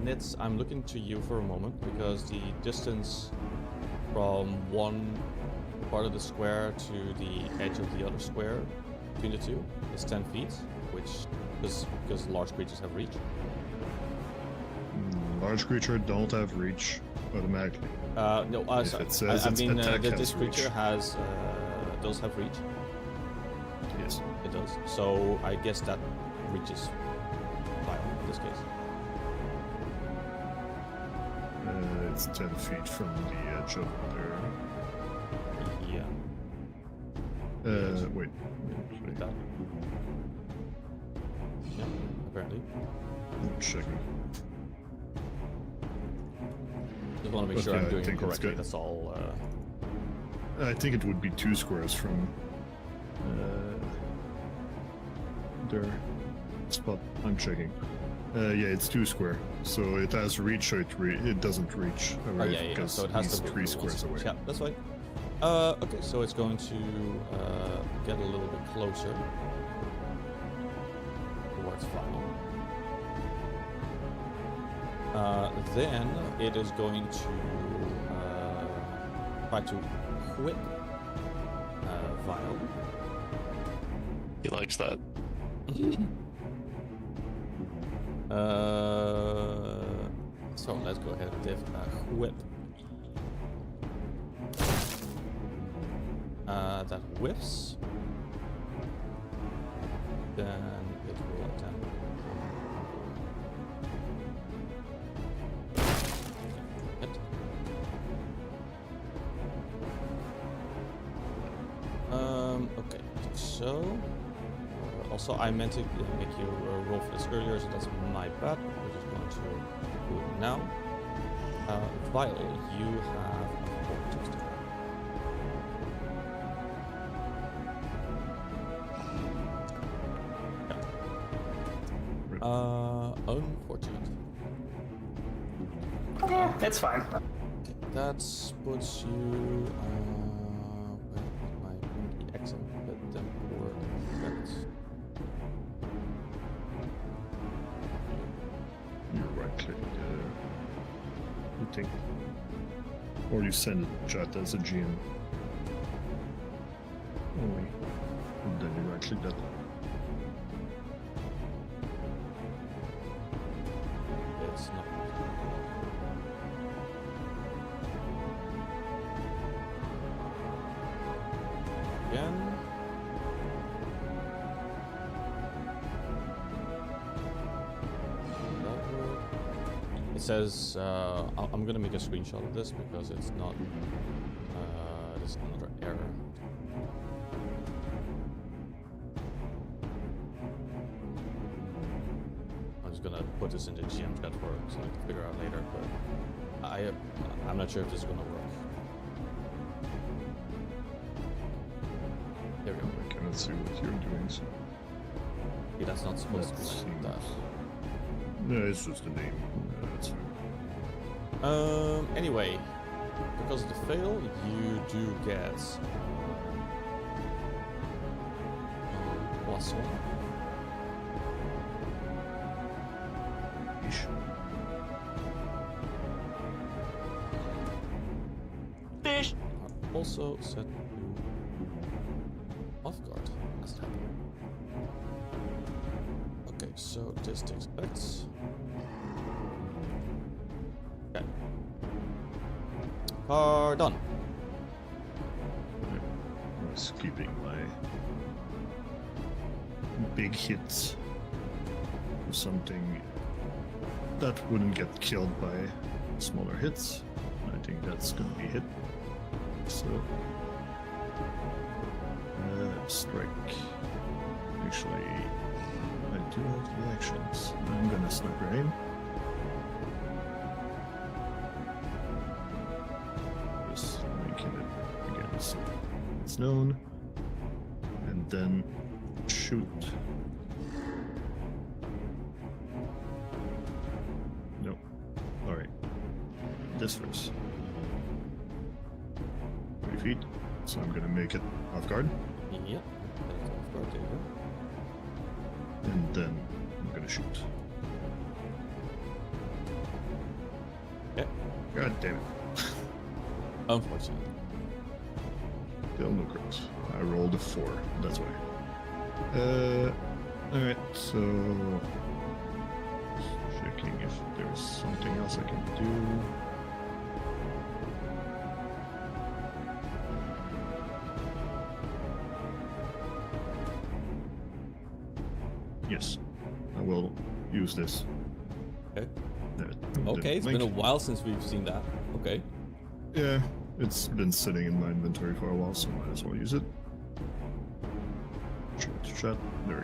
Nitz, I'm looking to you for a moment because the distance from one part of the square to the edge of the other square between the two is 10 feet, which because large creatures have reach. Large creature don't have reach automatically. No, If it says its attack has this creature reach. has does have reach. Yes. It does. So I guess that reaches Vile in this case. It's 10 feet from the edge of there. Yeah. Wait. Like that. Yeah, apparently. I'm checking. Just want to make But sure yeah, I'm I doing it think it's correctly. good. That's all. I think it would be 2 squares from their spot. I'm checking. Yeah, it's 2 square. So it has reach, so it doesn't reach Oh away yeah. because So it has he's to be 3 squares away. Yeah, that's fine. Okay, so it's going to get a little bit closer towards Final. Then it is going to try to whip Vile. He likes that. So let's go ahead with whip. That whiffs. Then it will attempt. Hit. Okay, so also I meant to make you roll for this earlier, so that's my bad. We're just going to do it now. Vile, you have a 460. Unfortunate. Yeah, it's fine. That puts you. Where is my pinky accent? But then for that. You right click you think. Or you send it chat as a GM. Only. And then you right click that. It's not. Again. It says, I'm gonna make a screenshot of this because it's not, there's another error. I'm just gonna put this in the GM chat for so I can figure out later, but I'm not sure if this is gonna work. There we go. I cannot see what you're doing, so. Yeah, that's not supposed to be like that. No, it's just a name. That's fine. Anyway, because of the fail, you do get +1. Ish. Fish. Are also set to off guard. That's happening. Okay, so this takes effect. Okay. Are done. I was keeping my big hits for something that wouldn't get killed by smaller hits. I think that's gonna be hit. So strike. Actually, I do have the actions. I'm gonna sniper aim. Just making it again so it's known. And then shoot. Nope. Alright. This first. 3 feet. So I'm gonna make it off guard. Yep. That's off guard. There you go. And then I'm gonna shoot. Okay. God damn it. Unfortunately. Still no crits. I rolled a 4. That's why. Alright, so checking if there's something else I can do. Yes, I will use this. Okay. The Okay, it's link. been a while since we've seen that. Okay. Yeah, it's been sitting in my inventory for a while, so might as well use it. Chat. There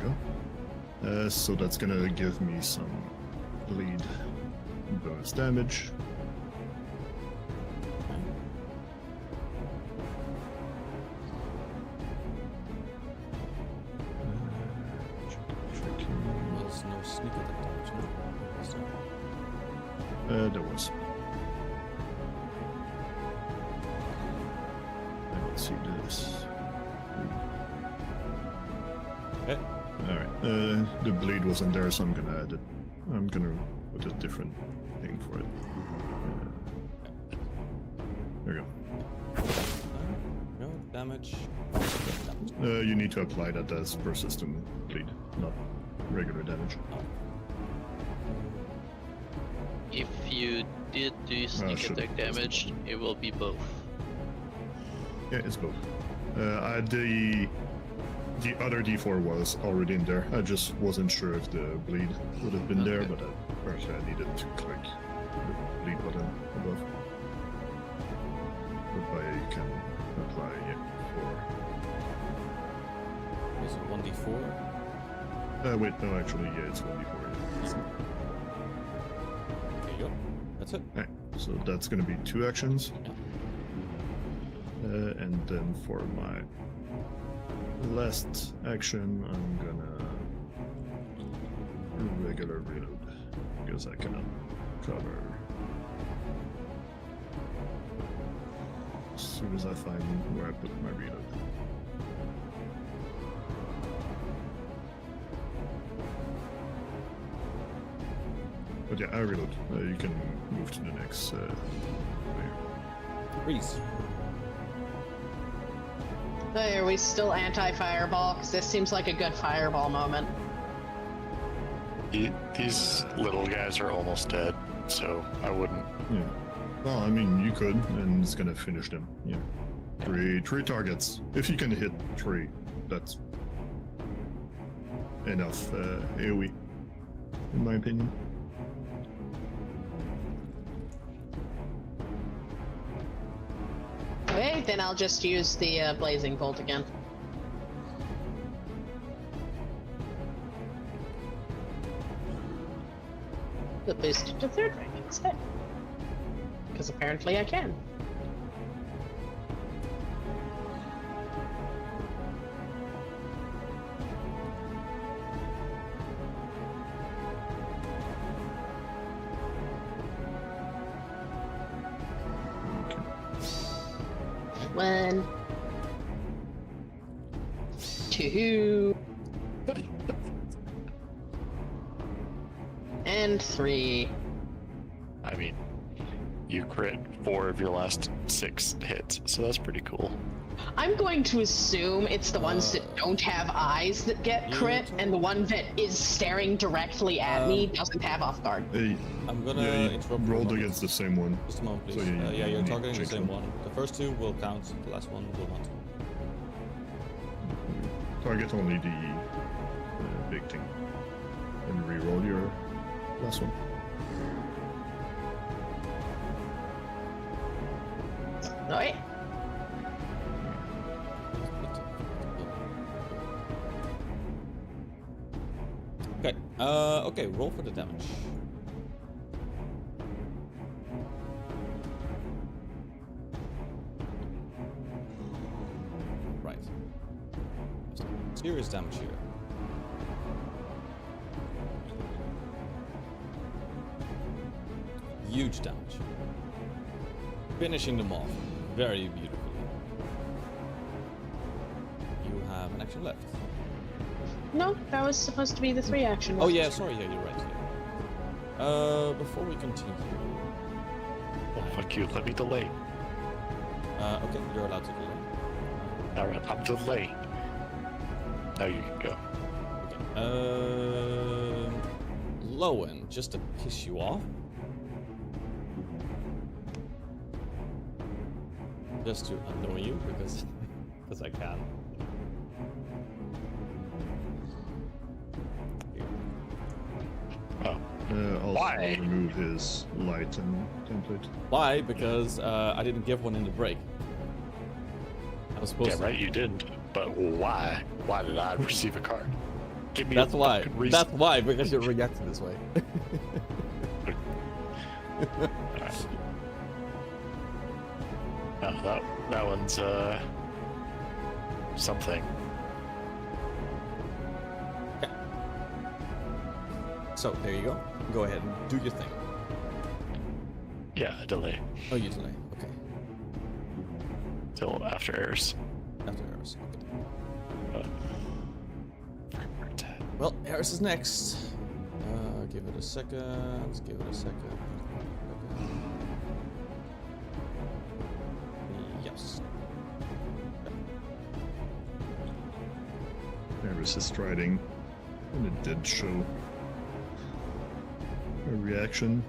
we go. So that's gonna give me some bleed bonus damage. There's no sneak attack damage, no? Was there? There was. Let's see this. Okay. Alright, the bleed wasn't there, so I'm gonna add it. I'm gonna put a different thing for it. There we go. No damage. You need to apply that as persistent bleed, not regular damage. If you did do sneak should- attack damage, it will be both. Yeah, it's both. The other D4 was already in there. I just wasn't sure if the bleed would have been there, but first I needed to click the bleed button above. But I can apply it Is it 1d4? for. Wait, no, actually, yeah, it's 1d4. Yeah. There you go. That's it. Alright, so that's gonna be 2 actions. Yeah. And then for my last action, I'm gonna regular reload because I cannot cover as soon as I find where I put my reload. But yeah, I reload. You can move to the next layer. Reese. Hey, are we still anti-fireball? Because this seems like a good fireball moment. These little guys are almost dead, so I wouldn't. Yeah. Well, I mean, you could, and it's gonna finish them. Yeah. Three targets. If you can hit 3, that's enough AoE, in my opinion. Okay, then I'll just use the blazing bolt again. The boost to 3rd rank instead. Because apparently I can. One, 2, and 3. I mean, you crit 4 of your last 6 hits, so that's pretty cool. I'm going to assume it's the ones that don't have eyes that get crit, and the one that is staring directly at me doesn't have off guard. Hey, I'm gonna yeah, you interrupt for a rolled moment. against the same one. Just a moment, please. So you yeah, you're need to targeting the check same them. one. The first 2 will count, the last one will not. Target only the big thing. And re-roll your last one. Alright. Okay, okay, roll for the damage. Right. Serious damage here. Huge damage. Finishing them off very beautifully. You have an action left. No, that was supposed to be the 3 action. Oh yeah, sorry, yeah, you're right. Yeah. Before we continue. Oh, fuck you, let me delay. Okay, you're allowed to delay. Alright, I'm delaying. Now you can go. Okay. Lowen, just to piss you off. Just to annoy you, because I can. Oh. Also Why? remove his light and template. Why? Because I didn't give one in the break. I was supposed Yeah, to. right, you didn't. But why? Why did I receive a card? Give me That's a why. fucking reason. That's why, because you're reacting this way. Alright. Oh, that one's something. So there you go. Go ahead and do your thing. Yeah, a delay. Oh, you delay. Okay. Till after errors. After Eris. Okay. But Well, Eris is next. Give it a second. Give it a second. Yes. Eris is striding, and it did show a reaction.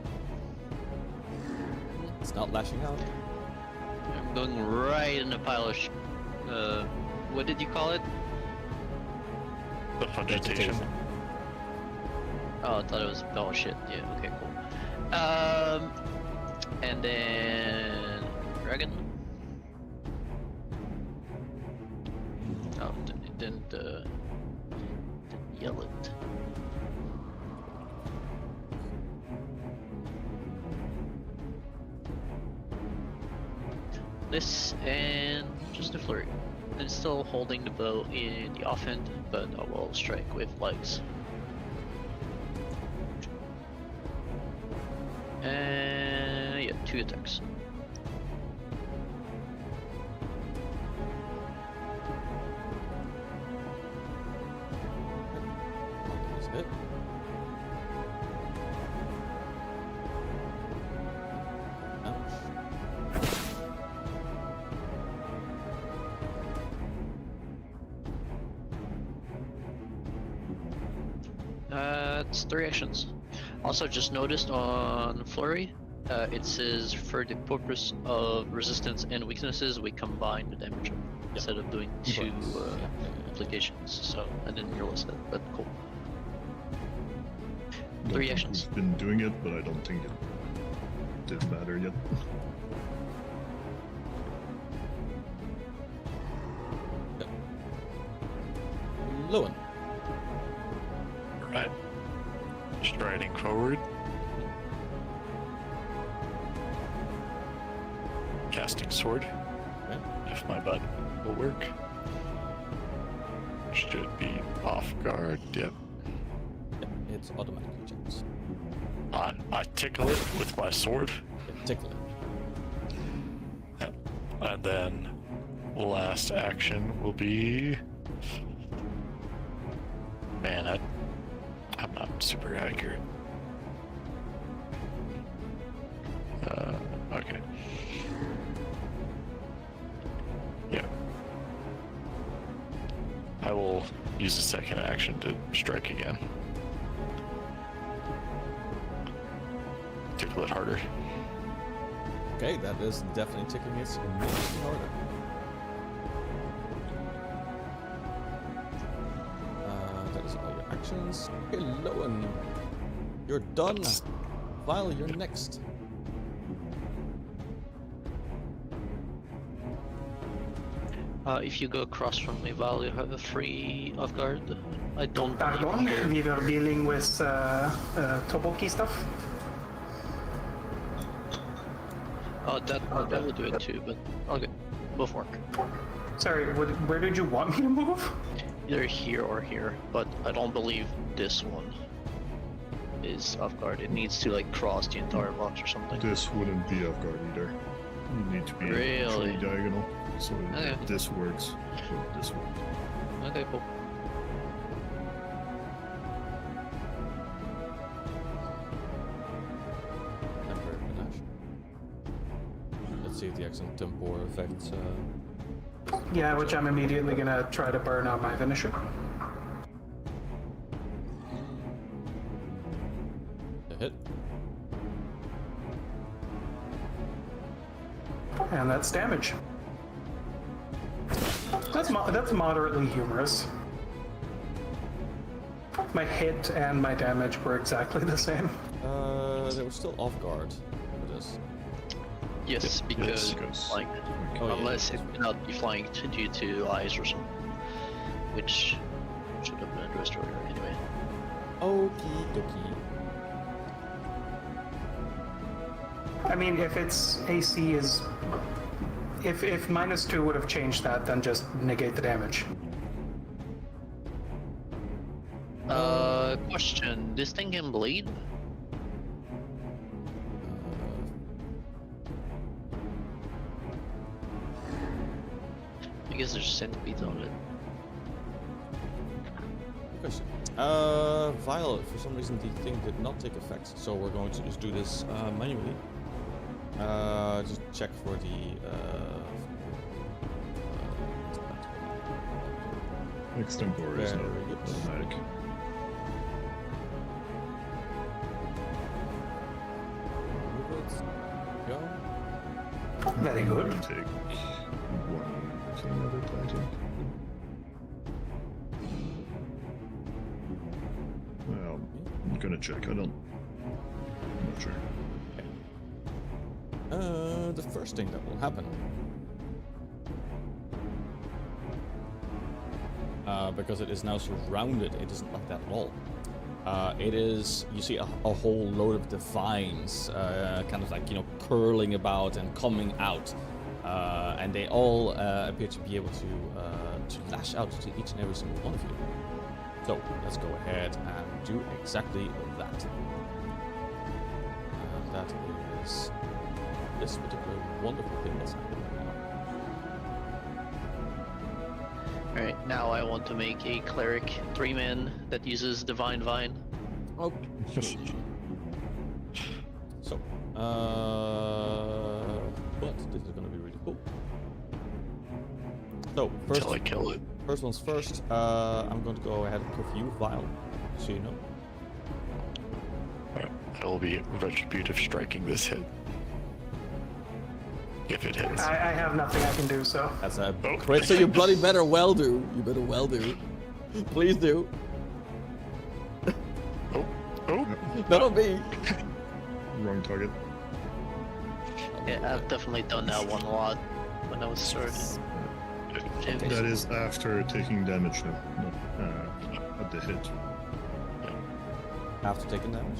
It's not lashing out. I'm going right in a pile of what did you call it? the vegetation. Oh, I thought it was oh shit. Yeah, okay, cool. And then dragon. Oh, it didn't yell it. This and just a flurry. I'm still holding the bow in the offhand, but I will strike with legs. And yeah, 2 attacks. That's it. It's 3 actions. Also, just noticed on Flurry, it says for the purpose of resistance and weaknesses, we combine the damage instead of doing 2 applications. So I didn't realize that, but cool. Don't 3 think actions. We've been doing it, but I don't think it did matter yet. Lowen. Right. Striding forward. Casting sword. Okay. If my button will work. Should be off guard. Yep. Yep, it's automatically checked. I tickle it with my sword. Yeah, tickle it. Yep. And then last action will be. Man, I'm not super accurate. Okay. Yeah. I will use a second action to strike again. Tickle it harder. Okay, that is definitely ticking it significantly harder. That is all your actions. Okay, Lowen, you're done. Vile, you're next. If you go across from me, Val, you have a free off guard. I don't Pardon, believe we were dealing with Toboki stuff. Oh, that will do it too, but okay, both work. Sorry, where did you want me to move? Either here or here, but I don't believe this one is off guard. It needs to like cross the entire box or something. This wouldn't be off guard either. You need to be Really? actually diagonal. So Okay. if this works, so this works. Okay, cool. Temporary panache. Let's see if the accent tempo affects. Yeah, which I'm immediately gonna try to burn out my finisher. hit. And that's damage. That's moderately humorous. My hit and my damage were exactly the same. They were still off guard for this. Yes, because because- like Oh, yeah, unless yeah, it cannot be flying due to eyes or something, which should have been addressed earlier anyway. Okie dokie. I mean, if its AC is... If -2 would have changed that, then just negate the damage. Question: this thing can bleed? I guess there's centipedes on it. Question. Violet, for some reason the thing did not take effect, so we're going to just do this manually. Just check for the Extempore is not Very good. automatic. move it. Go. Very good. You take one thing of it, I think. Well, I'm gonna check. I'm not sure. The first thing that will happen. Because it is now surrounded, it isn't like that at all. It is, you see a whole load of divines, kind of like, curling about and coming out. And they all appear to be able to lash out to each and every single one of you. So, let's go ahead and do exactly that. And that is this particular wonderful thing that's happening right now. Alright, now I want to make a cleric 3-man that uses Divine Vine. Okay. So, but this is gonna be really cool. So, Until I kill it. first one's first. I'm going to go ahead and give you Vile, so you know. I will be retributive striking this hit. If it hits. I have nothing I can do, so... That's a Oh. crit, so you bloody better well do. You better well do. Please do. Oh, Not on me. Wrong target. Yeah, I've definitely done that one a lot when I was starting. That is after taking damage, though, not at the hit. After taking damage.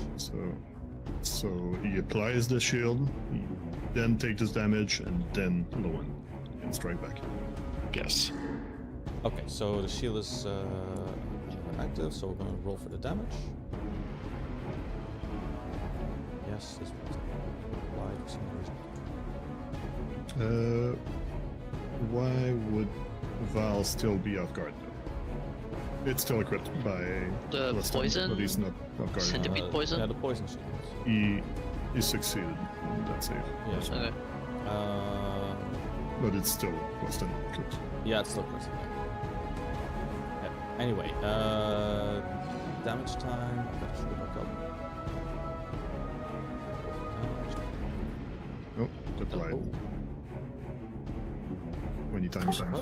So he applies the shield, he then takes his damage, and then Lowen can strike back. yes. Okay, so the shield is active, so we're going to roll for the damage. Yes, this was applied for some reason. Why would Val still be off guard, though? It's still a crit by The last time, poison? but he's not off guard. Centipede poison? Yeah, the poison shield. He succeeded on that save. Yeah. Okay. But it's still less than crit. Yeah, it's still close. Yeah. Anyway, damage time. I gotta scroll back up. Oh, applied. Oh. 20 times damage.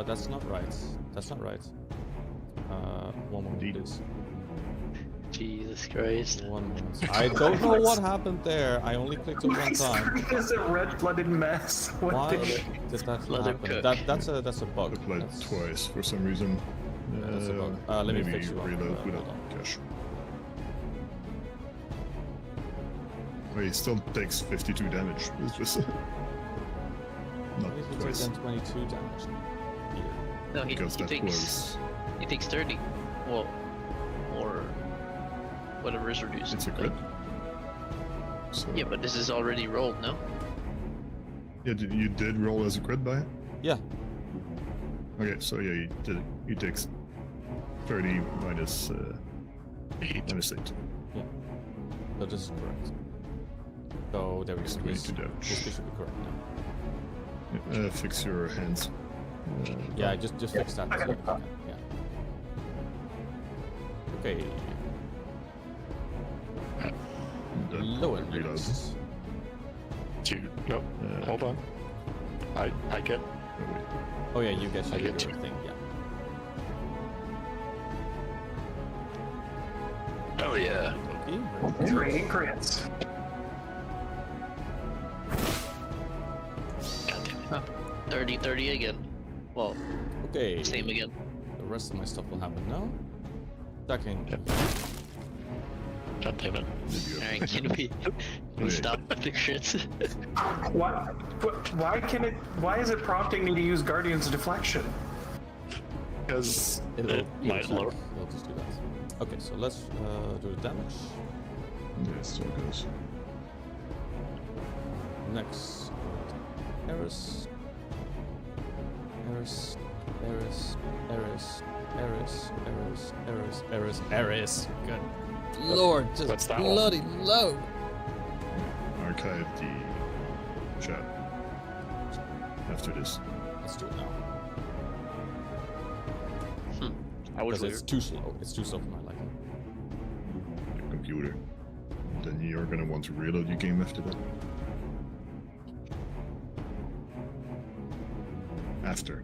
That's not right. That's not right. One moment, Indeed. please. Jesus Christ. 1 moment. I don't know what happened there. I only clicked it My one time. screen is a red-blooded mess. What Why the sh- did that Let her happen? cook. That's a bug. Applied That's- twice for some reason. That's a bug. Let me maybe fix you up. reload Hold without on. cash. Oh, he still takes 52 damage. It's just Why not did he take twice. then 22 damage? Here. No, Because that was he takes 30. Well, or whatever is reduced. it's a crit. So Yeah, but this is already rolled, no? yeah, you did roll as a crit by it? Yeah. Okay, so yeah, he takes 30 minus 8. minus 8. So this is correct. So there we go. Takes This 22 damage. should be correct now. Fix your hands. Yeah, just fix that. So, yeah. Okay. then lower reload. limits. No, hold on. I get. Oh, wait. Oh yeah, you guys I should get do your two. thing, yeah. Oh yeah. Okay, very good. 3 crits. Huh. 30 again. Well, Okay, same again. the rest of my stuff will happen now. Attacking. Yep. God damn it. Alright, can we Wait. stop the crits? Why is it prompting me to use Guardian's Deflection? Because It'll it might attack. lower. It'll just do that. Okay, so let's do the damage. Yeah, it still goes. Next, Eris. Eris. Eris. Eris. Eris. Eris. Eris. Eris. Eris. Good lord, just What's that one? bloody low. Archive the chat after this. Let's do it now. I was Because it's too slow. It's too slow for my liking. Your computer. Then you're gonna want to reload your game after that. After.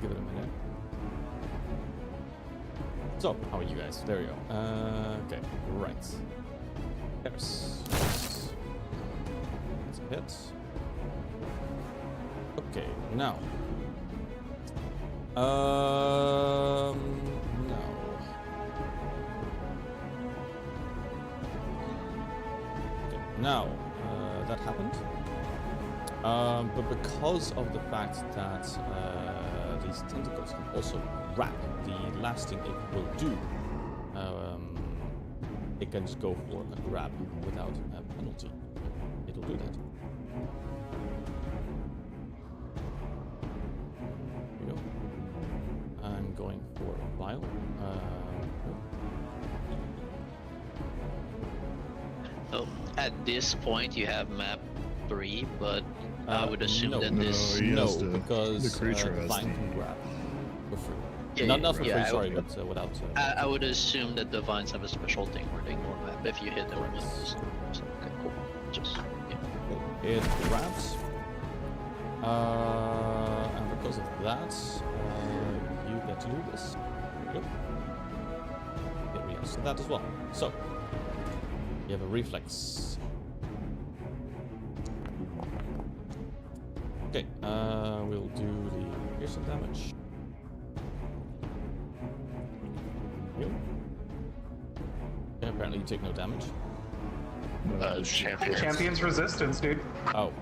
Give it a minute. So, how are you guys? There we go. Okay, right. Eris. That's a hit. Okay, now. No. Okay, now, that happened. But because of the fact that these tentacles can also grab, the last thing it will do, it can just go for a grab without a penalty. It'll do that. Here we go. I'm going for a vial. So at this point, you have map 3, but I would assume no. that No, this. he No, has because the creature has Divine the- can grab for free. Yeah, Not for free, yeah, sorry, but without. I would assume that the vines have a special thing where they ignore map if you hit them with this. So, okay, cool. Just yeah. It grabs. And because of that, you get to do this. There we go. Here we answer that as well. So, you have a reflex. Okay, we'll do the piercing damage. Here. Okay, apparently you take no damage. Champion. Champion's Resistance, dude. Oh,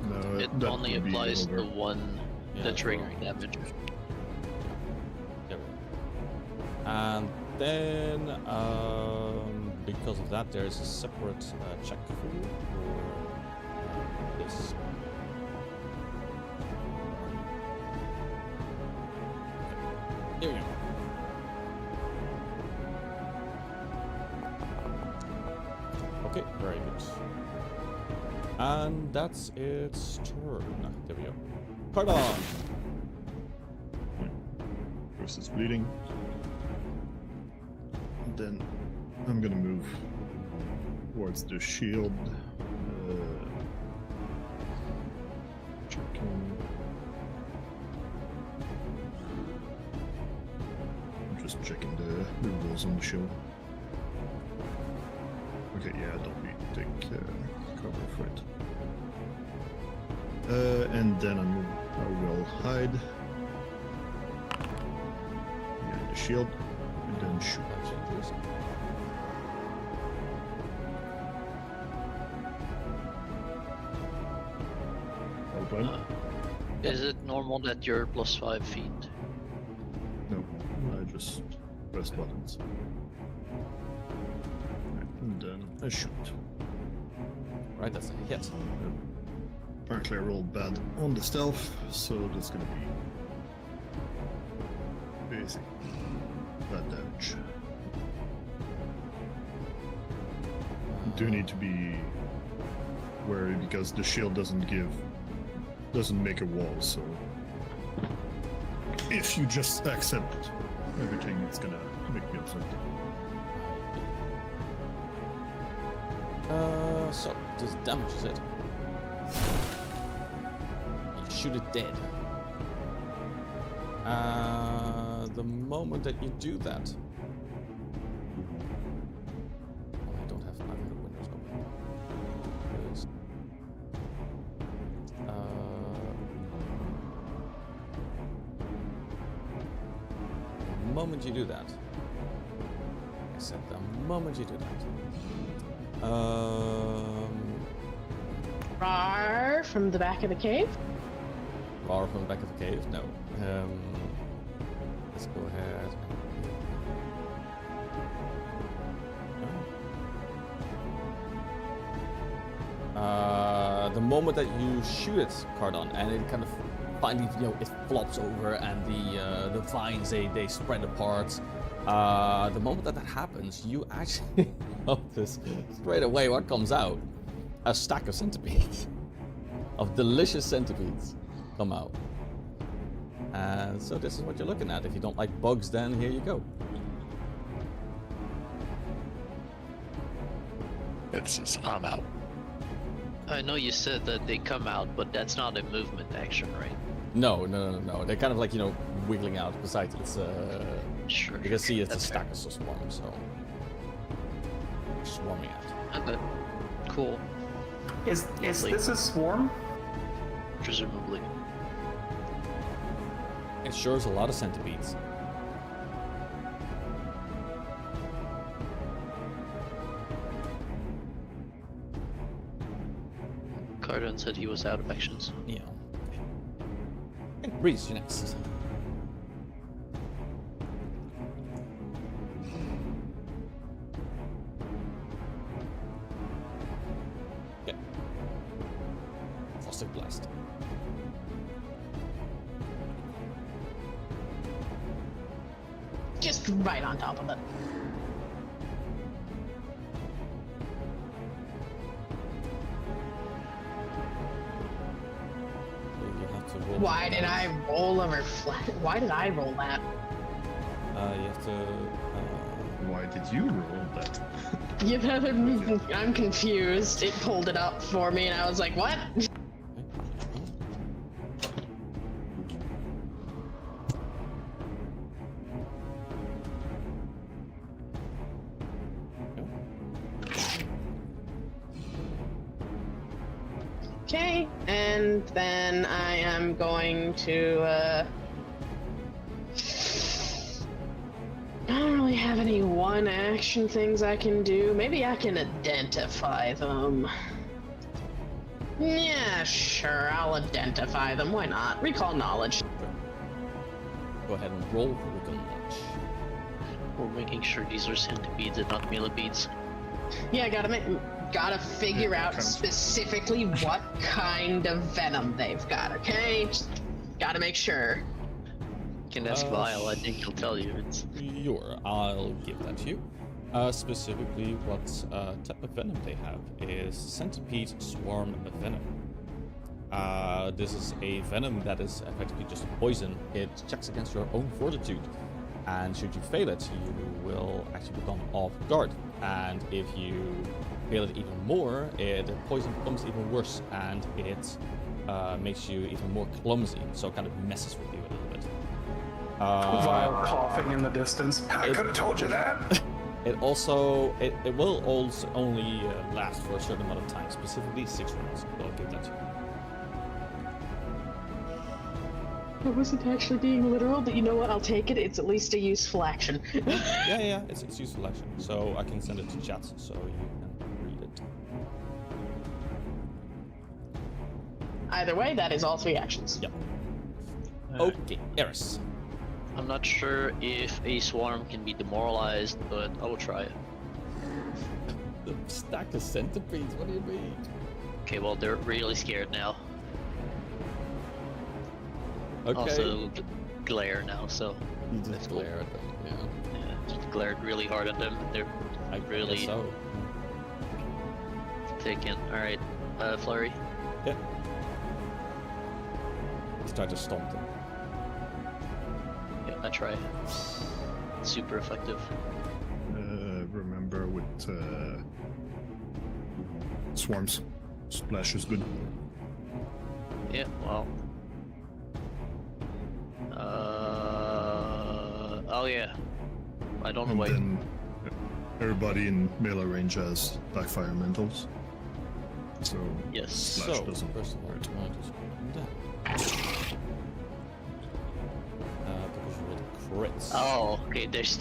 No, It that only would be applies over. to one Yeah, the that's triggering wrong. damage. there we go. And then, because of that, there is a separate check for you for this. Okay. Here we go. Okay, very good. And that's its turn. There we go. Cardon! First it's bleeding. And then I'm gonna move towards the shield. Checking. I'm just checking the rules on the shield. Okay, yeah, don't need to take cover for it. And then I will hide behind the shield and then shoot. That changes. Open. Is it normal that you're plus 5 feet? No, I just press buttons. And then I shoot. Right, that's a hit. Apparently I rolled bad on the stealth, so that's gonna be basic bad damage. Do need to be wary because the shield doesn't make a wall, so if you just accept everything, it's gonna make me upset. So this damages it. You shoot it dead. The moment that you do that, I don't have other windows open. Because, the moment you do that, except the moment you do that. Rar from the back of the cave. Rar from the back of the cave? No. Let's go ahead. The moment that you shoot it, Cardon, and it kind of finally, it flops over, and the vines they spread apart. The moment that happens, you actually notice straight away what comes out: a stack of centipedes, of delicious centipedes, come out. And so this is what you're looking at. If you don't like bugs, then here you go. I'm out. I know you said that they come out, but that's not a movement action, right? No. They're kind of like, wiggling out. Besides, it's Sure. you can see it's a That's stack of swarm, so swarming out. fair. Okay. Cool. Is Lovely. this a swarm? Presumably. It sure is a lot of centipedes. Cardon said he was out of actions. Yeah. Okay, Breeze, you next. Okay. Frosted Blast. Just right on top of it. You have to roll. Why did I roll a reflect? Why did I roll that? You have to. Why did you roll that? You know, I'm confused. It pulled it up for me, and I was like, "What?" Okay, and then I am going to. I don't really have any one action things I can do. Maybe I can identify them. Yeah, sure, I'll identify them. Why not? Recall knowledge. Go ahead and roll for recon knowledge. We're making sure these are centipedes and not millipedes. Yeah, gotta figure out comes- specifically what kind of venom they've got. Okay, just gotta make sure. You can ask Vile, I think he'll tell you. It's I'll give that to you. Specifically, what type of venom they have is centipede swarm venom. This is a venom that is effectively just poison. It checks against your own fortitude, and should you fail it, you will actually become off guard. And if you fail it even more, the poison becomes even worse, and it makes you even more clumsy. So it kind of messes with you a little bit. Vile coughing in the distance. I could have told you that. It also it will also only last for a certain amount of time, specifically 6 rounds. So I'll give that to you. I wasn't actually being literal, but you know what? I'll take it. It's at least a useful action. Yeah, it's useful action. So I can send it to chat so you can read it. Either way, that is all 3 actions. Yeah. Okay, Eris. I'm not sure if a swarm can be demoralized, but I will try it. The stack of centipedes. What do you mean? Okay, well they're really scared now. Okay. Also glare now, so you just that's cool. glare at them. Yeah. Yeah, just glared really hard at them. They're I really guess so. taken. Alright, flurry. Yeah. Let's try to stomp them. Yeah, I try. Super effective. Remember with swarms. Splash is good. Yeah, well. Oh yeah. I don't know And why. then everybody in melee range has backfire mentals. So Yes. splash So, doesn't first of all, hurt. I just put them down. Because you rolled crits. Oh, okay. There's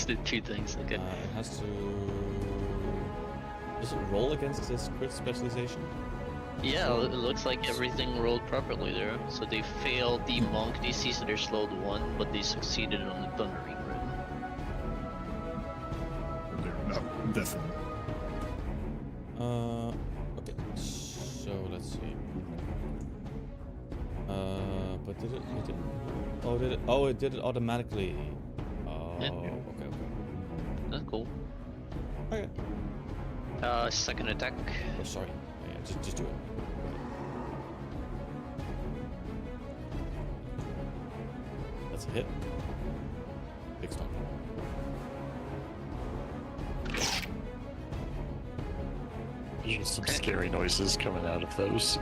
the two things. Okay. It has to. Does it roll against this crit specialization? Yeah, it looks like everything rolled properly there. So they failed the monk DC, so they're slowed 1, but they succeeded on the thundering rim. They're not definitely. Okay. So let's see. But did it? It didn't. Oh, did it? Oh, it did it automatically. Oh, Yeah. okay. That's cool. Okay. Second attack. Oh, sorry. Yeah, just do it. That's a hit. Big stomp. There's some scary noises coming out of those.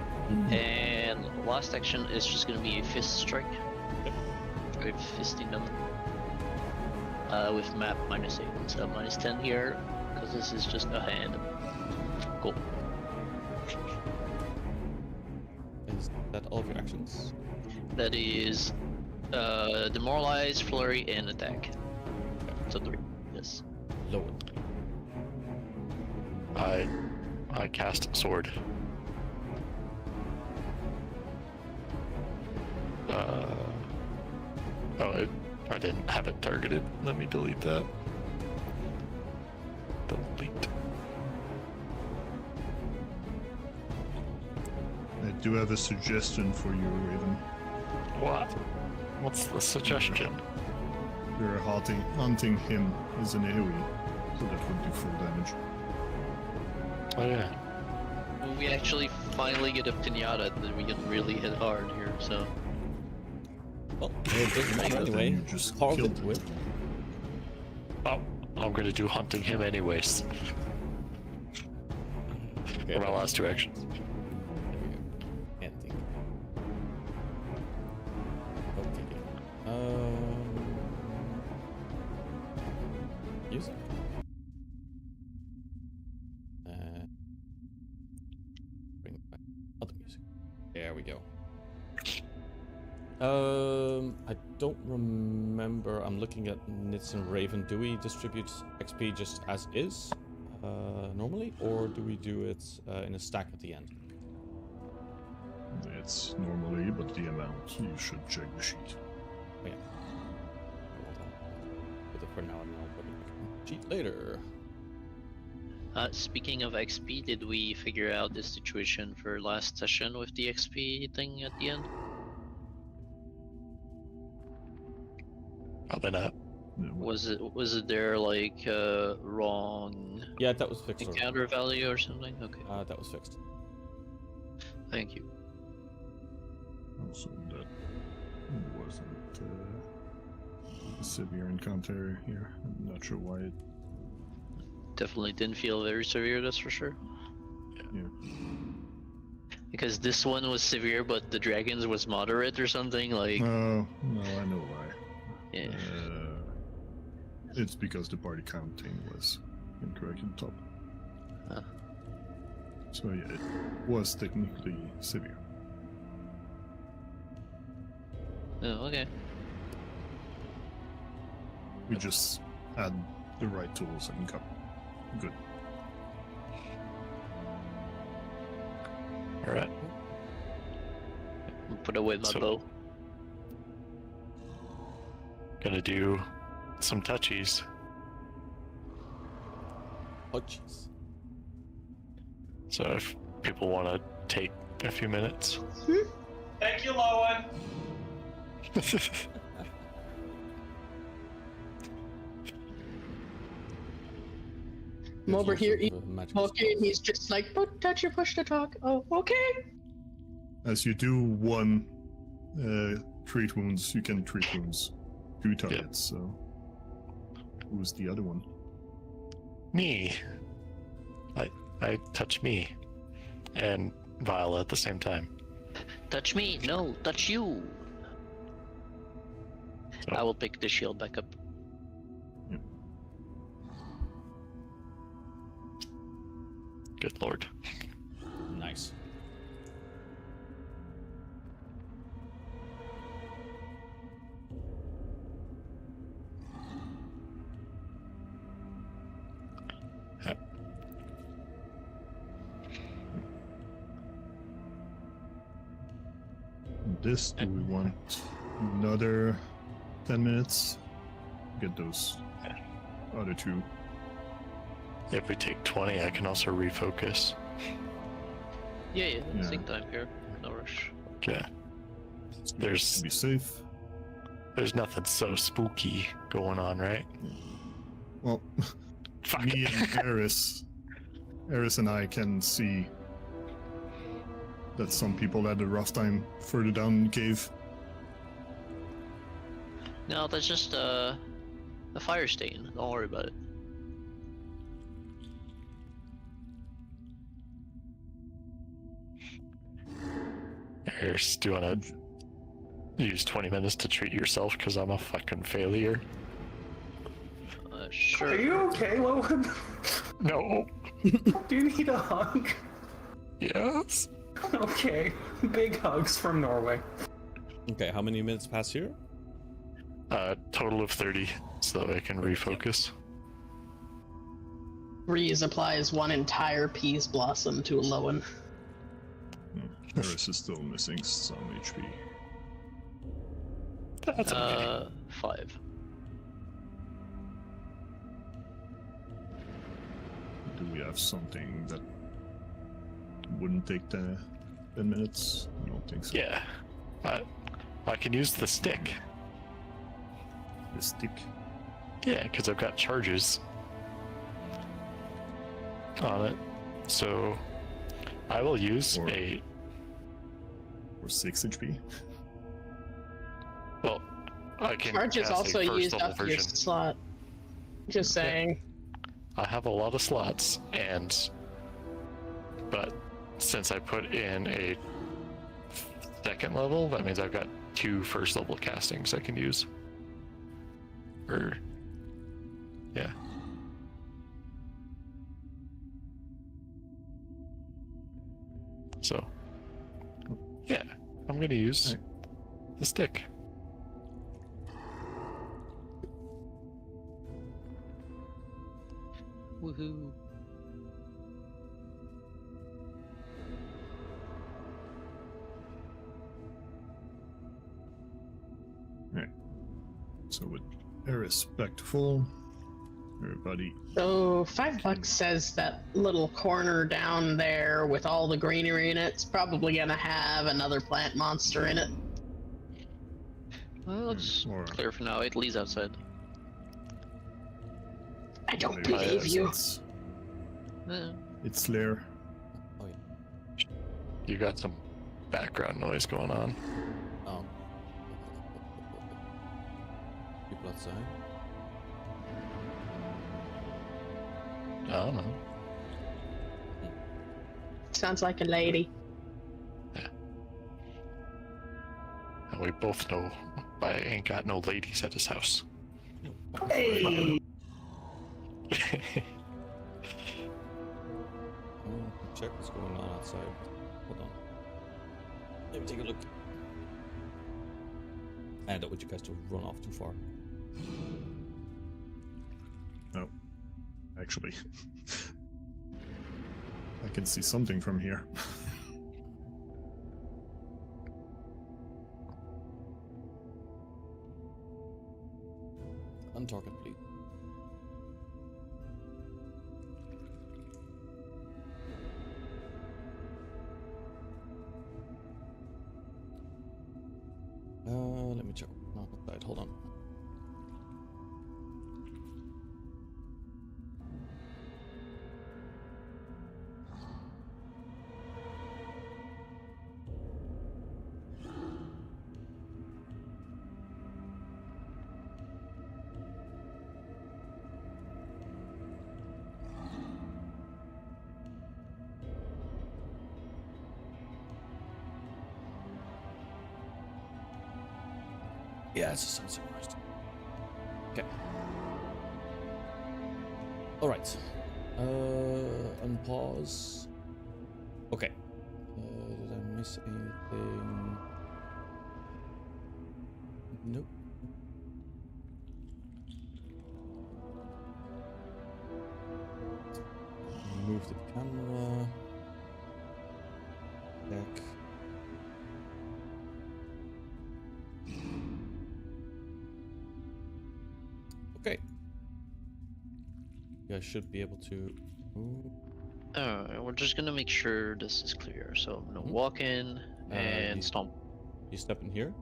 And last action is just gonna be a fist strike. With fisting them. With map -8, so -10 here, because this is just a hand. Cool. Is that all of your actions? That is demoralize, flurry, and attack. So 3. Yes. Lower. I cast sword. I didn't have it targeted. Let me delete that. Delete. I do have a suggestion for you, Raven. What? What's the suggestion? You're hunting him as an AoE, so that would do full damage. Oh yeah. We actually finally get a pinata that we can really hit hard here, so. Well, it doesn't matter Then anyway. you just Carved killed into it. Oh, I'm gonna do hunting him anyways. Okay, For my last 2 actions. There we go. Anything. Okay. Music. Bring back other music. There we go. I don't remember. I'm looking at Nitz and Raven. Do we distribute XP just as is, normally, or do we do it in a stack at the end? It's normally, but the amount, you should check the sheet. Oh, yeah. Well done. With it for now, and I'll put it cheat later. Speaking of XP, did we figure out this situation for last session with the XP thing at the end? Probably not. Yeah, Was it there like wrong Yeah, that was fixed. already. encounter value or something? Okay, That was fixed. thank you. Also, that wasn't a severe encounter here. I'm not sure why it. Definitely didn't feel very severe, that's for sure. Yeah. Because this one was severe, but the dragons was moderate or something. Like, Oh, no, I know why. yeah. It's because the party counting was incorrect at the top. Huh. So yeah, it was technically severe. Oh, okay. We just had the right tools and got good. Alright. Put away my So- bow. Gonna do some touchies. Oh, jeez. So if people want to take a few minutes. Thank you, Lowen. I'm over There's here also eating the magical okay, and spells. he's just like, "But touch your push to talk." Oh, okay. As you do one treat wounds, you can treat wounds 2 targets. So who's the other one? Me. I touch me. and Viola at the same time. Touch me! No, touch you! So, I will pick the shield back up. good lord. Nice. This, do we want another 10 minutes? Get those other two. If we take 20, I can also refocus. Yeah, Yeah. take time here. No rush. Okay. To be safe. There's nothing so spooky going on, right? Well, Fuck. me and Eris and I can see that some people had a rough time further down the cave. No, that's just a fire stain. Don't worry about it. Eris, do you want to use 20 minutes to treat yourself because I'm a fucking failure? Sure. Are you okay, Lowen? No. Do you need a hug? Yes. Okay. Big hugs from Norway. Okay, how many minutes pass here? Total of 30, so that I can refocus. Reese applies one entire peace blossom to Lowen. Eris is still missing some HP. That's okay. 5. Do we have something that wouldn't take the 10 minutes? I don't think so. Yeah. I can use the stick. The stick. Yeah, because I've got charges on it. So I will use Or- a. Or 6 HP. Well, I can. Charges cast a also first used level up your version. slot. Just saying. I have a lot of slots, but since I put in a second level, that means I've got 2 first level castings I can use. Yeah. So, yeah, I'm gonna use the stick. Woohoo. So with Eris back to full, everybody. So $5 says that little corner down there with all the greenery in it's probably gonna have another plant monster in it. Well, looks Or clear for now. It leads outside. I don't maybe believe you. It's lair. Oh, yeah. You got some background noise going on. Oh. People outside? I don't know. Sounds like a lady. And we both know I ain't got no ladies at his house. Hey! Check what's going on outside. Hold on. Let me take a look. I don't want you guys to run off too far. No. Actually. I can see something from here. Untarget, please. Let me check. Not outside. Hold on. Yeah, it's a sunset quest. Okay. Alright. Unpause. Okay. Did I miss anything? Nope. Move the camera. Back. Okay. You guys should be able to. Alright, we're just gonna make sure this is clear. So I'm gonna walk in and you- stomp. You step in here.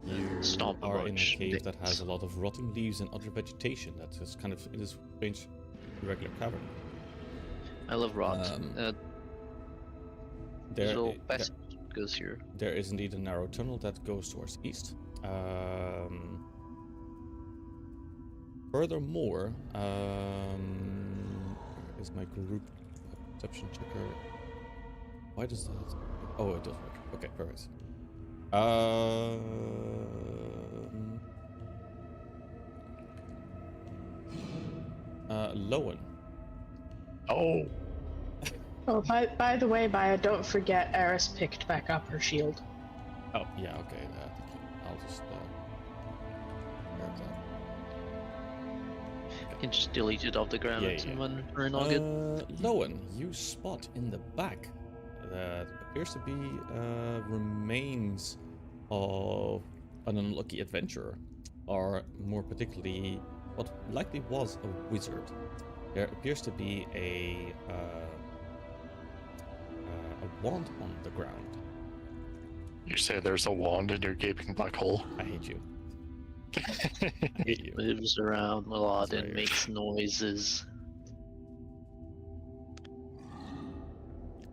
You Stomp a are in a bunch. cave that has a lot of rotting leaves and other vegetation that is kind of in this strange, irregular cavern. I love rot. There, Little there, passage goes here. there is indeed a narrow tunnel that goes towards the east. Furthermore, where is my group perception checker? Why does that? Oh, it does work. Okay, perfect. Lowen. Oh, Oh, by the way, Baya, don't forget Eris picked back up her shield. Oh, yeah, okay. Thank you. I'll just grab that. You can just delete it off the ground Yeah, yeah. when we're in all good. Lowen, you spot in the back that appears to be remains of an unlucky adventurer, or more particularly, what likely was a wizard. There appears to be a wand on the ground. you say there's a wand in your gaping black hole? I hate you. I hate you. Moves around a lot Sorry. and makes noises.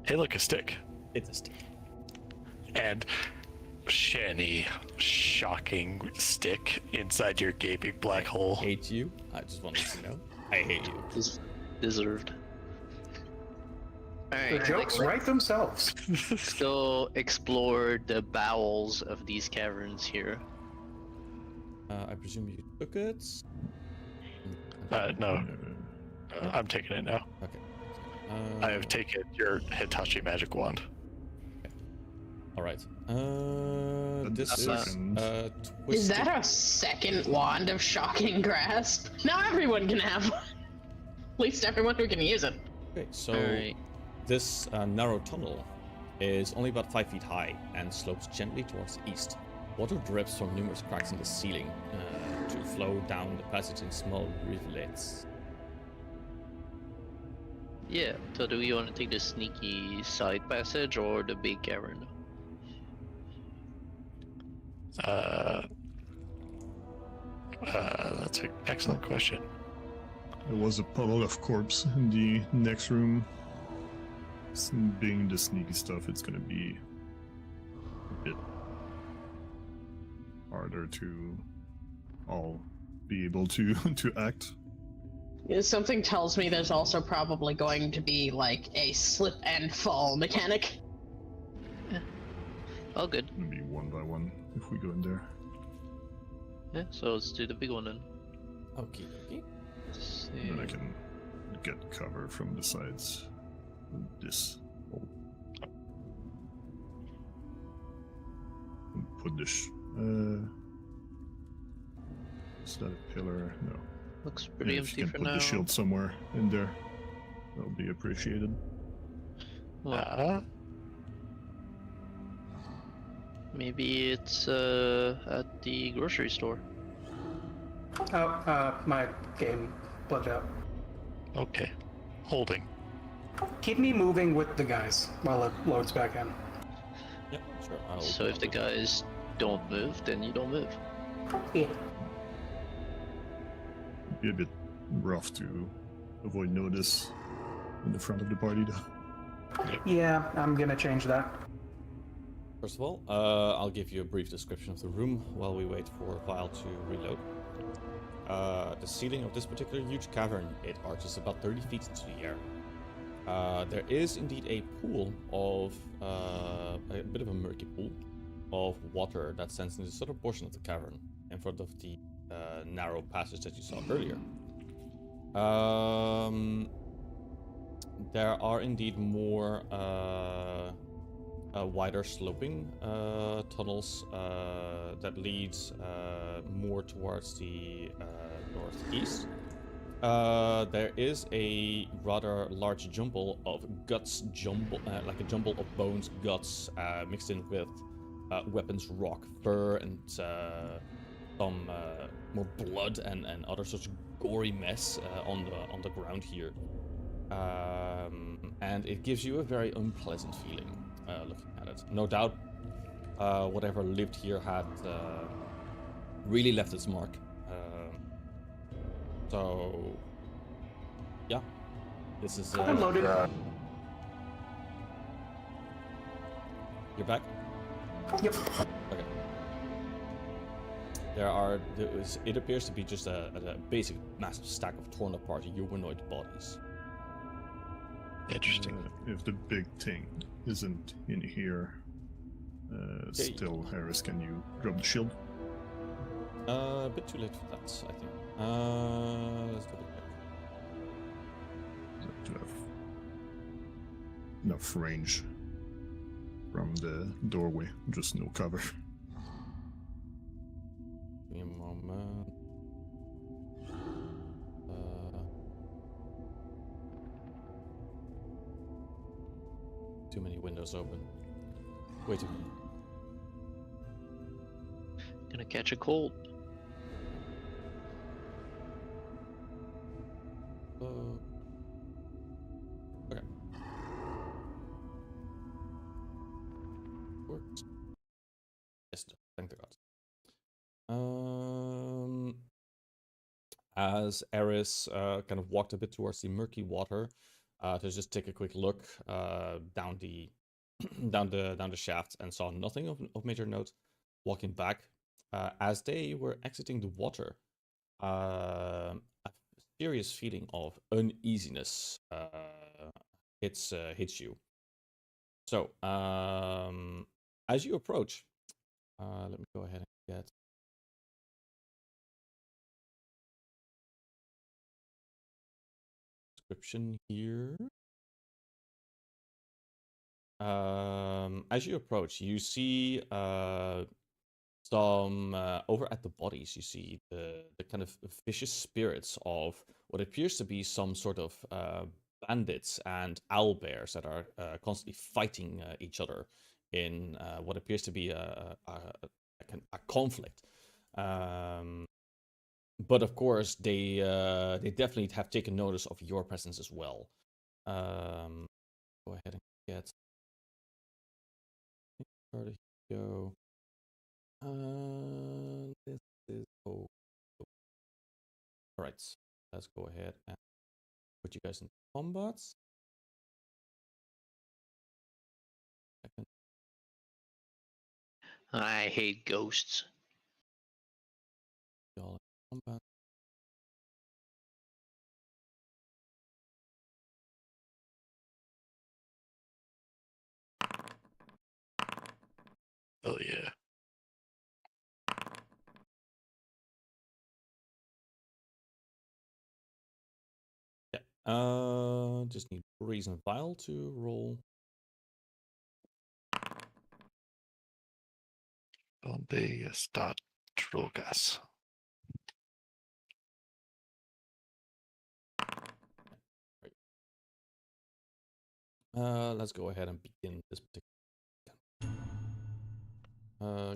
Hey, look, a stick. It's a stick. And shiny, shocking stick inside your gaping black hole. Hate you. I just wanted to know. I hate you. Deserved. The Alright, jokes write themselves. let's go explore the bowels of these caverns here. I presume you took it. No, I'm taking it now. Okay. I have taken your Hitachi magic wand. All right. This is second. twisted. Is that a second wand of shocking grasp? Now everyone can have one. At least everyone who can use it. Okay, so Alright. this narrow tunnel is only about 5 feet high and slopes gently towards the east. Water drips from numerous cracks in the ceiling to flow down the passage in small rivulets. Yeah, so do we want to take the sneaky side passage or the big cavern? That's an excellent question. There was a puddle of corpse in the next room. Being the sneaky stuff, it's gonna be a bit harder to all be able to to act. Yeah, something tells me there's also probably going to be like a slip and fall mechanic. All good. It'll be one by one if we go in there. Yeah, so let's do the big one then. Okay, okay. Let's And then I see. can get cover from the sides of this hole. And put this. Is that a pillar? No. Looks pretty Yeah, if empty you for can put now. the shield somewhere in there, that'll be appreciated. Well, maybe it's at the grocery store. Oh, my game plugged out. Okay. Holding. Keep me moving with the guys while it loads back in. Yeah, sure. So if the guys don't move, then you don't move. Yeah. It'd be a bit rough to avoid notice in the front of the party, though. Yeah, I'm gonna change that. First of all, I'll give you a brief description of the room while we wait for Vile to reload. The ceiling of this particular huge cavern, it arches about 30 feet into the air. There is indeed a pool of, a bit of a murky pool of water that sends into the southern portion of the cavern in front of the narrow passage that you saw earlier. There are indeed more wider sloping tunnels that leads more towards the northeast. There is a rather large jumble of guts, like a jumble of bones, guts, mixed in with weapons, rock, fur, and some more blood and other sorts of gory mess on the ground here. And it gives you a very unpleasant feeling looking at it. No doubt, whatever lived here had really left its mark. So, yeah, this is. I'm loaded. You're back? Yep. Okay. It appears to be just a basic massive stack of torn apart humanoid bodies. Interesting. If the big thing isn't in here, still, Harris, can you drop the shield? A bit too late for that, I think. Let's double check. To have enough range from the doorway, just no cover. Give me a moment. Too many windows open. Way too many. Gonna catch a cold. Okay. Works. Yes, thank the gods. As Eris kind of walked a bit towards the murky water, to just take a quick look down the down the shaft and saw nothing of major note. Walking back, as they were exiting the water, a serious feeling of uneasiness hits you. So, as you approach, let me go ahead and get description here. As you approach, you see some over at the bodies. You see the kind of vicious spirits of what appears to be some sort of bandits and owlbears that are constantly fighting each other in what appears to be a conflict. But of course, they definitely have taken notice of your presence as well. Go ahead and get. Where to go? This is all right. Let's go ahead and put you guys in combat. I hate ghosts. Y'all in combat. Oh yeah. Yeah. Just need Breeze and Vile to roll. Donde está drogas? Let's go ahead and begin this particular.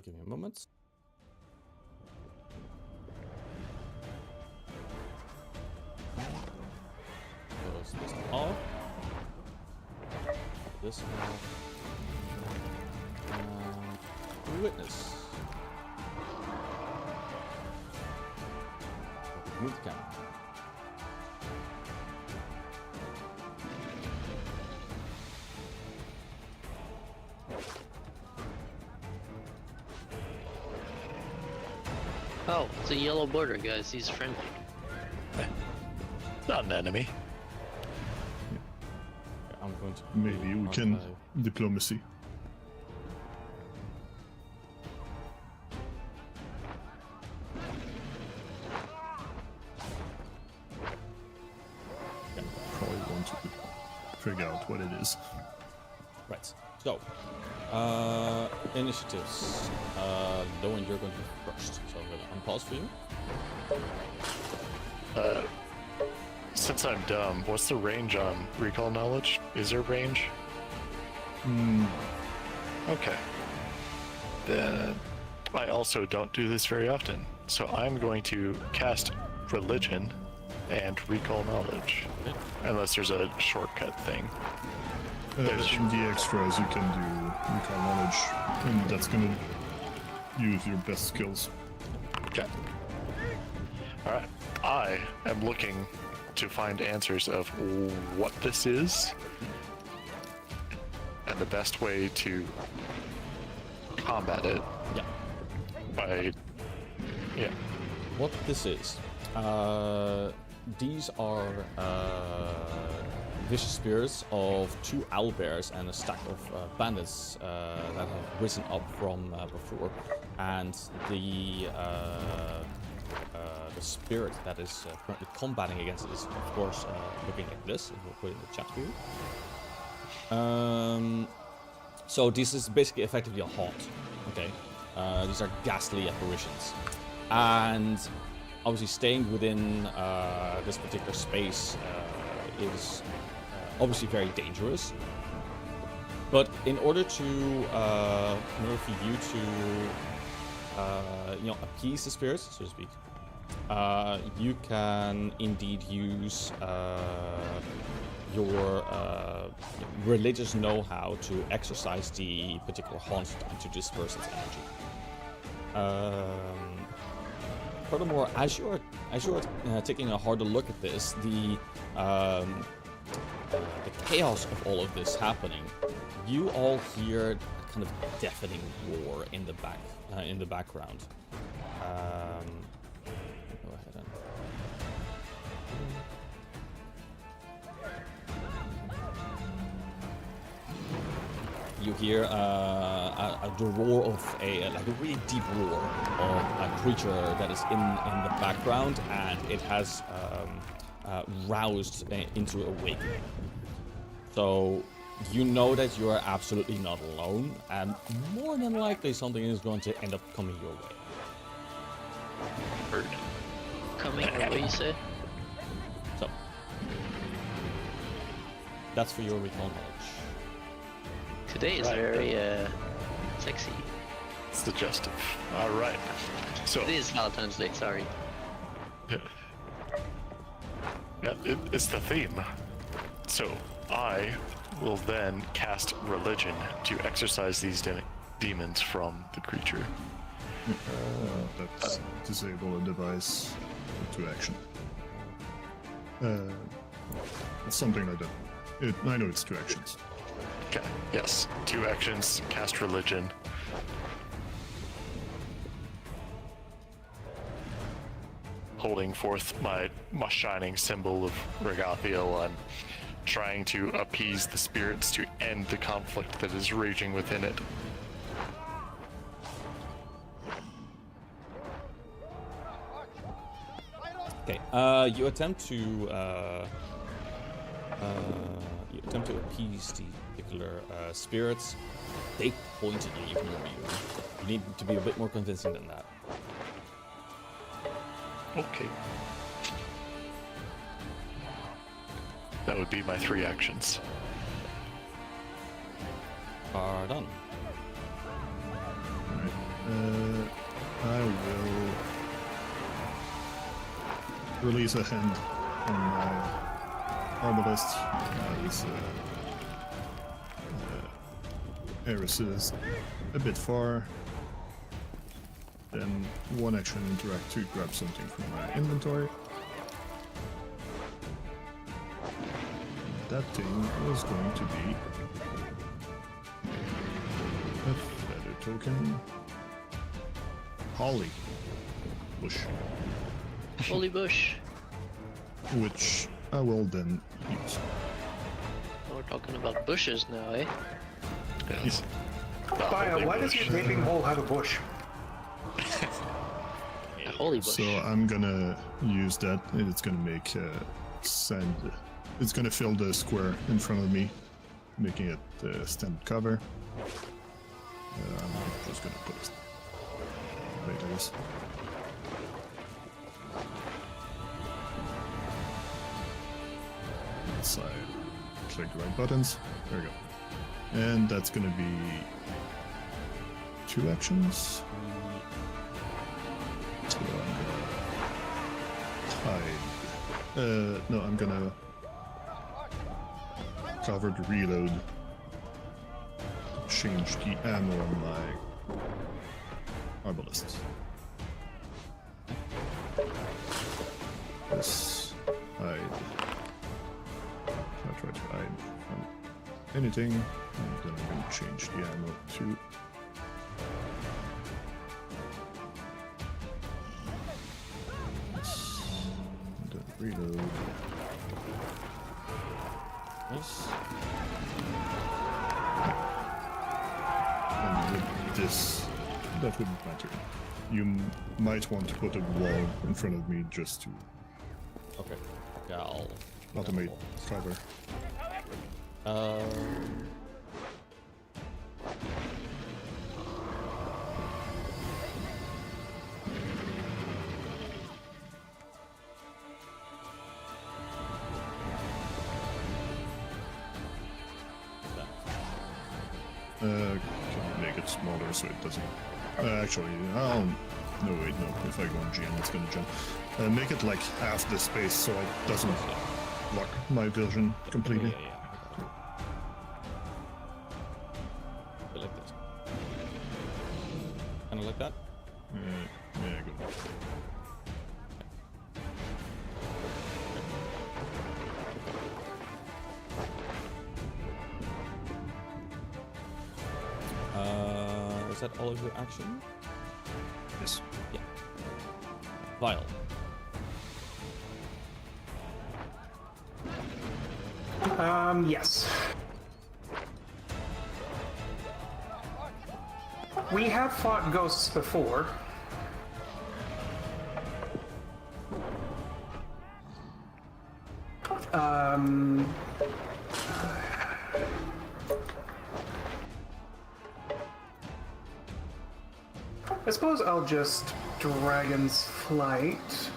Give me a moment. Close this off. This off. Witness. Move the camera. Oh, it's a yellow border, guys. He's friendly. Not an enemy. I'm going to. Maybe we can diplomacy. figure out what it is. Right. So, initiatives. Lowen, you're going to be first. So I'm going to unpause for you. Since I'm dumb, what's the range on recall knowledge? Is there range? Okay. Then I also don't do this very often, so I'm going to cast religion and recall knowledge, unless there's a shortcut thing. In the extras, you can do recall knowledge, and that's gonna use your best skills. Okay. All right. I am looking to find answers of what this is and the best way to combat it. Yeah. What this is. These are vicious spirits of 2 owlbears and a stack of bandits that have risen up from before, and the spirit that is currently combating against it is, of course, looking like this. We'll put it in the chat for you. So this is basically effectively a haunt. Okay, these are ghastly apparitions, and obviously staying within this particular space is obviously very dangerous. But in order for you to appease the spirits, so to speak, you can indeed use your religious know-how to exercise the particular haunt and to disperse its energy. Furthermore, as you're taking a harder look at this, the chaos of all of this happening, you all hear a kind of deafening roar in the background. Go ahead and... You hear the roar of a really deep roar of a creature that is in the background, and it has roused into awakening. So you know that you are absolutely not alone, and more than likely something is going to end up coming your way. Bird. Coming our way, you say? So that's for your recall knowledge. Today is very sexy. It's digestive. All right. So It is Valentine's Day, sorry. yeah, it's the theme. So I will then cast religion to exorcise these demons from the creature. Let's disable a device to action. It's something like that. I know it's 2 actions. Okay. Yes. 2 actions. Cast religion. Holding forth my shining symbol of Regathiel and trying to appease the spirits to end the conflict that is raging within it. Okay. You attempt to appease the particular spirits. They pointedly ignore you. You need to be a bit more convincing than that. Okay. That would be my 3 actions. Are done. Alright. I will release a hand on my arbalist as Eris is a bit far. Then 1 action interact to grab something from my inventory. That thing is going to be a feather token. Holly bush. Holy bush. Which I will then use. We're talking about bushes now, eh? Yes. Fire, why does your vaping hole have a bush? Holy bush. So I'm gonna use that, and it's gonna make sand It's gonna fill the square in front of me, making it standard cover. I'm just gonna put it right like this. Side. Click the right buttons. There we go. And that's gonna be 2 actions. So I'm gonna hide. No, I'm gonna cover the reload. Change the ammo on my arbalist. This hide. I'll try to hide from anything, and then I'm going to change the ammo to this, and then reload this, and with this, that wouldn't matter. You might want to put a wall in front of me just to Okay. Yeah, I'll automate cover. Can make it smaller so it doesn't. Actually, I'll. No, wait, no. If I go on GM, it's gonna jump. Make it like half the space so it doesn't block my vision completely. Yeah. Like this. Kind of like that. Yeah, good. Is that all of your action? Yes. Yeah. Vial. Yes. We have fought ghosts before. I suppose I'll just Dragon's Flight.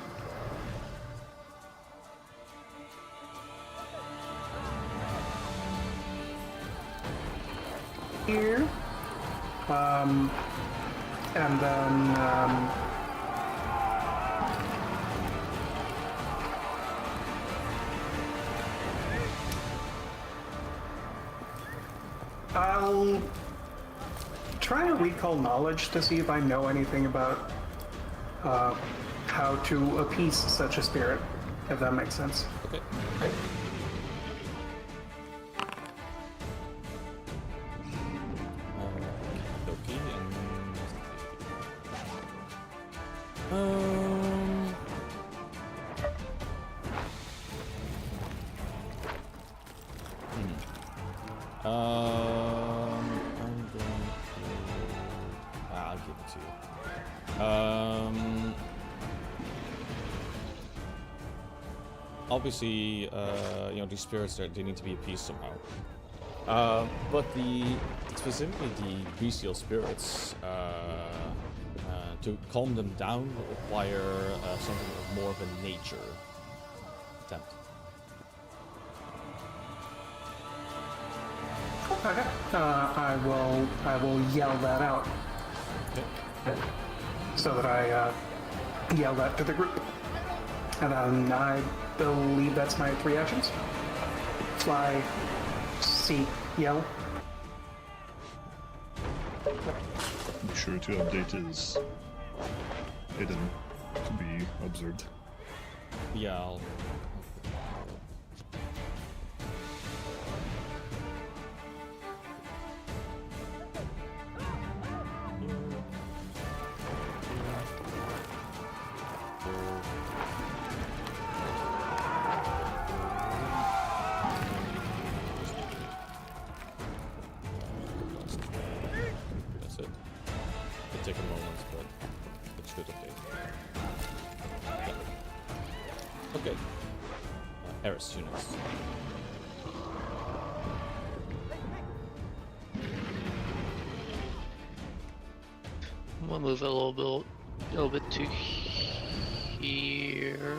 Here. And then, I'll try to recall knowledge to see if I know anything about how to appease such a spirit, if that makes sense. Okay. Okay, I'm going to. I'll give it to you. Obviously, these spirits they need to be appeased somehow. But specifically the bestial spirits, to calm them down would require something of more of a nature attempt. Okay. I will yell that out. Okay. So that I yell that to the group. And then I believe that's my 3 actions. Fly, seek, yell. Be sure to update his hidden to be observed. Yeah, I'll... That's it. It'll take a moment, but it should update. Okay. Eris, you next. I'm gonna move a little bit to here.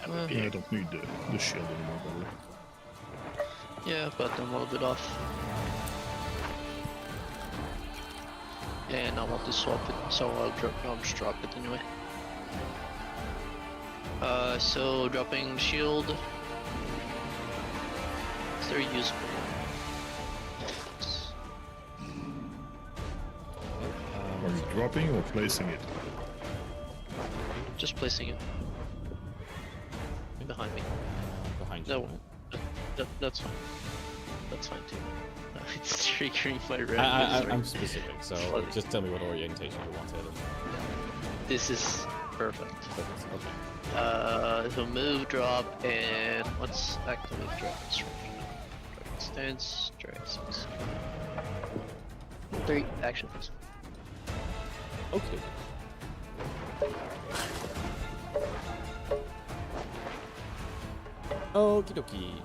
That would Yeah, I be don't need the shield anymore, brother. Yeah, but I'm a little bit off. And I want to swap it, so I'll just drop it anyway. So dropping shield. It's very useful. Are you dropping or placing it? Just placing it behind me. Behind you. No, that's fine. That's fine too. It's triggering my red. I'm specific, so just tell me what orientation you want it in. This is perfect. Perfect, okay. So move, drop, and let's activate drop instruction. Drop stance, drag stance. 3 actions. Okay. Okie dokie.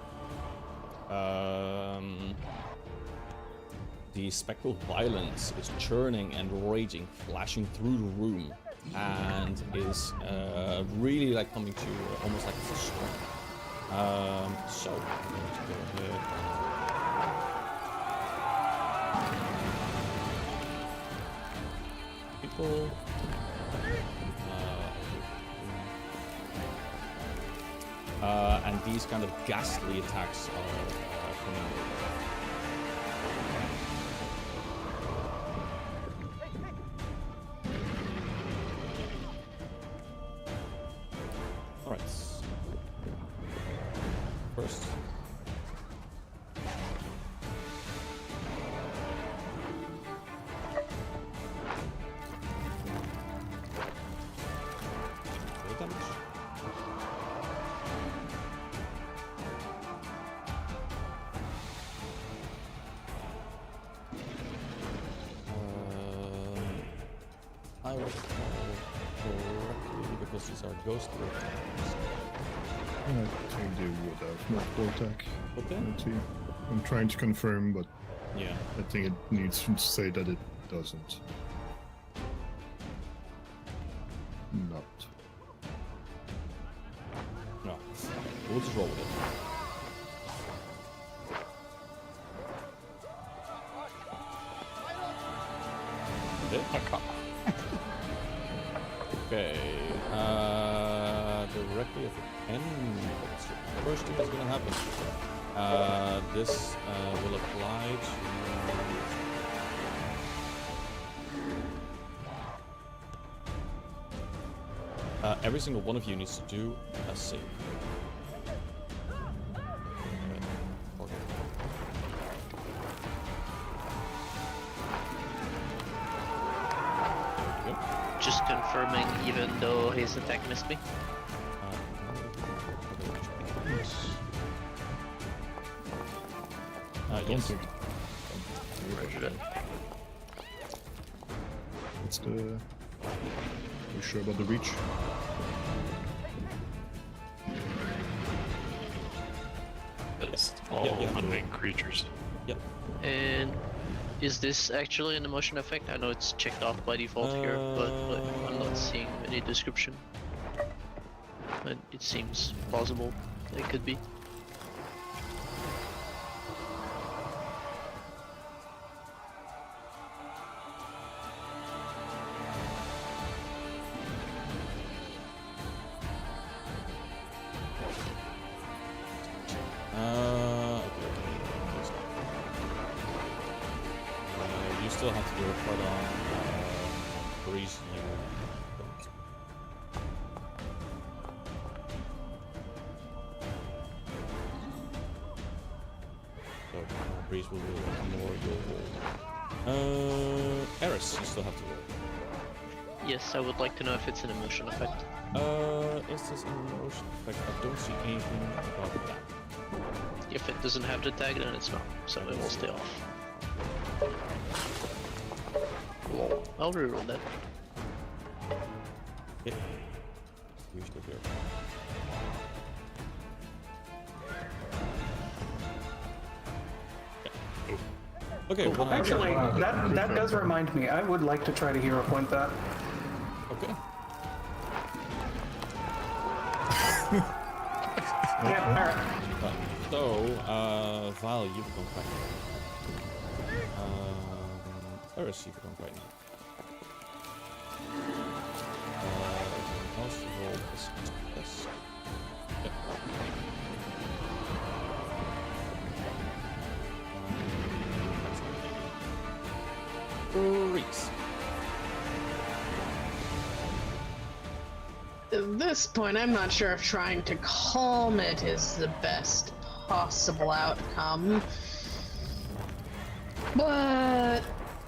The spectral violence is churning and raging, flashing through the room, and is really like coming to almost like it's a storm. So I'm going to go ahead. People. And these kind of ghastly attacks are coming over. Alright. First. Damage. I will call correctly because these are ghostly attacks. I think they would have multiple attack. Okay. Let's see. I'm trying to confirm, but Yeah. I think it needs to say that it doesn't. Not. No. We'll just roll with it. Hit. Okay. Directly at the end. First thing that's gonna happen. This will apply to. Every single one of you needs to do a save. Just confirming, even though his attack missed me. Yes. Roger that. What's the... You sure about the reach? It's all yeah. unwinged creatures. Yep. And is this actually an emotion effect? I know it's checked off by default here, but I'm not seeing any description. But it seems plausible that it could be. You still have to do a part on Breeze. So Breeze will roll more. You'll roll. Eris, you still have to roll. Yes, I would like to know if it's an emotion effect. Is this an emotion effect? I don't see anything about that. If it doesn't have the tag, then it's not, so it will stay off. Lol. I'll reroll that. Okay. Usually here. Okay, well, Actually, that does remind me. I would like to try to hero point that. Okay. Yeah, alright. Right. So, Val, you've gone quite Iruxi, you've gone quite else roll this. Yep. Reese. At this point, I'm not sure if trying to calm it is the best possible outcome. But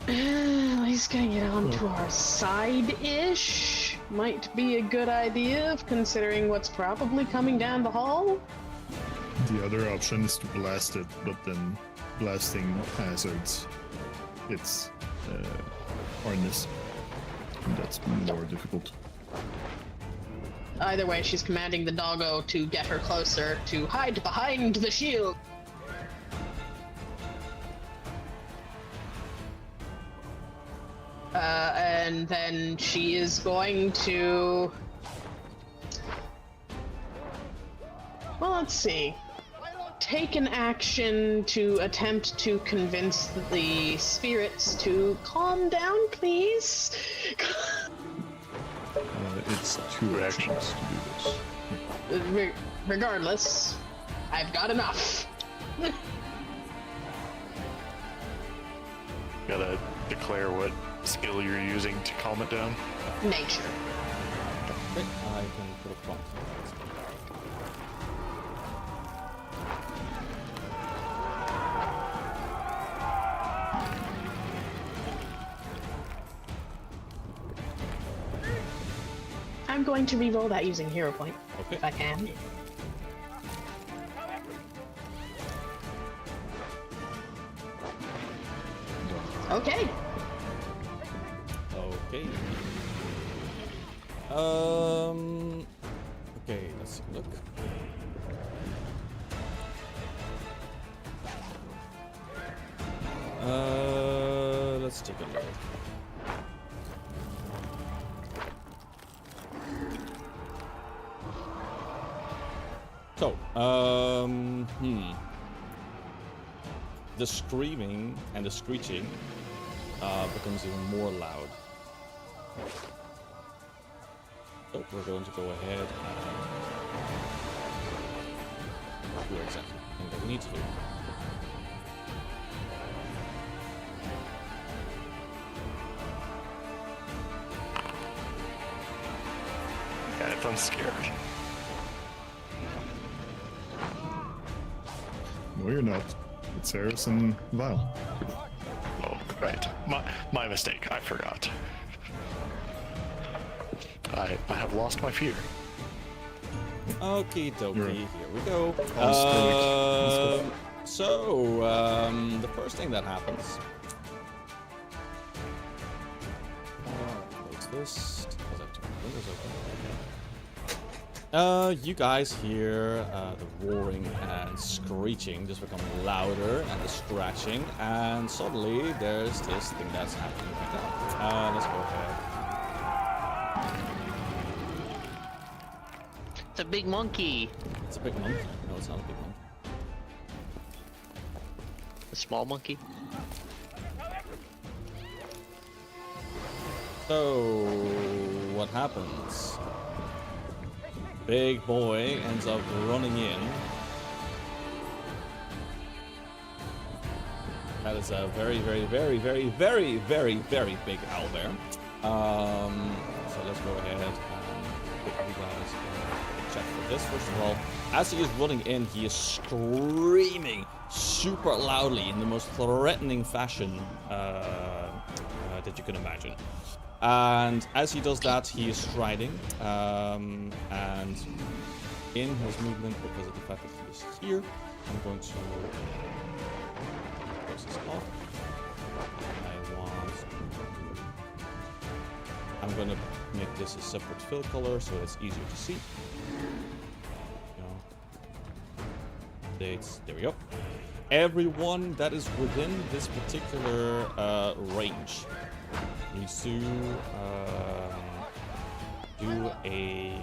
at least getting it onto our side-ish might be a good idea, considering what's probably coming down the hall. The other option is to blast it, but then blasting hazards its harness, and that's more difficult. Either way, she's commanding the doggo to get her closer, to hide behind the shield. And then she is going to... Well, let's see. Take an action to attempt to convince the spirits to calm down, please. It's 2 actions to do this. Regardless, I've got enough. Gotta declare what skill you're using to calm it down. Nature. Okay, I can put a prompt. I'm going to re-roll that using hero point, Okay. if I can. Okay. Okay. Okay, let's take a look. Let's take a look. So, the screaming and the screeching becomes even more loud. So we're going to go ahead and do exactly the thing that we need to do. Guys, I'm scared. No, you're not. It's Harris and Val. Oh, right. My mistake. I forgot. I have lost my fear. Okie dokie, You're here we go. The first thing that happens. Close this. Because I have two windows open. You guys hear the roaring and screeching just become louder, and the scratching, and suddenly there's this thing that's happening right now. Let's go ahead. It's a big monkey. It's a big monkey. No, it's not a big monkey. A small monkey. So, what happens? Big boy ends up running in. That is a very, very, very, very, very, very, very big owlbear. So let's go ahead and put you guys check for this. First of all, as he is running in, he is screaming super loudly in the most threatening fashion that you can imagine. And as he does that, he is striding, and in his movement, because of the fact that he is here, I'm going to close this off. I'm going to make this a separate fill color so it's easier to see. Dates, there we go. everyone that is within this particular range needs to do a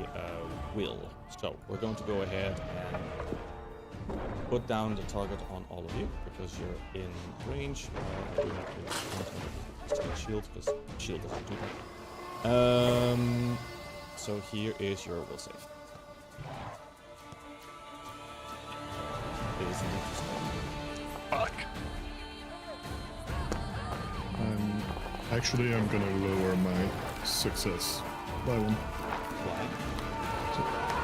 will. So we're going to go ahead and put down the target on all of you because you're in range. I do have to shield because shield doesn't do that. So here is your will save. It is an interesting. Fuck. Actually, I'm gonna lower my success by one. Why?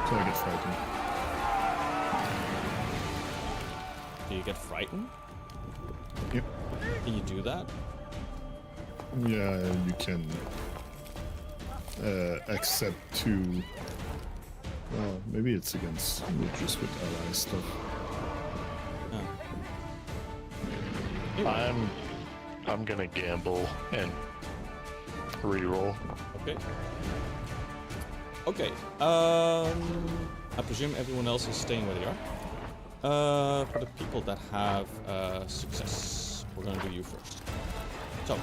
So I get frightened. Do you get frightened? Yep. Can you do that? Yeah, you can accept to. Well, maybe it's against just with ally stuff. Oh. I'm gonna gamble and reroll. Okay. Okay. I presume everyone else is staying where they are. For the people that have success, we're gonna do you first. So,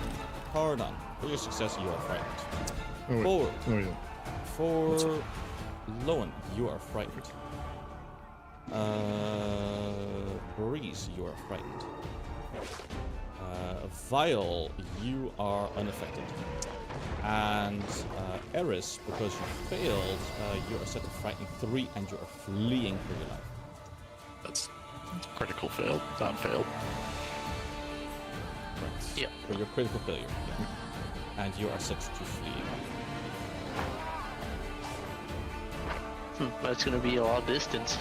power done. For your success, you are frightened. Oh, wait. Forward. Oh yeah. For Lowen, you are frightened. Breeze, you are frightened. Vial, you are unaffected. And Eris, because you failed, you are set to frighten 3 and you are fleeing for your life. That's critical fail, not failed. Correct. Yeah. For your critical failure. And you are set to flee. That's gonna be a lot of distance.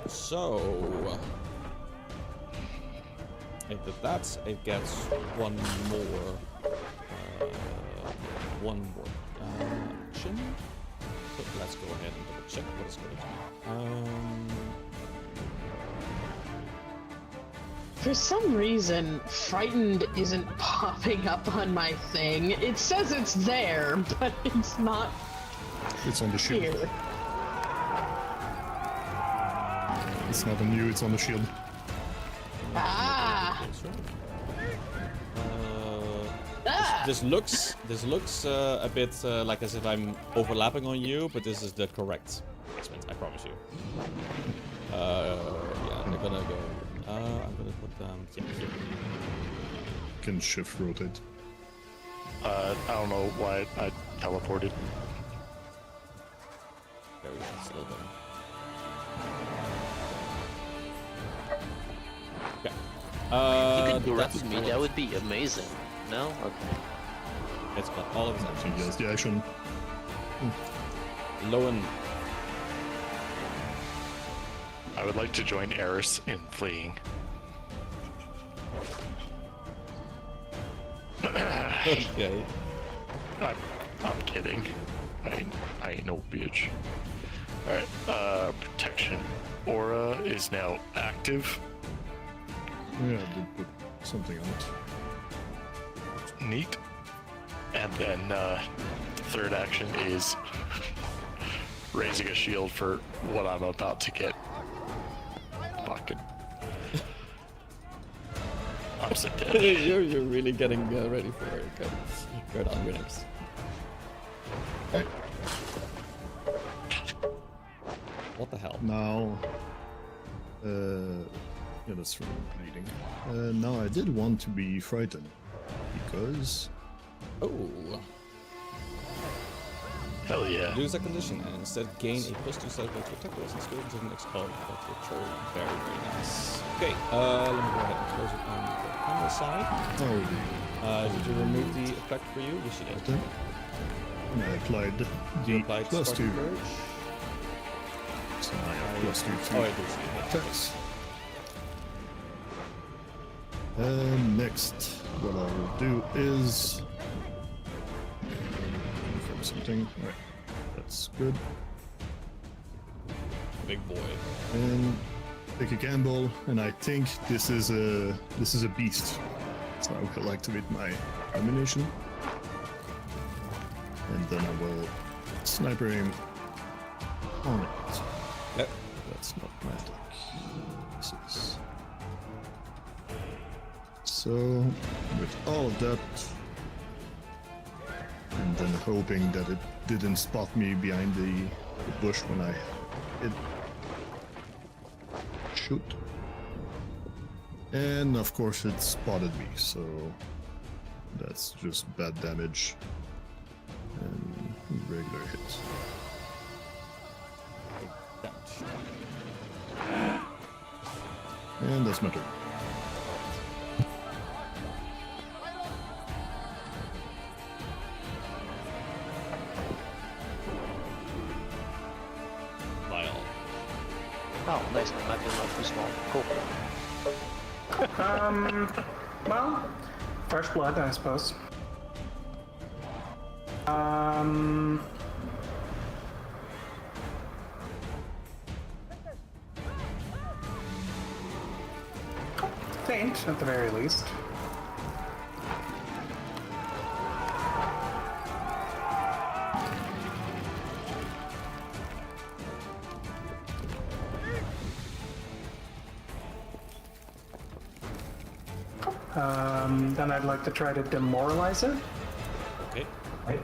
So if it that's it gets one more action. But let's go ahead and double check what it's going to do. For some reason, frightened isn't popping up on my thing. It says it's there, but it's not It's on the shield. here. It's not on you, it's on the shield. Ah! Ah! This looks a bit like as if I'm overlapping on you, but this is the correct placement, I promise you. Yeah, they're gonna go. I'm gonna put them here. Can shift rotate. I don't know why I teleported. There we go. It's a little better. Okay. You could go that's with me, all that of- would be amazing. No? Okay. It's got all of his He actions. does the action. Lowen, I would like to join Eris in fleeing. okay. I'm kidding. I ain't no bitch. Alright, protection aura is now active. Yeah, I did put something on it. Neat. And then third action is raising a shield for what I'm about to get. Fucking. I'm so dead. you're really getting ready for it. Okay. Good on winners. What the hell? Now, yeah, that's from bleeding. Now I did want to be frightened because Oh. Hell yeah. Lose a condition and instead gain a +2 side to attack rolls and skills and next call that control. Very, very nice. Okay, let me go ahead and close it on the camera side. Did you remove the effect for you? Yes, you did. and I applied You the applied +2. Spartan Purge. So I have +2 to Oh, I do see. attacks. Next, what I will do is confirm something. Alright, that's good. Big boy. And take a gamble, and I think this is a beast. So I will activate my ammunition, and then I will sniper aim on it. Yep. That's not magic. This is. So, with all of that, and then hoping that it didn't spot me behind the bush when I hit. Shoot. And of course it spotted me, so that's just bad damage and regular hits. Damage. And that's my turn. Vile. Oh, nice. My map is not too small. Cool. Well, fresh blood, I suppose. Faint, at the very least. Then I'd like to try to demoralize it. Okay. Right.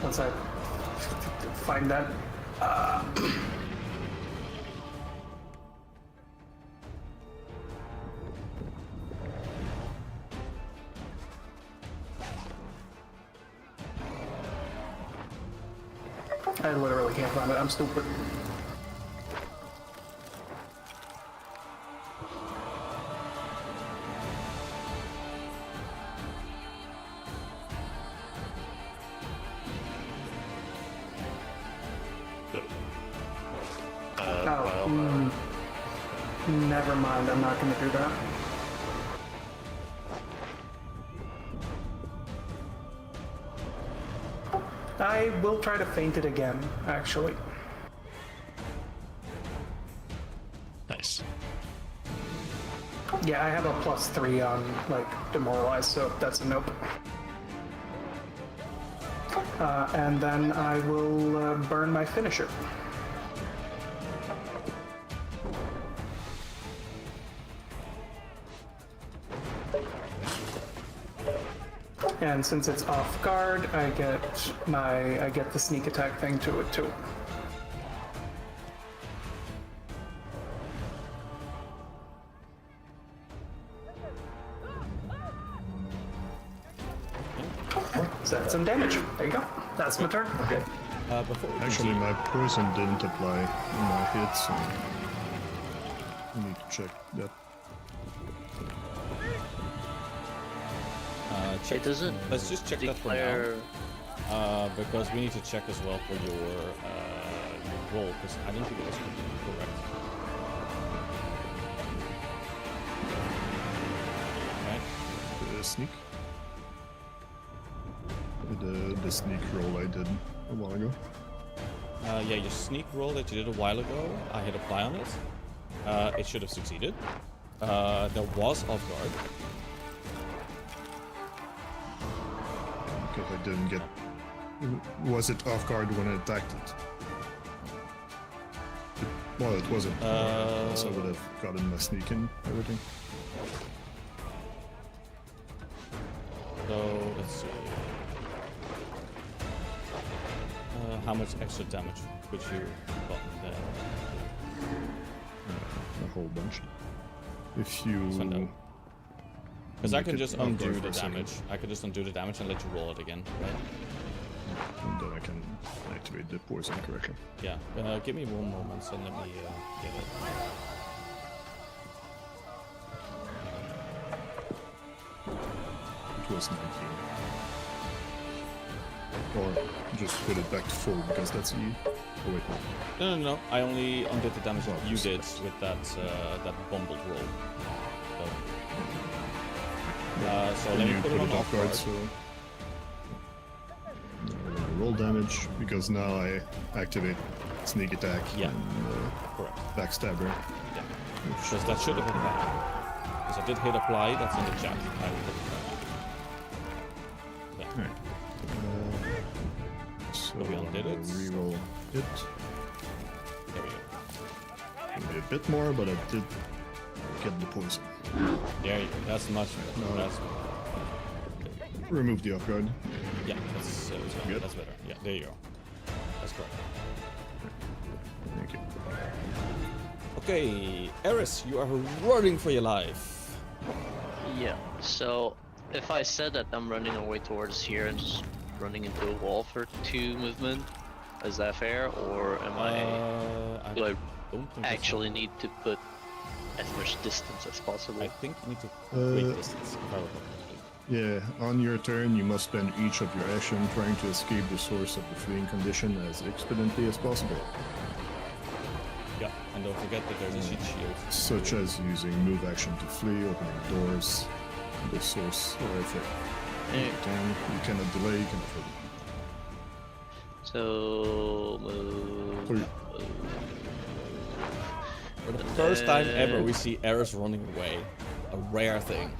Once I find that. I literally can't find it. I'm stupid. Never mind, I'm not going to do that. I will try to feint it again, actually. Nice. Yeah, I have a +3 on, like, demoralize, so that's a nope. And then I will burn my finisher. And since it's off guard, I get the sneak attack thing to it too. So that's some damage. There you go. That's my turn. Okay. Before we Actually, continue- my poison didn't apply in my hits, so I need to check that. check. It doesn't Let's just check that for declare. now. Because we need to check as well for your roll, because I don't think it was correct. Right? The sneak. The sneak roll I did a while ago. Yeah, your sneak roll that you did a while ago, I hit apply on it. It should have succeeded. There was off guard. Because I didn't get. Was it off guard when I attacked it? Well, it wasn't. So I would have gotten my sneak and everything. So, let's see. How much extra damage could you have gotten there? A whole bunch. If you. Because I can make it just off guard undo for the a second. damage. I can just undo the damage and let you roll it again, right? And then I can activate the poison correctly. Yeah. Give me one moment, so let me get it. It was 19. Or just put it back to full because that's E. Oh wait, no. No. I only undid the damage that Oh, you so did with that bumbled roll. So let And me you put it on off guard. so roll damage because now I activate sneak attack Yeah. and Correct. backstabber. Yeah. Because that should have hit back. Because I did hit apply, that's in the chat. I will hit it back. Yeah. Alright. So we undid it. reroll it. bit more, but I did get the poison. There you go. That's much better. No. That's Remove the off guard. yeah. That's Good. That's better. Yeah. There you go. That's correct. Thank you. Okay, Eris, you are running for your life. Yeah, so if I said that I'm running away towards here and just running into a wall for 2 movement, is that fair? Or am do I don't think actually need to put as much distance as possible? I think you need to wait distance. If I recall correctly. Yeah, on your turn, you must spend each of your action trying to escape the source of the fleeing condition as expediently as possible, Yeah, and don't forget that there's a sheet shield. such as using move action to flee, opening doors, the source, or if Eh, you cannot delay, you cannot hurt. So move. Three. For the first time ever, we see Eris running away. A rare thing.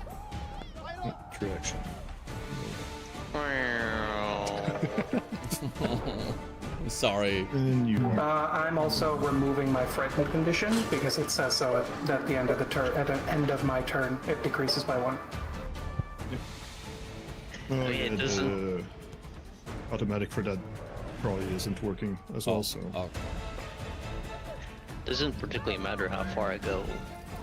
True action. Sorry. And you are. I'm also removing my frightened condition because it says so at the end of the turn. At the end of my turn, it decreases by 1. Oh, it yeah, doesn't- the automatic for that probably isn't working as well, so. Oh, Doesn't particularly matter how far I go.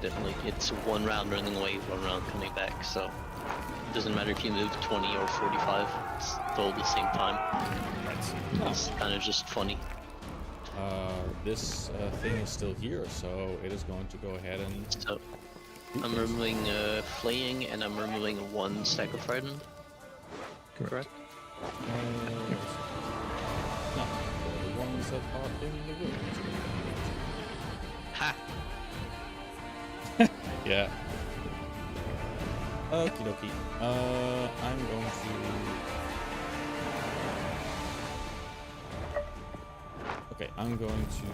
Definitely, it's 1 round running away, 1 round coming back. So it doesn't matter if you move 20 or 45. It's still the same time. It's kind of just funny. This thing is still here, so it is going to go ahead and. So I'm removing fleeing, and I'm removing 1 stack of frightened. Correct. No, the ones that are in the room. Ha! Yeah. Okie dokie. I'm going to. Okay, I'm going to.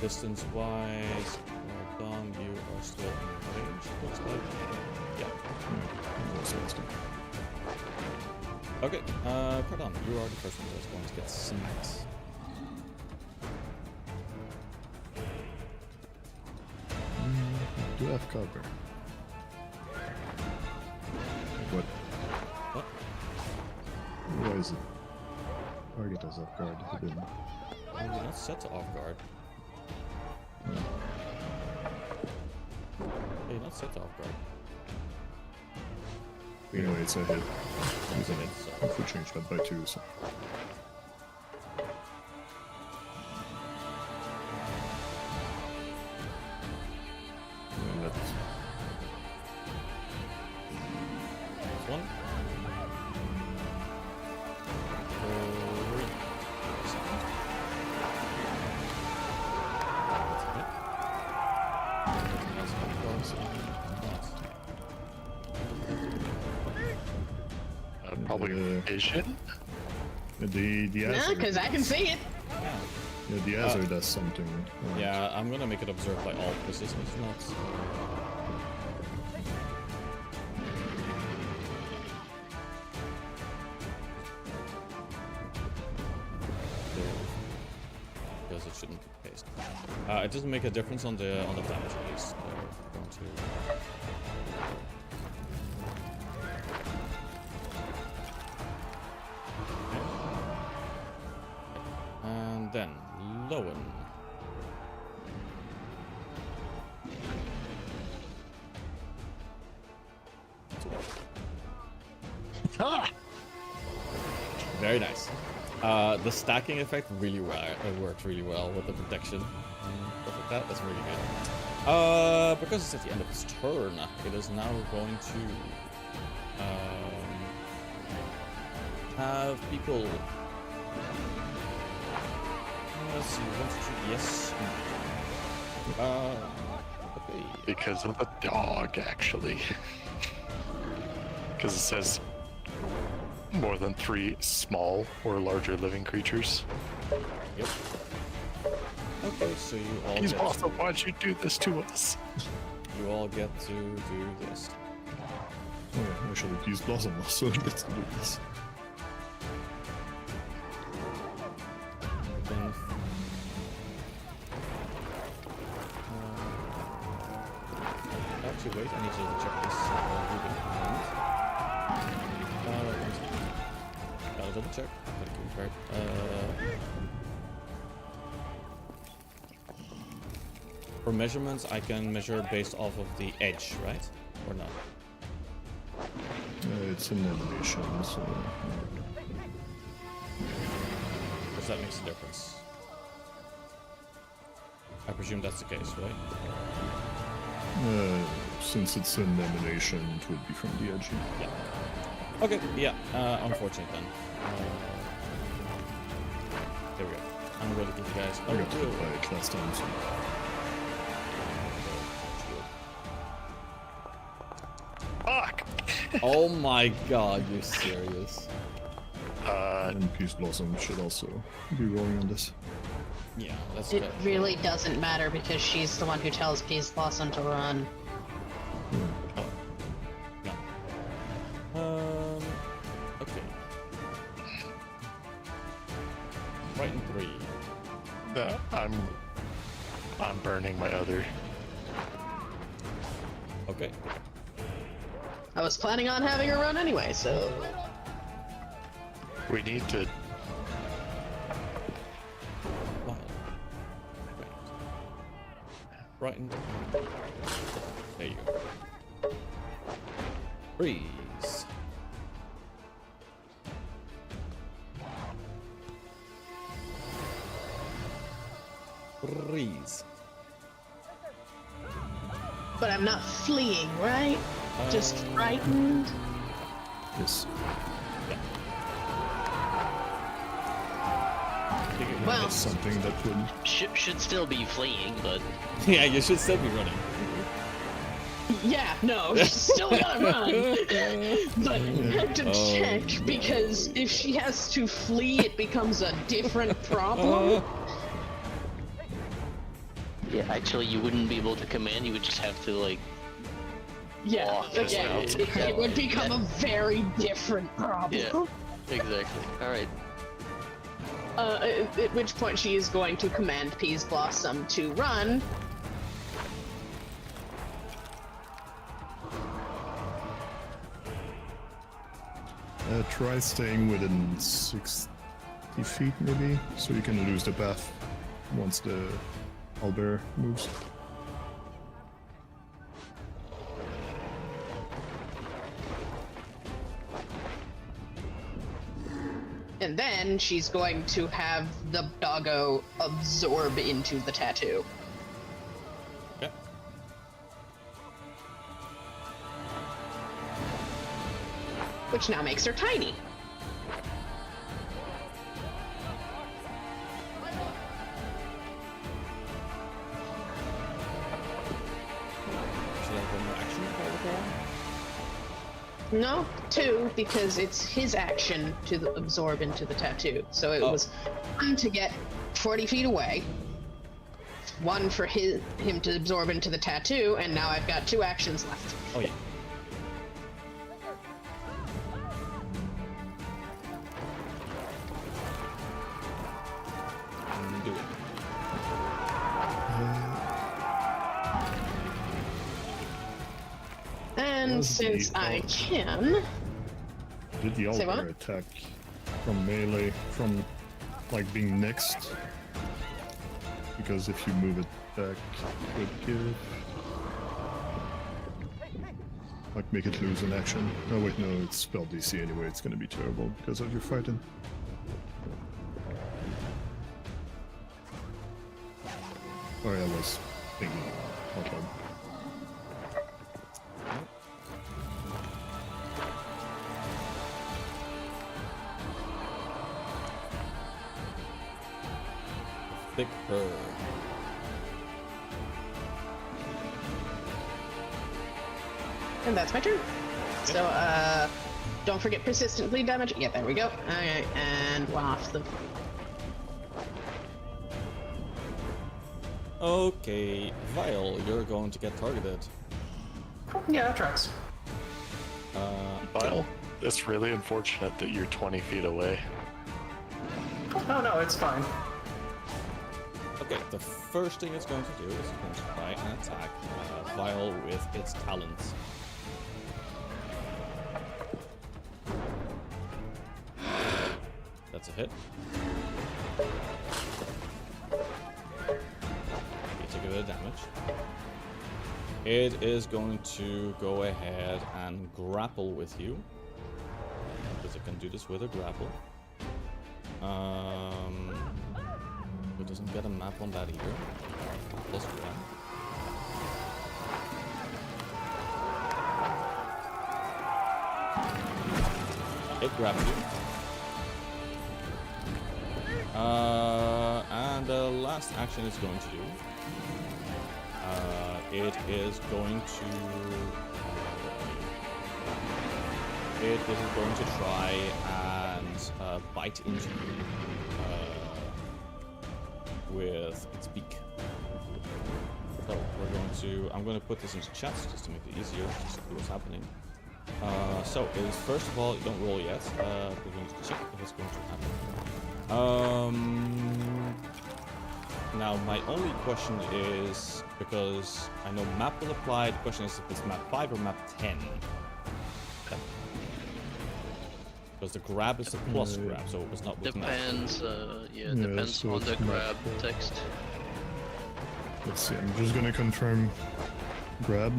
Distance wise, Dom, you are still in range, looks like. Yeah. Okay, Cardon, you are the first one that's going to get smacked. Do have cover. What? What? Why is it? Target has off guard hidden. Oh, you're not set to off guard. No. Yeah, you're not set to off guard. Anyway, it's a hit. It's a hit, so. If we change that by 2, so. Yeah, that's... This one. Probably vision. The No, Azure, because I can see it. yeah, the Azure does something. Yeah, I'm gonna make it observed by all because this is not. Because it shouldn't be paced. It doesn't make a difference on the damage at least. We're going to. And then Lowen. Ah! Very nice. The stacking effect really worked really well with the protection. Stuff like that. That's really good. Because it's at the end of its turn, it is now going to have people. Let's see. 1, 2, 3. Yes. Okay. Because of the dog, actually. Because it says more than 3 small or larger living creatures. Yep. Okay, so you all He's get. awesome. Why'd you do this to us? You all get to do this. Oh, yeah, I should have used Blossom also. Let's do this. Then, actually, wait, I need to check this reading behind. Gotta double check. Thank you, right. For measurements, I can measure based off of the edge, right? Or not? It's an elevation, so... Because that makes a difference. I presume that's the case, right? Since it's an emanation, it would be from the edge. Yeah. Okay, yeah, unfortunate then. There we go. I'm going to give you guys... I got to buy it last time, so... Fuck! Oh my god, you're serious? And Peace Blossom should also be rolling on this. Yeah, that's It good. really doesn't matter because she's the one who tells Peace Blossom to run. Oh. No. Okay. Right in 3. I'm burning my other. Okay. I was planning on having her run anyway, so... We need to. Wild. Right in 3. There you go. Freeze. Freeze. But I'm not fleeing, right? Just frightened? Yes. Well, That's something that would... Should still be fleeing, but Yeah, you should still be running. yeah, no, she's still gotta run. But I have to check, because if she has to flee, it becomes a different problem. yeah, actually you wouldn't be able to command. You would just have to like. Yeah, Oh, just again, out. it would become a very different problem. Yeah, exactly. All right. At which point she is going to command Peas Blossom to run. Try staying within 60 feet, maybe, so you can lose the path once the Owlbear moves. And then she's going to have the doggo absorb into the tattoo. Okay. Which now makes her tiny. Should I have one more action if I recall? No, 2, because it's his action to absorb into the tattoo. So it was 1 to get 40 feet away, 1 for him to absorb into the tattoo, and now I've got 2 actions left. Oh yeah. Do it. And Was since the- I can, Did the Say what? Owlbear attack from melee, from like being next? Because if you move it back, it would give... Like make it lose an action. Oh wait, no, it's spell DC anyway, it's gonna be terrible because of your fighting. Oh yeah, I was thinking out loud. Thick fur. and that's my turn. So, don't forget persistent bleed damage. Yeah, there we go. Okay, and 1 off the... Okay, Vile, you're going to get targeted. Yeah, that tracks. Vile, it's really unfortunate that you're 20 feet away. Oh no, it's fine. Okay, the first thing it's going to do is it's going to try and attack Vile with its talons. That's a hit. You take a bit of damage. It is going to go ahead and grapple with you. Because it can do this with a grapple. It doesn't get a map on that either. Plus 1. It grabs you. And the last action it's going to do. It is going to. It is going to try and bite into you with its beak. So we're going to. I'm going to put this into chat just to make it easier, just to see what's happening. So it is first of all, you don't roll yet. We're going to check if it's going to happen. Now my only question is, because I know map will apply, the question is if it's map 5 or map 10. Because the grab is the plus grab, so it was not with Depends, depends so on the it's map grab 4. text. Let's see, I'm just gonna confirm grab.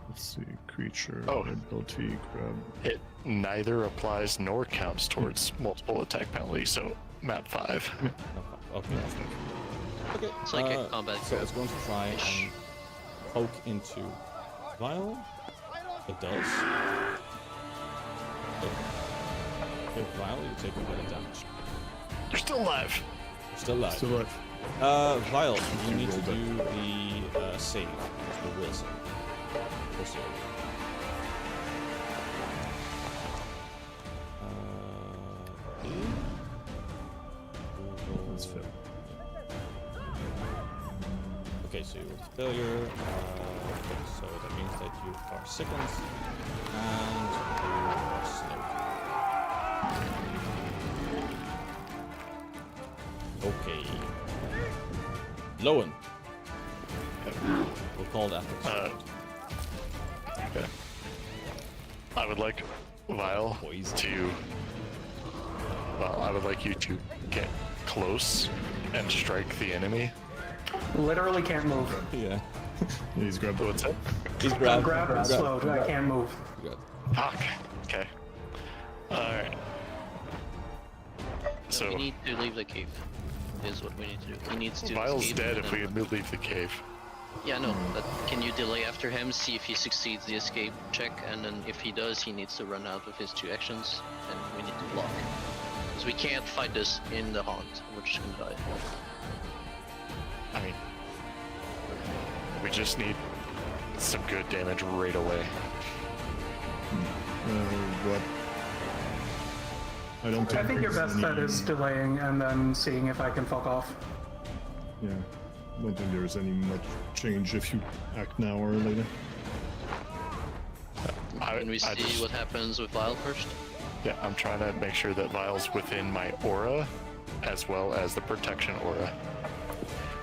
Let's see, creature, ability, grab. It neither applies nor counts towards multiple attack penalties, so map 5. Okay. Okay. It's like a combat So grab. it's going to try and poke into Vile. It does. Okay, Vile, you take a bit of damage. You're still alive. You're still alive. Still alive. Vile, you need to roll do the save. It's the will save. Will save. Let's fail. Okay, so you rolled a failure. Okay, so that means that you are sickened and you are slowed. Okay. Lowen. We'll call that. Okay. I would like Vile to. Well, I would like you to get close and strike the enemy. Literally can't move. Yeah. He's grabbed. What's that? He's I'm grabbed. grabbed and slowed. I can't move. Good. Fuck. Okay. Alright. So, We need to leave the cave. Is what we need to do. He needs to. Vile's escape dead and if then we leave the cave. Yeah, no, but can you delay after him, see if he succeeds the escape check, and then if he does, he needs to run out with his 2 actions, and we need to block. Because we can't fight this in the haunt, we're just gonna die. I mean, we just need some good damage right away. What? I don't think. I think your there's best bet any- is delaying and then seeing if I can fuck off. Yeah. I don't think there's any much change if you act now or later. Can we see what happens with Vile first? Yeah, I'm trying to make sure that Vile's within my aura, as well as the protection aura.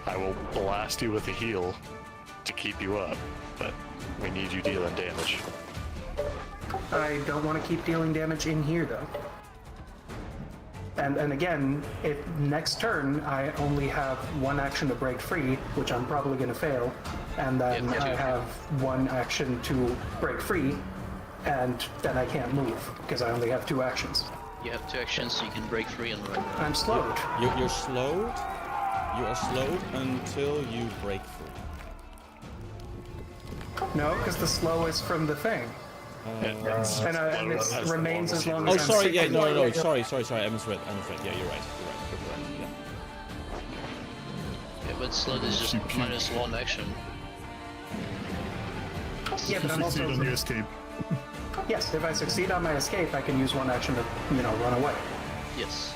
I will blast you with a heal to keep you up, but we need you dealing damage. I don't want to keep dealing damage in here though. And again, if next turn I only have 1 action to break free, which I'm probably going to fail, and then Yeah, I two. have 1 action to break free, and then I can't move because I only have 2 actions. You have 2 actions, so you can break free and run. I'm slowed. You're slowed. You are slowed until you break free. No, because the slow is from the thing. And it remains as long Oh, as I'm sorry. Yeah, sick. no. Sorry. I misread. Yeah, you're right. You're correct. Yeah. Yeah, but slowed is just minus 1 action. Yeah, but I'm Succeed also on the escape. yes. If I succeed on my escape, I can use 1 action to run away. Yes.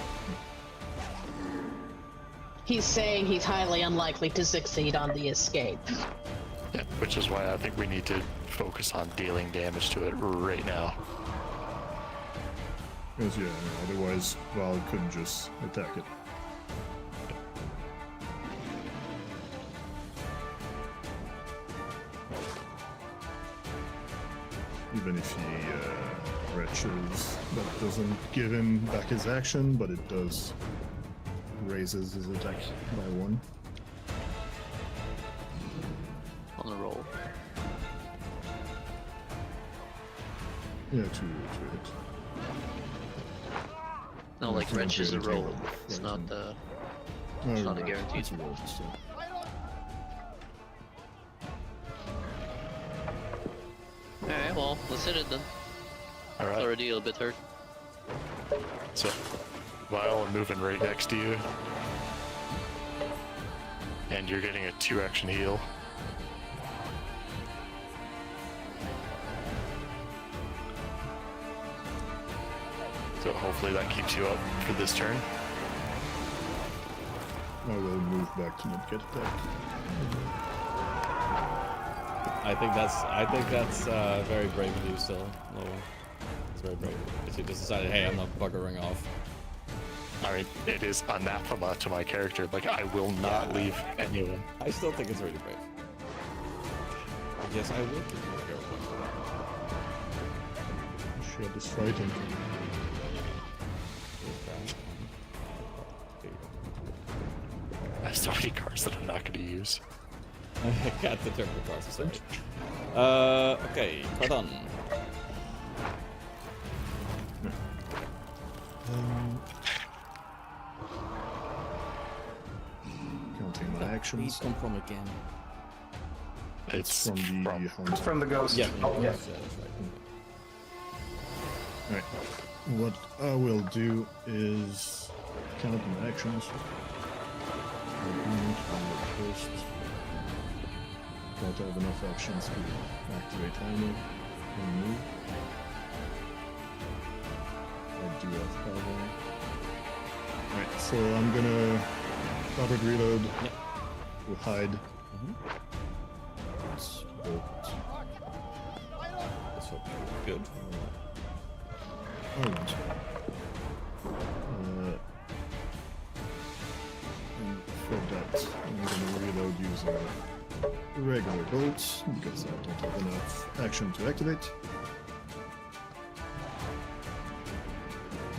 He's saying he's highly unlikely to succeed on the escape. Yeah, which is why I think we need to focus on dealing damage to it right now. Because yeah, otherwise Val could just attack it. Even if he retches, that doesn't give him back his action, but it does raises his attack by 1. On the roll. Yeah, to hit. No, like It's not wrench is a guaranteed. roll. It's not the. Oh, It's not a right, guaranteed. it's a roll still. Alright, well, let's hit it then. It's Alright, already a little bit hurt. so Vile, I'm moving right next to you. And you're getting a 2-action heal. So hopefully that keeps you up for this turn. I will move back to not get attacked. I think that's very brave of you still, Lola. It's very brave. Because you just decided, hey, I'm not buggering off. I mean, it is anathema to my character. Like, I will not leave anyone. I still think it's really brave. But yes, I will give you a hero point for that. Shit is fighting. I have so many cards that I'm not going to use. I got the turbo cards, sorry. Okay, pardon. Counting my Please actions. come from again. It's From the hunt. From the ghost. Yeah, Oh, yeah. that's right. Right. What I will do is count my actions. Movement on the first. Don't have enough actions to activate hammer and move. I do have power. Right, so I'm gonna covered reload. Yep. We'll hide. Mm-hmm. It's bolt. Let's hope you're good. I won't. And for that, I'm gonna reload using regular bolts because I don't have enough action to activate.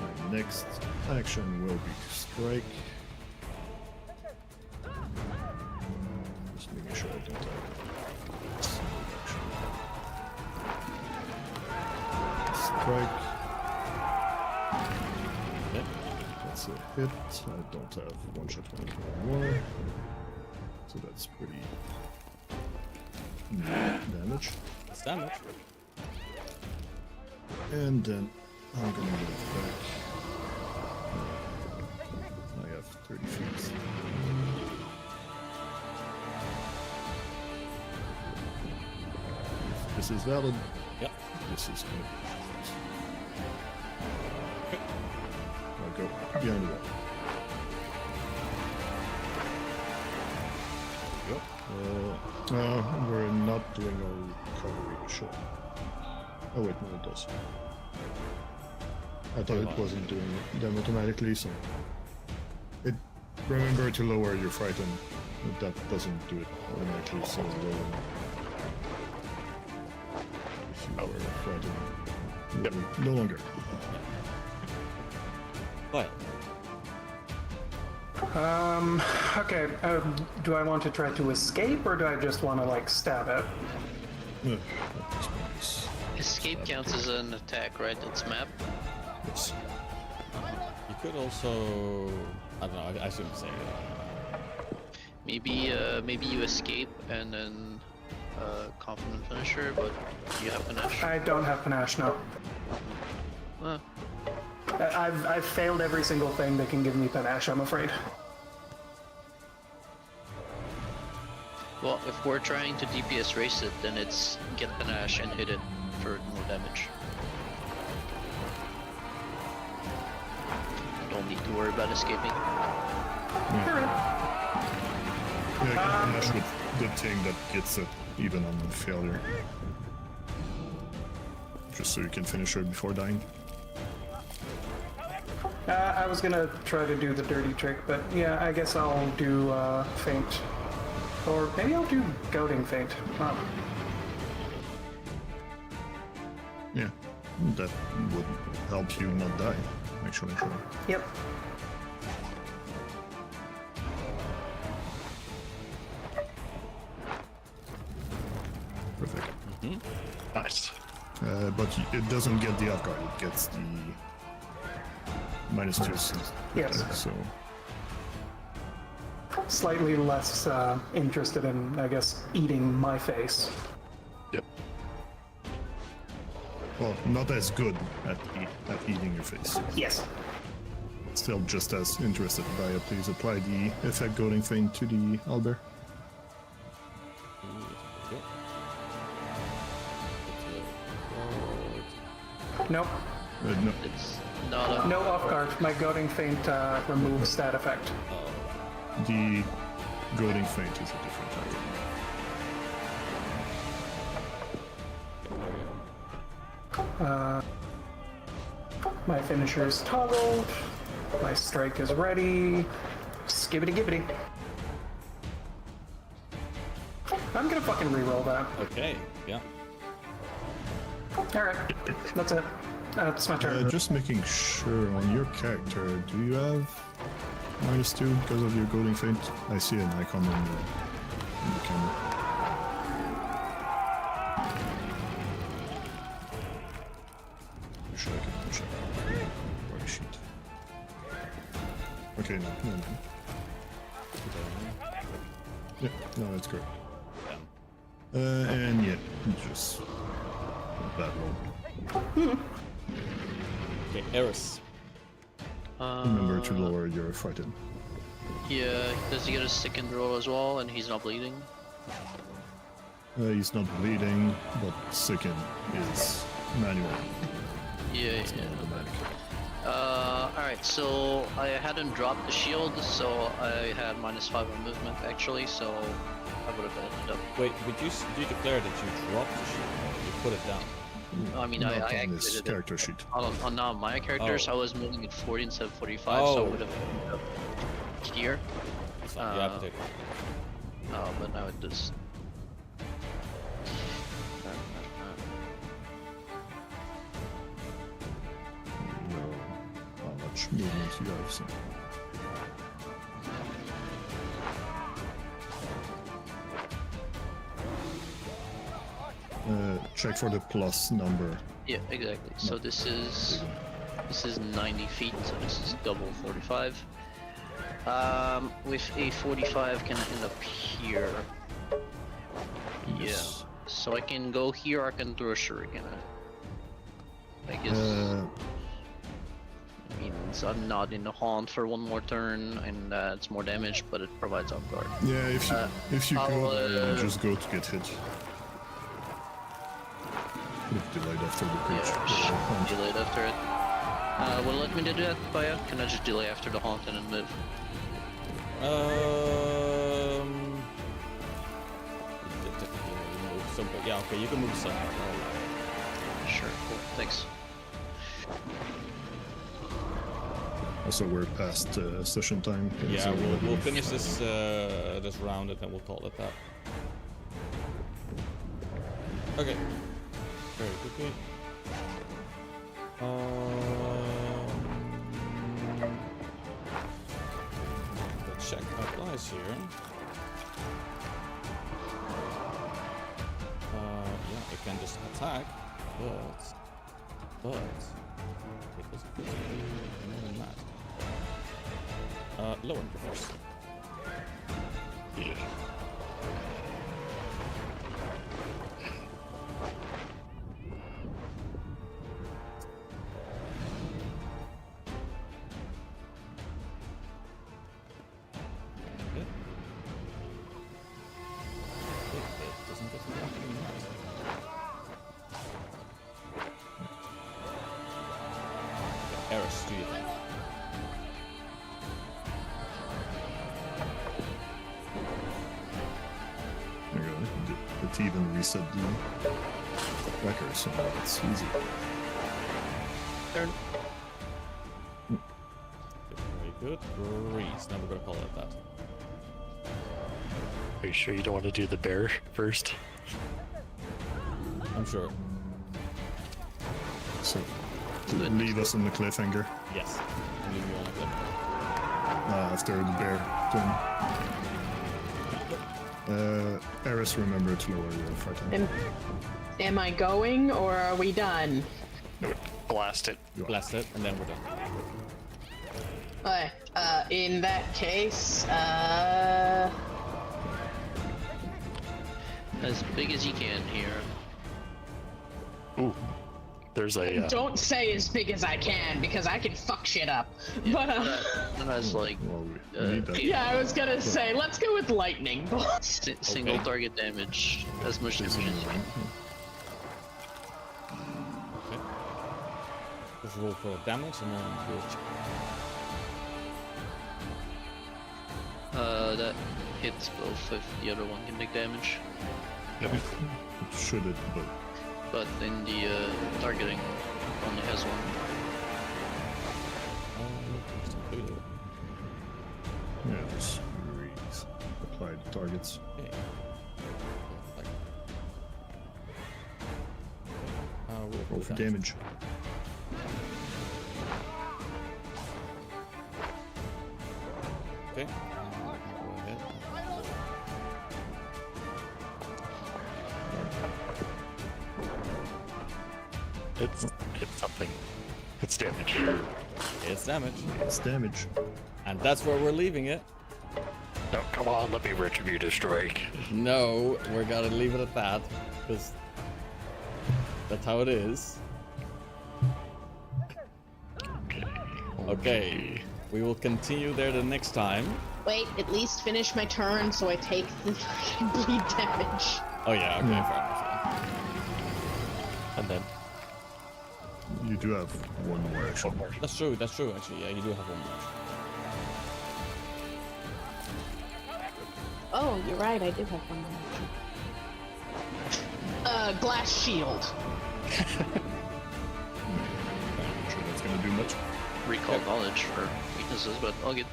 My next action will be to strike. Just making sure I don't have a single action. Strike. Yep. That's a hit. I don't have one shot anymore. So that's pretty damage. That's damage. And then I'm gonna move back. I have 30 feet. If this is valid, Yep. this is gonna be I'll go behind the wall. We're not doing our recovery shot. Oh wait, no, it does. I thought it wasn't doing them automatically, so it. Remember to lower your frighten. That doesn't do it automatically, so lower. If you are frightened, Yep. no longer. Well, Okay, do I want to try to escape, or do I just want to, like, stab it? At this point, it's- Escape counts as an attack, right? It's map. yes. you could also... I don't know, I shouldn't say it. Maybe you escape and then confident finisher, but you have panache. I don't have panache, no. I've failed every single thing that can give me panache, I'm afraid. Well, if we're trying to DPS race it, then it's get panache and hit it for more damage. Don't need to worry about escaping. Alright. Dash with the thing that gets it even on failure. Just so you can finish her before dying. I was gonna try to do the dirty trick, but yeah, I guess I'll do faint. Or maybe I'll do goading faint. Yeah, that would help you not die, actually. Yep. Perfect. Nice. But it doesn't get the off guard, it gets the -2. Yes. So, Slightly less interested in, I guess, eating my face. Yep. well, not as good at eating your face. Yes. Still just as interested. Baya, please apply the effect goading feint to the Owlbear. Nope. No. It's not a... No off guard. My goading feint removes that effect. The goading feint is a different type. My finisher is toggled. My strike is ready. Skibbity gibbity. I'm gonna fucking reroll that. Okay, yeah. Alright, that's it. That's my turn. Just making sure on your character, do you have -2 because of your goading feint? I see an icon on the camera. Sure, I can check. Party sheet. Okay, no. Yeah, no, that's great. And yeah, just bad roll. Okay, Eris. Remember to lower your frightened. Yeah, does he get a second roll as well, and he's not bleeding? He's not bleeding, but second is manual. Yeah, It's not automatic. Alright, so I hadn't dropped the shield, so I had -5 on movement actually, so I would have ended up... Wait, did you declare that you dropped the shield or you put it down? I mean, Not I on this activated it. character sheet. On now my characters, Oh. I was moving at 40 instead of 45, so I Oh. would have ended up here. It's fine, you have to take it. But now it does. No, how much movement you have. So. Check for the plus number. Yeah, exactly. So this is 90 feet, so this is double 45. With a 45, can I end up here? Yes. Yeah. So I can go here, I can throw a shuriken. I guess. Means I'm not in the haunt for one more turn, and it's more damage, but it provides off guard. Yeah, if you I'll, go, just go to get hit. Look delayed after the breach. Yeah, delayed after it. Will it let me do that, Baya? Can I just delay after the haunt and then move? Technically move some, but yeah, okay, you can move some. Sure, cool, thanks. Also, we're past session time. Yeah, so we'll finish this this round and then we'll call it that. Okay. Very quickly. The check applies here. Yeah, it can just attack, but it doesn't do more than that. Lower first. Yeah. Eris, do you think? even reset the record, so it's easy. Turn. Very good. Grease. Now we're gonna call it that. Are you sure you don't want to do the bear first? I'm sure. So, to leave us on the cliffhanger Yes. I'll leave you on a clip. after the bear turn. Eris, remember to lower your fighting. Am I going, or are we done? Blast it. Blast it, and then we're done. Okay, in that case, As big as you can here. Ooh. There's a. don't say as big as I can, because I can fuck shit up. But, That has like Well, we need that. yeah, I was gonna say, let's go with lightning. single Okay. target damage, as much damage as you can. Okay. Just roll for damage and then we'll check. That hits both if the other one can make damage. Should it, but But in the targeting only has one. yeah, just apply the targets. Okay. We'll Roll for damage. Okay. Go ahead. It's something. It's damage. It's damage. It's damage. And that's where we're leaving it. No, come on, let me retribute a strike. No, we're gonna leave it at that. Because that's how it is. Okay. We will continue there the next time. Wait, at least finish my turn so I take the fucking bleed damage. Oh yeah, okay, fair enough. And then You do have one more action. Yeah. That's true, actually. Yeah, you do have one more. Oh, you're right, I do have one more. Glass shield. I'm not sure that's gonna do much. Recall knowledge for weaknesses, but I'll get.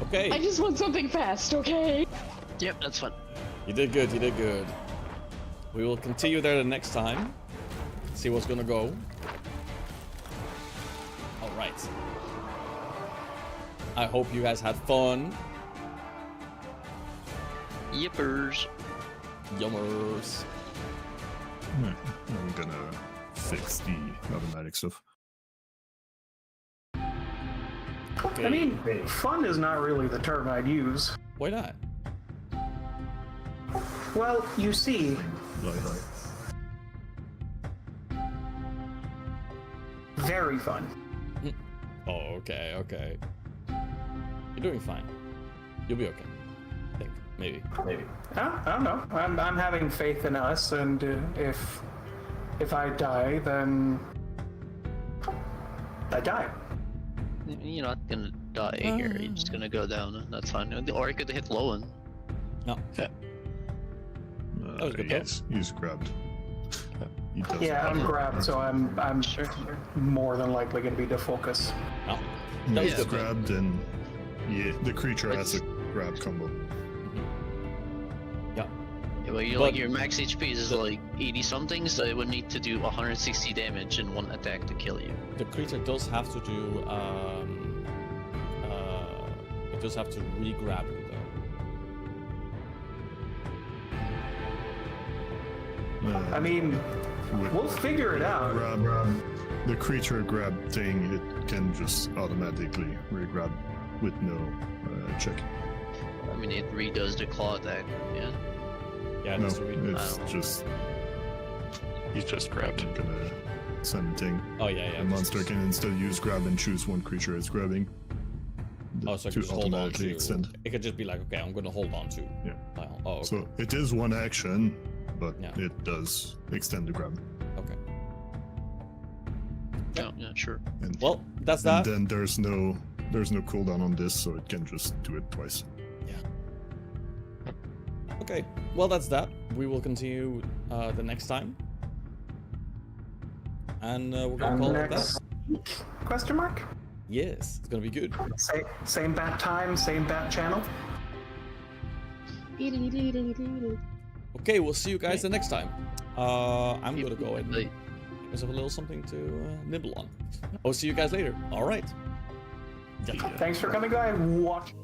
Okay. I just want something fast, okay? Yep, that's fine. You did good, you did good. We will continue there the next time. See what's gonna go. Alright. I hope you guys had fun. Yippers. Yummers. I'm gonna fix the automatic stuff. I mean, fun is not really the term I'd use. Why not? Well, you see, Like, very fun. Oh, okay, okay. You're doing fine. You'll be okay. I think. Maybe. I don't know. I'm having faith in us, and if I die, then I die. You're not gonna die here. You're just gonna go down. That's fine. Or I could hit Lowen. No. was good, though. he's grabbed. He does Yeah, I'm have- grabbed, so I'm Sure. more than likely going to be defocus. No. Yeah, That was he's good. grabbed, and the creature has a grab combo. Yeah. Yeah, well, you But- like your max HP is like 80 something, so it would need to do 160 damage in one attack to kill you. The creature does have to do it does have to re-grab you though. I mean, With we'll figure it out. the creature grab thing, it can just automatically re-grab with no check. I mean, it redoes the claw attack. Yeah. Yeah, No, that's the reason. it's just He's just grabbed. gonna send thing. Oh yeah, yeah. The monster can instead use grab and choose one creature it's grabbing. Oh, so I to can just hold on automatically to. extend. It could just be like, okay, I'm gonna hold on to. Yeah. Oh, okay. So it is one action, but Yeah. it does extend the grab. Okay. Yeah, yeah, sure. And, Well, that's and that. then there's no cooldown on this, so it can just do it twice. Okay. well, that's that. We will continue the next time. And we're gonna call it that. Next week? Question mark? Yes, it's gonna be good. Same bat time, same bat channel. Okay, we'll see you guys the next time. I'm gonna go and give myself a little something to nibble on. I'll see you guys later. All right. Thanks for coming by and watch.